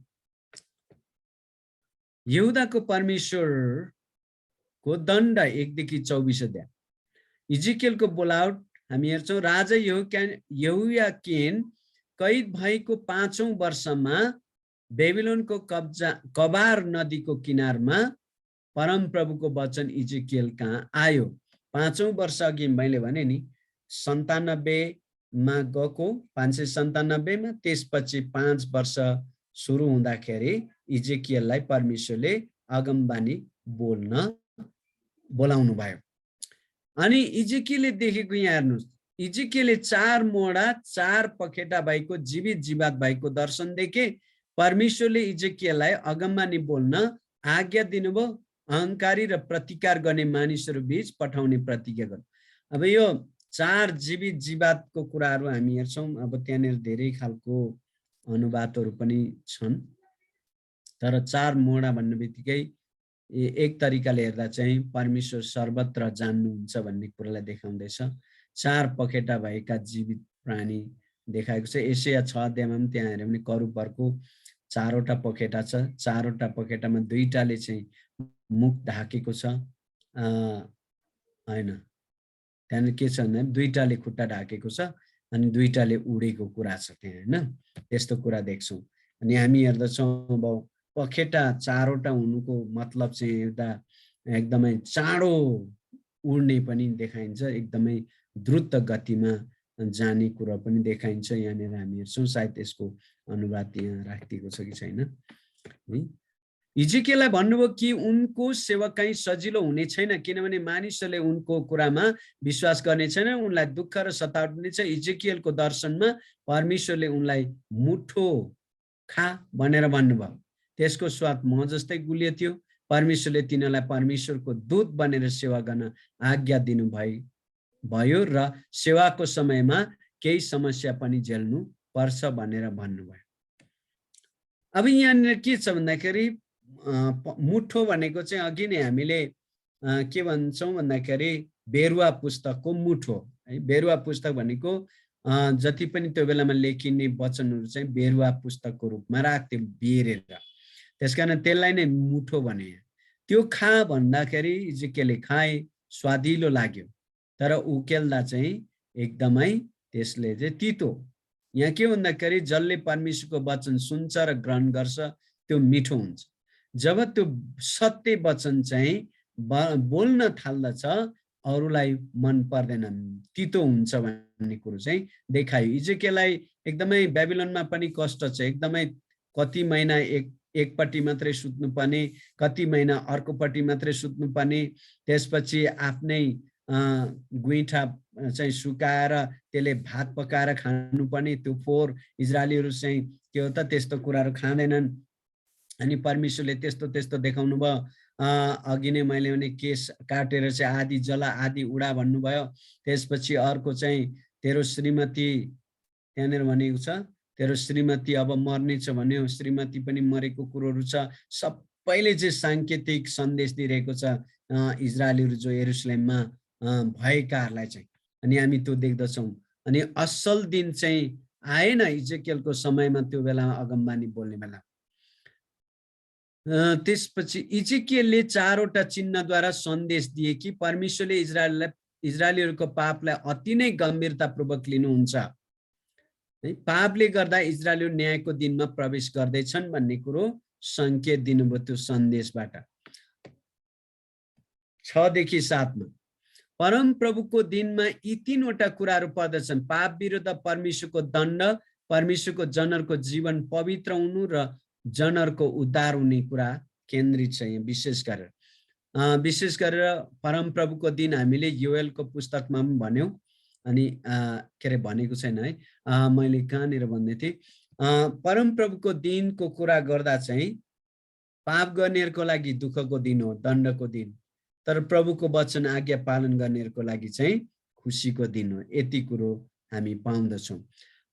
यहुदाको परमेश्वरको दण्ड 1 देखि 24 अध्याय। इजेकियलको बोलावट हामी हेर्छौँ। राजा यहोयाकिन कैद भएको 5औं वर्षमा बेबिलोनको कबार नदीको किनारमा परमप्रभुको वचन इजेकियल कहाँ आयो। 5औं वर्ष अघि मैले भने नि 97 मा गएको, 597 मा, त्यसपछि 5 वर्ष सुरु हुँदाखेरि इजेकियललाई परमेश्वरले अगमबानी बोलाउनु भयो। अनि इजेकियलले देखेको यहाँ हेर्नुहोस्, इजेकियलले 4 मोडा 4 पखेटा भएको जीवित जीवात भएको दर्शन देखे। परमेश्वरले इजेकियललाई अगमबानी बोल्न आज्ञा दिनुभयो, अहंकारी र प्रतिकार गर्ने मानिसहरू बीच पठाउने प्रतिज्ञा गर्नु। अब यो 4 जीवित जीवातको कुराहरू हामी हेर्छौँ। अब त्यहाँनिर धेरै खालको अनुवादहरू पनि छन्, तर 4 मोडा भन्ने बित्तिकै एक तरिकाले हेर्दा चाहिँ परमेश्वर सर्वत्र जान्नुहुन्छ भन्ने कुरालाई देखाउँदैछ। 4 पखेटा भएका जीवित प्राणी देखाएको छ। एशिया 6 अध्यायमा पनि त्यहाँ हेऱ्यो भने करूबहरूको 4वटा पखेटा छ। 4वटा पखेटामा 2टाले चाहिँ मुख ढाकेको छ, हैन। त्यहाँनिर के छ भने 2टाले खुट्टा ढाकेको छ अनि 2टाले उडेको कुरा छ त्यहाँ, हैन। त्यस्तो कुरा देख्छौँ। अनि हामी हेर्दछौँ अब पखेटा 4वटा हुनुको मतलब चाहिँ एउटा एकदमै चाँडो उड्ने पनि देखाइन्छ, एकदमै द्रुत गतिमा जाने कुरा पनि देखाइन्छ। यहाँनिर हामी हेर्छौँ, सायद यसको अनुवाद यहाँ राखिएको छ कि छैन। इजेकियललाई भन्नुभयो कि उनको सेवकाई सजिलो हुने छैन, किनभने मानिसहरूले उनको कुरामा विश्वास गर्ने छैन, उनलाई दुःख र सतावट हुनेछ। इजेकियलको दर्शनमा परमेश्वरले उनलाई मुठो खा भनेर भन्नुभयो। त्यसको स्वाद म जस्तै गुलियो थियो। परमेश्वरले तिनीहरूलाई परमेश्वरको दूत बनेर सेवा गर्न आज्ञा दिनुभयो र सेवाको समयमा केही समस्या पनि झेल्नु पर्छ भनेर भन्नुभयो। अब यहाँनिर के छ भन्दाखेरि मुठो भनेको चाहिँ अघि नै हामीले के भन्छौँ भन्दाखेरि बेरुवा पुस्तकको मुठो है। बेरुवा पुस्तक भनेको जति पनि त्यो बेलामा लेखिने वचनहरू चाहिँ बेरुवा पुस्तकको रूपमा राख्थ्यो बेरेर, त्यसकारण त्यसलाई नै मुठो भने। त्यो खा भन्दाखेरि इजेकियलले खाए, स्वादिलो लाग्यो, तर उकेल्दा चाहिँ एकदमै त्यसले चाहिँ तितो। यहाँ के भन्दाखेरि जसले परमेश्वरको वचन सुन्छ र ग्रहण गर्छ त्यो मिठो हुन्छ। जब त्यो सत्य वचन चाहिँ बोल्न थाल्दछ अरूलाई मन पर्दैन, तितो हुन्छ भन्ने कुरो चाहिँ देखायो। इजेकियललाई एकदमै बेबिलोनमा पनि कष्ट छ, एकदमै कति महिना एकपट्टि मात्रै सुत्नुपर्ने, कति महिना अर्कोपट्टि मात्रै सुत्नुपर्ने, त्यसपछि आफ्नै गुइठा चाहिँ सुकाएर त्यसले भात पकाएर खानुपर्ने। त्यो फोहोर इजरायलीहरू चाहिँ के हो त त्यस्तो कुराहरू खाँदैनन्। अनि परमेश्वरले त्यस्तो त्यस्तो देखाउनु भयो। अघि नै मैले भने केस काटेर चाहिँ आधी जला आधी उडा भन्नुभयो। त्यसपछि अर्को चाहिँ तेरो श्रीमती, त्यहाँनिर भनेको छ तेरो श्रीमती अब मर्नेछ भन्यो, श्रीमती पनि मरेको कुरोहरू छ। सबैले चाहिँ सांकेतिक सन्देश दिइरहेको छ इजरायलीहरू जो यरुशलेममा भएकाहरूलाई चाहिँ। अनि हामी त्यो देख्दछौँ। अनि असल दिन चाहिँ आएन इजेकियलको समयमा, त्यो बेलामा अगमबानी बोल्ने बेला। त्यसपछि इजेकियलले 4 वटा चिन्हद्वारा सन्देश दिए कि परमेश्वरले इजरायलीहरूको पापलाई अति नै गम्भीरतापूर्वक लिनुहुन्छ। पापले गर्दा इजरायलीहरू न्यायको दिनमा प्रवेश गर्दैछन् भन्ने कुरो संकेत दिनुभयो त्यो सन्देशबाट। 6 देखि 7 मा परम प्रभुको दिनमा यी 3 वटा कुराहरू पर्दछन्: पाप विरुद्ध परमेश्वरको दण्ड, परमेश्वरको जनहरूको जीवन पवित्र हुनु र जनहरूको उद्धार हुने कुरा केन्द्रित छ। यहाँ विशेष गरेर परम प्रभुको दिन हामीले योएलको पुस्तकमा पनि भन्यौं। अनि के अरे भनेको छैन है, मैले कहाँनिर भन्दै थिएँ, परम प्रभुको दिनको कुरा गर्दा चाहिँ पाप गर्नेहरूको लागि दुःखको दिन हो, दण्डको दिन, तर प्रभुको वचन आज्ञा पालन गर्नेहरूको लागि चाहिँ खुसीको दिन हो। यति कुरो हामी पाउँदछौँ।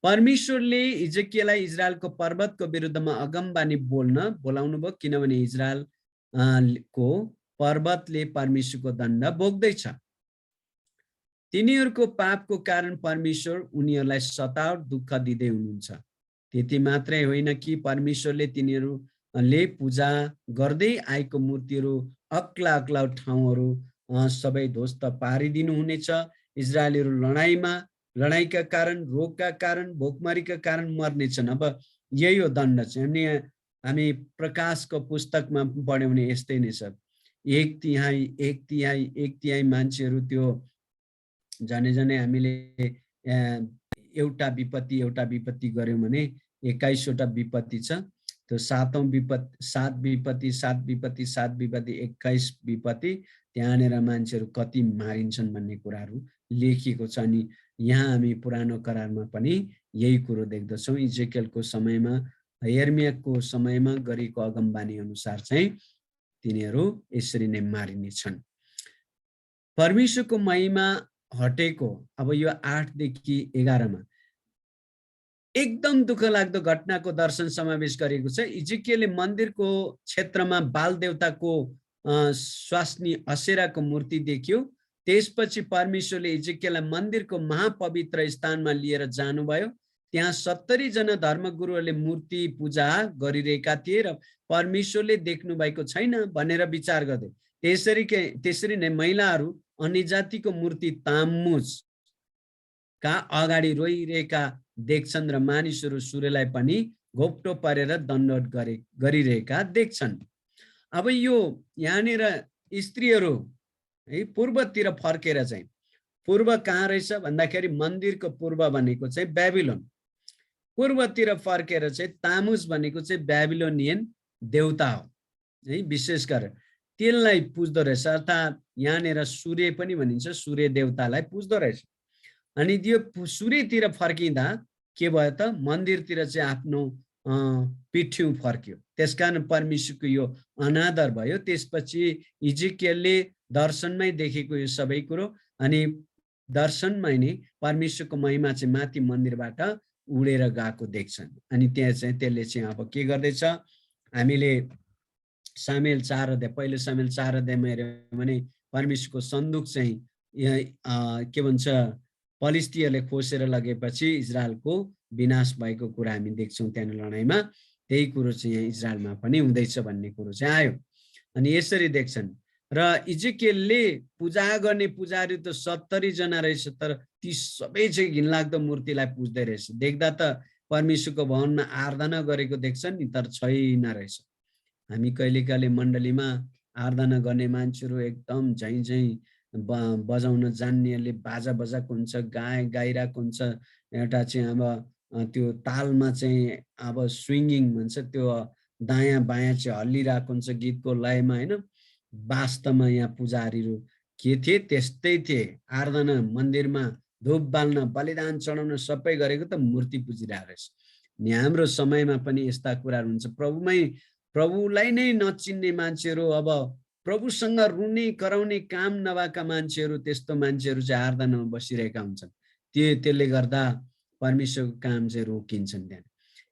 परमेश्वरले इजेकियललाई इजरायलको पर्वतको विरुद्धमा अगमबानी बोलाउनु भयो, किनभने इजरायलको पर्वतले परमेश्वरको दण्ड भोग्दैछ। तिनीहरूको पापको कारण परमेश्वर उनीहरूलाई सताव दुःख दिँदै हुनुहुन्छ। त्यति मात्रै होइन कि परमेश्वरले तिनीहरूले पूजा गर्दै आएको मूर्तिहरू, अग्ला अग्ला ठाउँहरू सबै ध्वस्त पारिदिनु हुनेछ। इजरायलीहरू लडाईका कारण, रोगका कारण, भोकमरीका कारण मर्नेछन्। अब यही हो दण्ड चाहिँ। हामी प्रकाशको पुस्तकमा पढ्यौं भने यस्तै नै छ। एक तिहाई मान्छेहरू त्यो जने हामीले एउटा विपत्ति गर्यौं भने 21 वटा विपत्ति छ। त्यो 7 विपत्ति 21 विपत्ति, त्यहाँनिर मान्छेहरू कति मारिन्छन् भन्ने कुराहरू लेखिएको छ। अनि यहाँ हामी पुरानो करारमा पनि यही कुरो देख्दछौँ। इजेकियलको समयमा, यर्मियाको समयमा गरेको अगमबानी अनुसार चाहिँ तिनीहरू यसरी नै मारिनेछन्। परमेश्वरको महिमा हटेको, अब यो 8 देखि 11 मा एकदम दुःख लाग्दो घटनाको दर्शन समावेश गरेको छ। इजेकियलले मन्दिरको क्षेत्रमा बाल देवताको स्वास्नी असेराको मूर्ति देख्यो। त्यसपछि परमेश्वरले इजेकियललाई मन्दिरको महापवित्र स्थानमा लिएर जानुभयो। त्यहाँ 70 जना धर्मगुरुहरूले मूर्ति पूजा गरिरहेका थिए र परमेश्वरले देख्नु भएको छैन भनेर विचार गर्दै त्यसरी नै महिलाहरू अन्य जातिको मूर्ति ताम्मुजका अगाडि रोइरहेका देख्छन् र मानिसहरू सूर्यलाई पनि घोप्टो परेर दण्डवत गरिरहेका देख्छन्। अब यो यहाँनिर स्त्रीहरू है पूर्वतिर फर्केर चाहिँ, पूर्व कहाँ रहेछ भन्दाखेरि मन्दिरको पूर्व भनेको चाहिँ बेबिलोन, पूर्वतिर फर्केर चाहिँ तामुज भनेको चाहिँ बेबिलोनियन देवता हो है। विशेष गरेर त्यसलाई पुज्दो रहेछ, अर्थात् यहाँनिर सूर्य पनि भनिन्छ, सूर्य देवतालाई पुज्दो रहेछ। अनि यो सूर्यतिर फर्किँदा के भयो त, मन्दिरतिर चाहिँ आफ्नो पिठ्यौं फर्क्यो। त्यसकारण परमेश्वरको यो अनादर भयो। त्यसपछि इजेकियलले दर्शनमै देखेको यो सबै कुरो, अनि दर्शनमै नै परमेश्वरको महिमा चाहिँ माथि मन्दिरबाट उडेर गएको देख्छन्। अनि त्यहाँ चाहिँ त्यसले चाहिँ अब के गर्दैछ, हामीले सामेल 4 अध्याय, पहिलो सामेल 4 अध्यायमा हेर्यौँ भने परमेश्वरको सन्दुक चाहिँ के भन्छ पलिस्तीहरूले खोसेर लगेपछि इजरायलको विनाश भएको कुरा हामी देख्छौँ त्यहाँ लडाइँमा। त्यही कुरो चाहिँ यहाँ इजरायलमा पनि हुँदैछ भन्ने कुरो चाहिँ आयो। अनि यसरी देख्छन् र इजेकियलले पूजा गर्ने पुजारी त 70 जना रहेछ, तर ती सबै चाहिँ घिनलाग्दो मूर्तिलाई पुज्दै रहेछ। देख्दा त परमेश्वरको भवनमा आराधना गरेको देख्छन् नि, तर छैन रहेछ। हामी कहिलेकाहीँ मण्डलीमा आराधना गर्ने मान्छेहरू एकदम झैँ बजाउन जान्नेहरूले बाजा बजाएको हुन्छ, गाइरहेको हुन्छ, एउटा चाहिँ अब त्यो तालमा चाहिँ अब स्विङ्गिङ भन्छ, त्यो दायाँ बायाँ चाहिँ हल्लिरहेको हुन्छ गीतको लयमा, होइन। वास्तवमा यहाँ पुजारीहरू के थिए? त्यस्तै थिए। आराधना मन्दिरमा धूप बाल्न, बलिदान चढाउन सबै गरेको त मूर्ति पुजिरहेको रहेछ। अनि हाम्रो समयमा पनि यस्ता कुराहरू हुन्छ। प्रभुलाई नै नचिन्ने मान्छेहरू, अब प्रभुसँग रुने कराउने काम नभएका मान्छेहरू, त्यस्तो मान्छेहरू चाहिँ आराधनामा बसिरहेका हुन्छन्। त्यसले गर्दा परमेश्वरको काम चाहिँ रोकिन्छन्।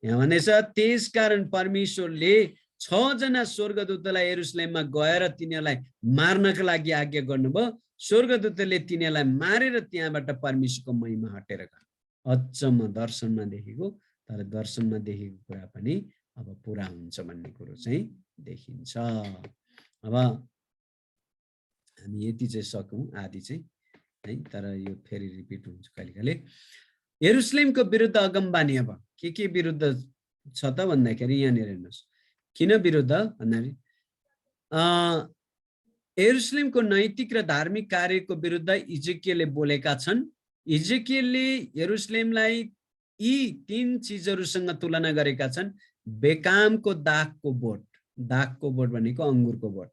यहाँ भनेछ त्यसकारण परमेश्वरले 6 जना स्वर्गदूतलाई यरुशलेममा गएर तिनीहरूलाई मार्नका लागि आज्ञा गर्नुभयो। स्वर्गदूतले तिनीहरूलाई मारेर त्यहाँबाट परमेश्वरको महिमा हटेर गयो। अचम्म दर्शनमा देखेको, तर दर्शनमा देखेको कुरा पनि अब पुरा हुन्छ भन्ने कुरो चाहिँ देखिन्छ। अब हामी यति चाहिँ सकौँ आदि चाहिँ है, तर यो फेरि रिपिट हुन्छ कहिलेकाहीँ। यरुशलेमको विरुद्ध अगमबानी अब के विरुद्ध छ त भन्दाखेरि यहाँनिर हेर्नुहोस् किन विरुद्ध भन्दाखेरि यरुशलेमको नैतिक र धार्मिक कार्यको विरुद्ध इजेकियलले बोलेका छन्। इजेकियलले यरुशलेमलाई यी 3 चिजहरूसँग तुलना गरेका छन्। बेकामको दागको बोट, दागको बोट भनेको अंगुरको बोट,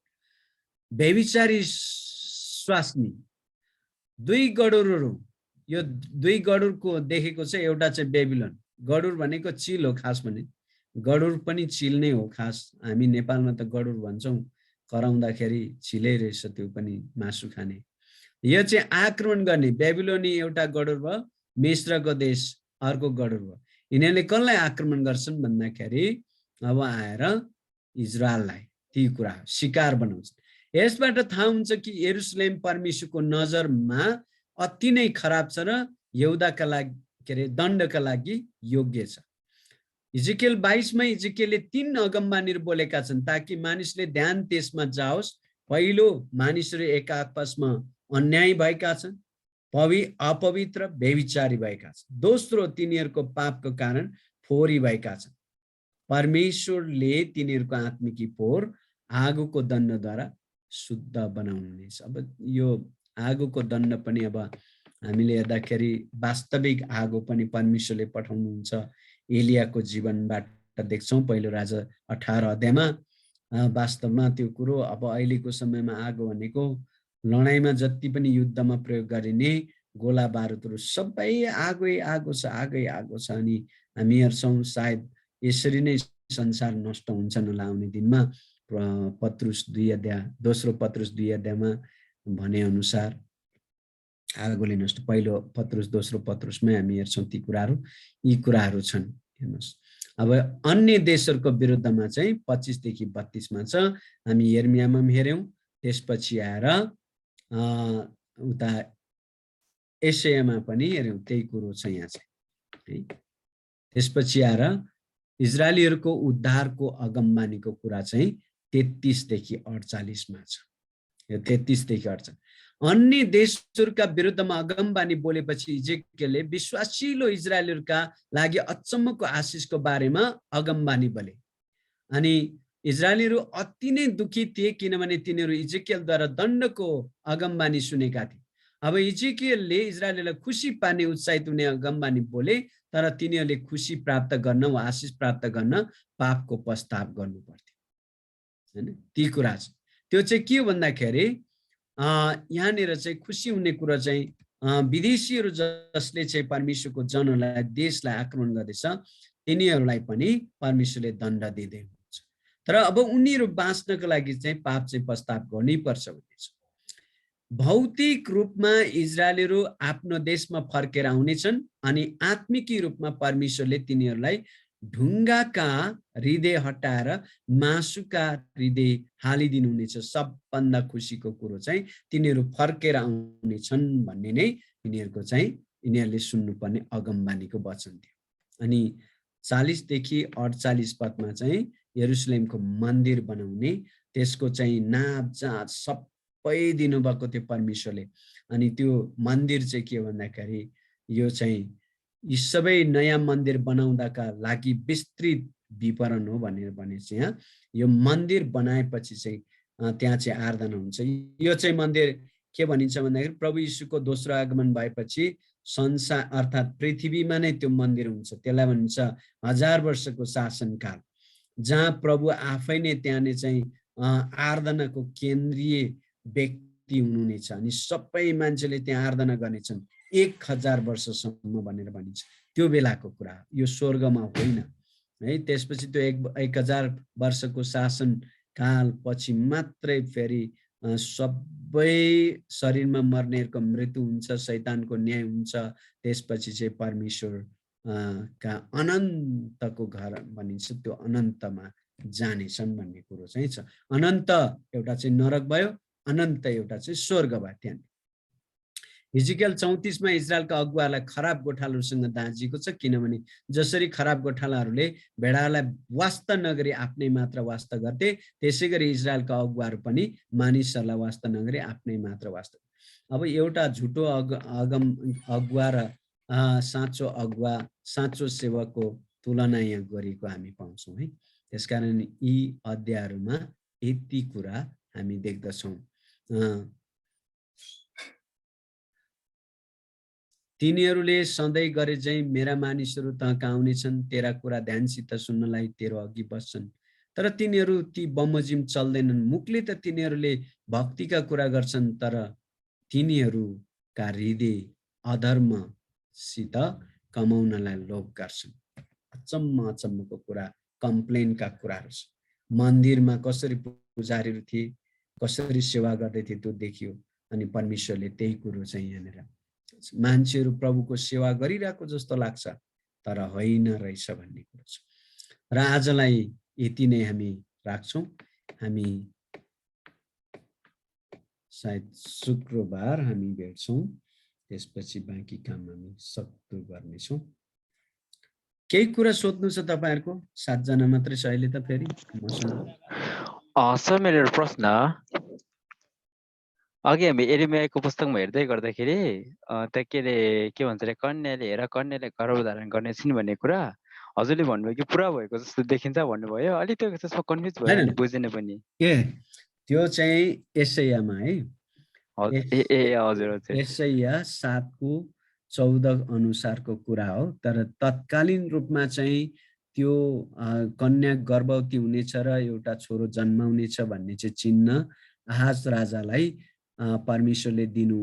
व्यभिचारी स्वास्नी, 2 गडुरहरू। यो 2 गडुरको देखेको चाहिँ एउटा चाहिँ बेबिलोन। गडुर भनेको चिल हो खास भने, गडुर पनि चिल नै हो खास। हामी नेपालमा त गडुर भन्छौँ, कराउँदाखेरि चिलै रहेछ, त्यो पनि मासु खाने। यो चाहिँ आक्रमण गर्ने बेबिलोनी एउटा गडुर भयो, मिस्रको देश अर्को गडुर भयो। यिनीहरूले कसलाई आक्रमण गर्छन् भन्दाखेरि अब आएर इजरायललाई ती कुरा शिकार बनाउँछन्। यसबाट थाहा हुन्छ कि यरुशलेम परमेश्वरको नजरमा अति नै खराब छ र यहुदाका लागि दण्डका लागि योग्य छ। इजेकियल 22 मा इजेकियलले 3 अगमबानीहरू बोलेका छन् ताकि मानिसले ध्यान त्यसमा जाओस्। पहिलो, मानिसहरू एक आपसमा अन्याय भएका छन्, अपवित्र व्यभिचारी भएका छन्। दोस्रो, तिनीहरूको पापको कारण फोहोरी भएका छन्। परमेश्वरले तिनीहरूको आत्मिकी फोहोर आगोको दण्डद्वारा शुद्ध बनाउनुहुनेछ। अब यो आगोको दण्ड पनि अब हामीले हेर्दाखेरि वास्तविक आगो पनि परमेश्वरले पठाउनुहुन्छ। एलियाको जीवनबाट देख्छौँ पहिलो राजा 18 अध्यायमा। वास्तवमा त्यो कुरो अब अहिलेको समयमा आगो भनेको लडाइँमा जति पनि युद्धमा प्रयोग गरिने गोला बारुदहरू सबै आगै आगो छ, आगै आगो छ। अनि हामी हेर्छौँ सायद यसरी नै संसार नष्ट हुन्छ होला आउने दिनमा। पत्रुस 2 अध्याय, दोस्रो पत्रुस 2 अध्यायमा भने अनुसार आगोले नष्ट। पहिलो पत्रुस, दोस्रो पत्रुसमै हामी हेर्छौँ ती कुराहरू, यी कुराहरू छन्। हेर्नुहोस् अब अन्य देशहरूको विरुद्धमा चाहिँ 25 देखि 32 मा छ। हामी यर्मियामा पनि हेर्यौँ, त्यसपछि आएर उता एसायामा पनि हेर्यौँ, त्यही कुरो छ यहाँ चाहिँ। त्यसपछि आएर इजरायलीहरूको उद्धारको अगमबानीको कुरा चाहिँ 33 देखि 48 मा छ। यो 33 देखि 48। अन्य देशहरूका विरुद्धमा अगमबानी बोलेपछि इजेकियलले विश्वासिलो इजरायलीहरूका लागि अचम्मको आशिषको बारेमा अगमबानी बोले। अनि इजरायलीहरू अति नै दुखी थिए किनभने तिनीहरू इजेकियलद्वारा दण्डको अगमबानी सुनेका थिए। अब इजेकियलले इजरायलीलाई खुसी पार्ने उत्साहित हुने अगमबानी बोले, तर तिनीहरूले खुसी प्राप्त गर्न वा आशिष प्राप्त गर्न पापको पश्चाताप गर्नु पर्थ्यो, हैन। ती कुरा छ। त्यो चाहिँ के हो भन्दाखेरि यहाँनिर चाहिँ खुसी हुने कुरा चाहिँ विदेशीहरू जसले चाहिँ परमेश्वरको जनहरूलाई, देशलाई आक्रमण गर्दैछ, तिनीहरूलाई पनि परमेश्वरले दण्ड दिँदै हुनुहुन्छ। तर अब उनीहरू बाँच्नको लागि चाहिँ पाप चाहिँ पश्चाताप गर्नै पर्छ भन्ने छ। भौतिक रूपमा इजरायलीहरू आफ्नो देशमा फर्केर आउनेछन् अनि आत्मिकी रूपमा परमेश्वरले तिनीहरूलाई ढुङ्गाका हृदय हटाएर मासुका हृदय हालिदिनुहुनेछ। सबभन्दा खुसीको कुरो चाहिँ तिनीहरू फर्केर आउनेछन् भन्ने नै यिनीहरूले सुन्नुपर्ने अगमबानीको वचन थियो। अनि 40 देखि 48 पदमा चाहिँ यरुशलेमको मन्दिर बनाउने, त्यसको चाहिँ नाप जाँच सबै दिनुभएको थियो परमेश्वरले। अनि त्यो मन्दिर चाहिँ के भन्दाखेरि यो चाहिँ यी सबै नयाँ मन्दिर बनाउँदाका लागि विस्तृत विवरण हो भनेर भनेपछि यहाँ यो मन्दिर बनाएपछि चाहिँ त्यहाँ चाहिँ आराधना हुन्छ। यो चाहिँ मन्दिर के भनिन्छ भन्दाखेरि प्रभु यीशुको दोस्रो आगमन भएपछि संसार अर्थात् पृथ्वीमा नै त्यो मन्दिर हुन्छ। त्यसलाई भनिन्छ 1000 वर्षको शासनकाल, जहाँ प्रभु आफै नै त्यहाँ नै चाहिँ आराधनाको केन्द्रीय व्यक्ति हुनुहुनेछ। अनि सबै मान्छेले त्यहाँ आराधना गर्नेछन् 1000 वर्षसम्म भनेर भनिन्छ। त्यो बेलाको कुरा, यो स्वर्गमा होइन है। त्यसपछि त्यो 1000 वर्षको शासन काल पछि मात्रै फेरि सबै शरीरमा मर्नेहरूको मृत्यु हुन्छ, शैतानको न्याय हुन्छ। त्यसपछि चाहिँ परमेश्वर का अनन्तको घर भनिन्छ, त्यो अनन्तमा जानेछन् भन्ने कुरो चाहिँ छ। अनन्त एउटा चाहिँ नरक भयो, अनन्त एउटा चाहिँ स्वर्ग भयो। त्यहाँ हिजकियल 34 मा इजरायलका अगुवालाई खराब गोठालाहरूसँग दाँजिएको छ, किनभने जसरी खराब गोठालाहरूले भेडालाई वास्ता नगरी आफ्नै मात्र वास्ता गर्थे, त्यसै गरी इजरायलका अगुवाहरू पनि मानिसहरूलाई वास्ता नगरी आफ्नै मात्र वास्ता। अब एउटा झुटो अगुवा र साँचो अगुवा, साँचो सेवकको तुलना यहाँ गरेको हामी पाउँछौँ है। त्यसकारण यी अध्यायहरूमा यति कुरा हामी देख्दछौँ। तिनीहरूले सधैँ गरे चाहिँ मेरा मानिसहरू त कहाँ आउनेछन्, तेरा कुरा ध्यानसित सुन्नलाई तेरो अघि बस्छन्। तर तिनीहरू ती बमोजिम चल्दैनन्। मुखले त तिनीहरूले भक्तिका कुरा गर्छन्, तर तिनीहरूका हृदय अधर्मसित कमाउनलाई लोभ गर्छन्। अचम्मको कुरा, कम्प्लेनका कुराहरू छ। मन्दिरमा कसरी पुजारीहरू थिए, कसरी सेवा गर्दै थिए त्यो देखियो। अनि परमेश्वरले त्यही कुरो चाहिँ यहाँनिर मान्छेहरू प्रभुको सेवा गरिरहेको जस्तो लाग्छ, तर होइन रहेछ भन्ने कुरो छ। र आजलाई यति नै हामी राख्छौँ। हामी सायद शुक्रबार हामी भेट्छौँ, त्यसपछि बाँकी काम हामी सक्दो गर्नेछौँ। केही कुरा सोध्नु छ तपाईहरुको? 7 जना मात्रै छ अहिले त फेरि मसँग। सर मेरो प्रश्न, अघि हामी एरेमियाको पुस्तकमा हेर्दै गर्दाखेरि त्यहाँ के भन्छ रे, कन्याले गर्भधारण गर्नेछिन् भन्ने कुरा हजुरले भन्नुभयो कि पुरा भएको जस्तो देखिन्छ भन्नुभयो। अलि त्यो त्यसमा कन्फ्युज भयो नि, बुझेन पनि। ए त्यो चाहिँ एसैयामा है। हजुर हजुर। एसैया 7:14 अनुसारको कुरा हो। तर तत्कालीन रूपमा चाहिँ त्यो कन्या गर्भवती हुनेछ र एउटा छोरो जन्माउनेछ भन्ने चाहिँ चिन्ह आहाज राजालाई परमेश्वरले दिनु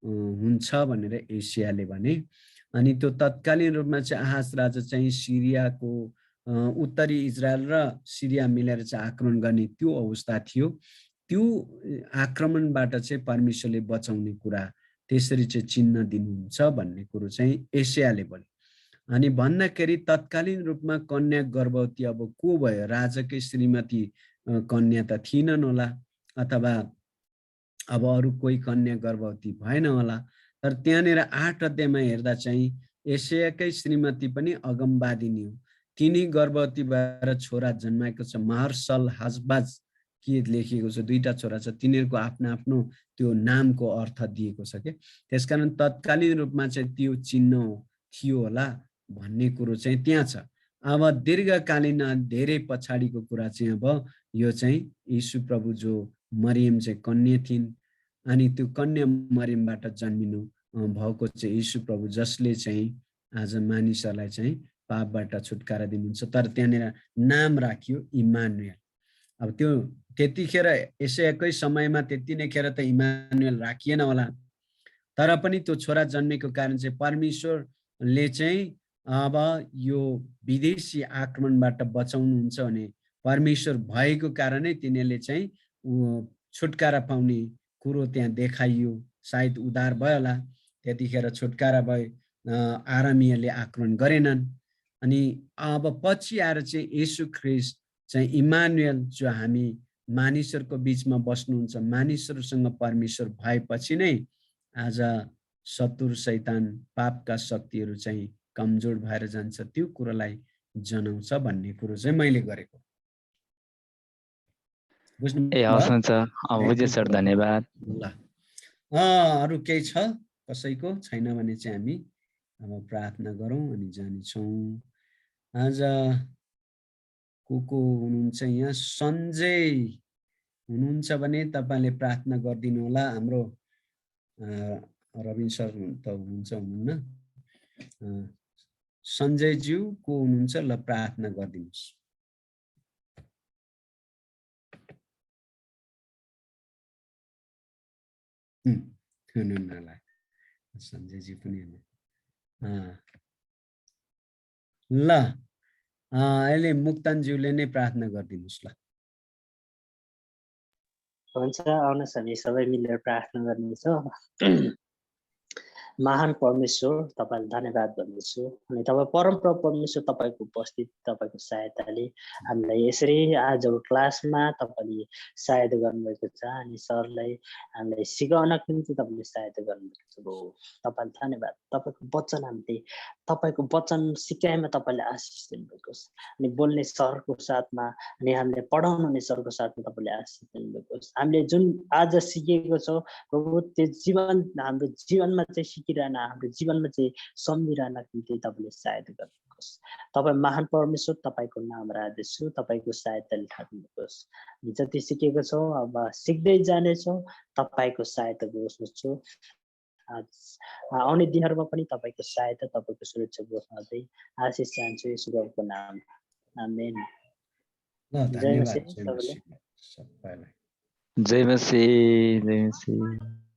हुन्छ भनेर एशियाले भने। अनि त्यो तत्कालीन रूपमा चाहिँ आहाज राजा चाहिँ सिरियाको उत्तरी इजरायल र सिरिया मिलेर चाहिँ आक्रमण गर्ने त्यो अवस्था थियो। त्यो आक्रमणबाट चाहिँ परमेश्वरले बचाउने कुरा त्यसरी चाहिँ चिन्ह दिनुहुन्छ भन्ने कुरो चाहिँ एशियाले भन्यो। अनि भन्दाखेरि तत्कालीन रूपमा कन्या गर्भवती अब को भयो? राजाकै श्रीमती कन्या त थिएनन् होला, अथवा अब अरू कोही कन्या गर्भवती भएन होला। तर त्यहाँनिर 8 अध्यायमा हेर्दा चाहिँ एशियाकै श्रीमती पनि अगमवादिनी हो। तिनी गर्भवती भएर छोरा जन्माएको छ। महर्सल हजबाज के लेखिएको छ, 2टा छोरा छ। तिनीहरूको आफ्नो आफ्नो त्यो नामको अर्थ दिएको छ के। त्यसकारण तत्कालीन रूपमा चाहिँ त्यो चिन्ह थियो होला भन्ने कुरो चाहिँ त्यहाँ छ। अब दीर्घकालीन धेरै पछाडिको कुरा चाहिँ अब यो चाहिँ यीशु प्रभु जो मरियम चाहिँ कन्या थिइन्, अनि त्यो कन्या मरियमबाट जन्मिनु भएको चाहिँ यीशु प्रभु जसले चाहिँ आज मानिसहरूलाई चाहिँ पापबाट छुटकारा दिनुहुन्छ। तर त्यहाँनिर नाम राखियो इमानुएल। अब त्यो त्यतिखेर एशियाकै समयमा त्यति नै खेर त इमानुएल राखिएन होला, तर पनि त्यो छोरा जन्मेको कारण चाहिँ परमेश्वरले चाहिँ अब यो विदेशी आक्रमणबाट बचाउनुहुन्छ भने परमेश्वर भएको कारणै तिनीहरूले चाहिँ छुटकारा पाउने कुरो त्यहाँ देखाइयो। सायद उद्धार भयो होला, त्यतिखेर छुटकारा भयो। आरामीहरूले आक्रमण गरेनन् अनि अब पछि आएर चाहिँ येशू ख्रीष्ट चाहिँ इमानुएल जो हामी मानिसहरूको बीचमा बस्नुहुन्छ, मानिसहरूसँग परमेश्वर भएपछि नै आज शत्रु शैतान पापका शक्तिहरू चाहिँ कमजोर भएर जान्छ, त्यो कुरोलाई जनाउँछ भन्ने कुरो चाहिँ मैले गरेको। ए हस् हुन्छ, बुझेँ सर, धन्यवाद। ल अरू केही छ कसैको? छैन भने चाहिँ हामी अब प्रार्थना गरौँ अनि जानेछौँ। आज को हुनुहुन्छ यहाँ? सञ्जय हुनुहुन्छ भने तपाईँले प्रार्थना गरिदिनु होला। हाम्रो रविन सर त हुनुहुन्छ हुनुहुन्न? सञ्जयज्यू को हुनुहुन्छ? ल प्रार्थना गरिदिनुहोस्। हुनुहुन्न सञ्जयजी पनि ल अहिले मुक्तानज्यूले नै प्रार्थना गरिदिनुहोस्। ल हुन्छ, आउनुहोस् हामी सबै मिलेर प्रार्थना गर्नेछौँ। महान परमेश्वर, तपाईँलाई धन्यवाद भन्दैछु। अनि तपाईँ परमप्रभु परमेश्वर, तपाईँको उपस्थिति, तपाईँको सहायताले हामीलाई यसरी आजको क्लासमा तपाईँले सहायता गर्नुभएको छ। अनि सरलाई हामीलाई सिकाउनको निम्ति तपाईँले सहायता गर्नुभएको छ। तपाईँलाई धन्यवाद। तपाईँको वचन हामीले, तपाईँको वचन सिकाइमा तपाईँले आशिष दिनुभएको छ। अनि बोल्ने सरको साथमा अनि हामीले पढाउनुहुने सरको साथमा तपाईँले आशिष दिनुभएको छ। हामीले जुन आज सिकेको छौँ प्रभु, त्यो जीवन हाम्रो जीवनमा चाहिँ सिकिरहन, हाम्रो जीवनमा चाहिँ सम्झिरहनको निम्ति तपाईँले सहायता गर्नुहोस्। तपाईँ महान परमेश्वर, तपाईँको नाम राख्दछु, तपाईँको सहायताले ठाक्नुहोस्। जति सिकेको छौँ अब सिक्दै जानेछौँ, तपाईँको सहायता गर्नुहोस्। आउने दिनहरूमा पनि तपाईँको सहायता, तपाईँको सुरक्षा गर्दै आशिष चाहन्छु यसुको नाम। आमेन। धन्यवाद। जय मसीह, जय मसीह।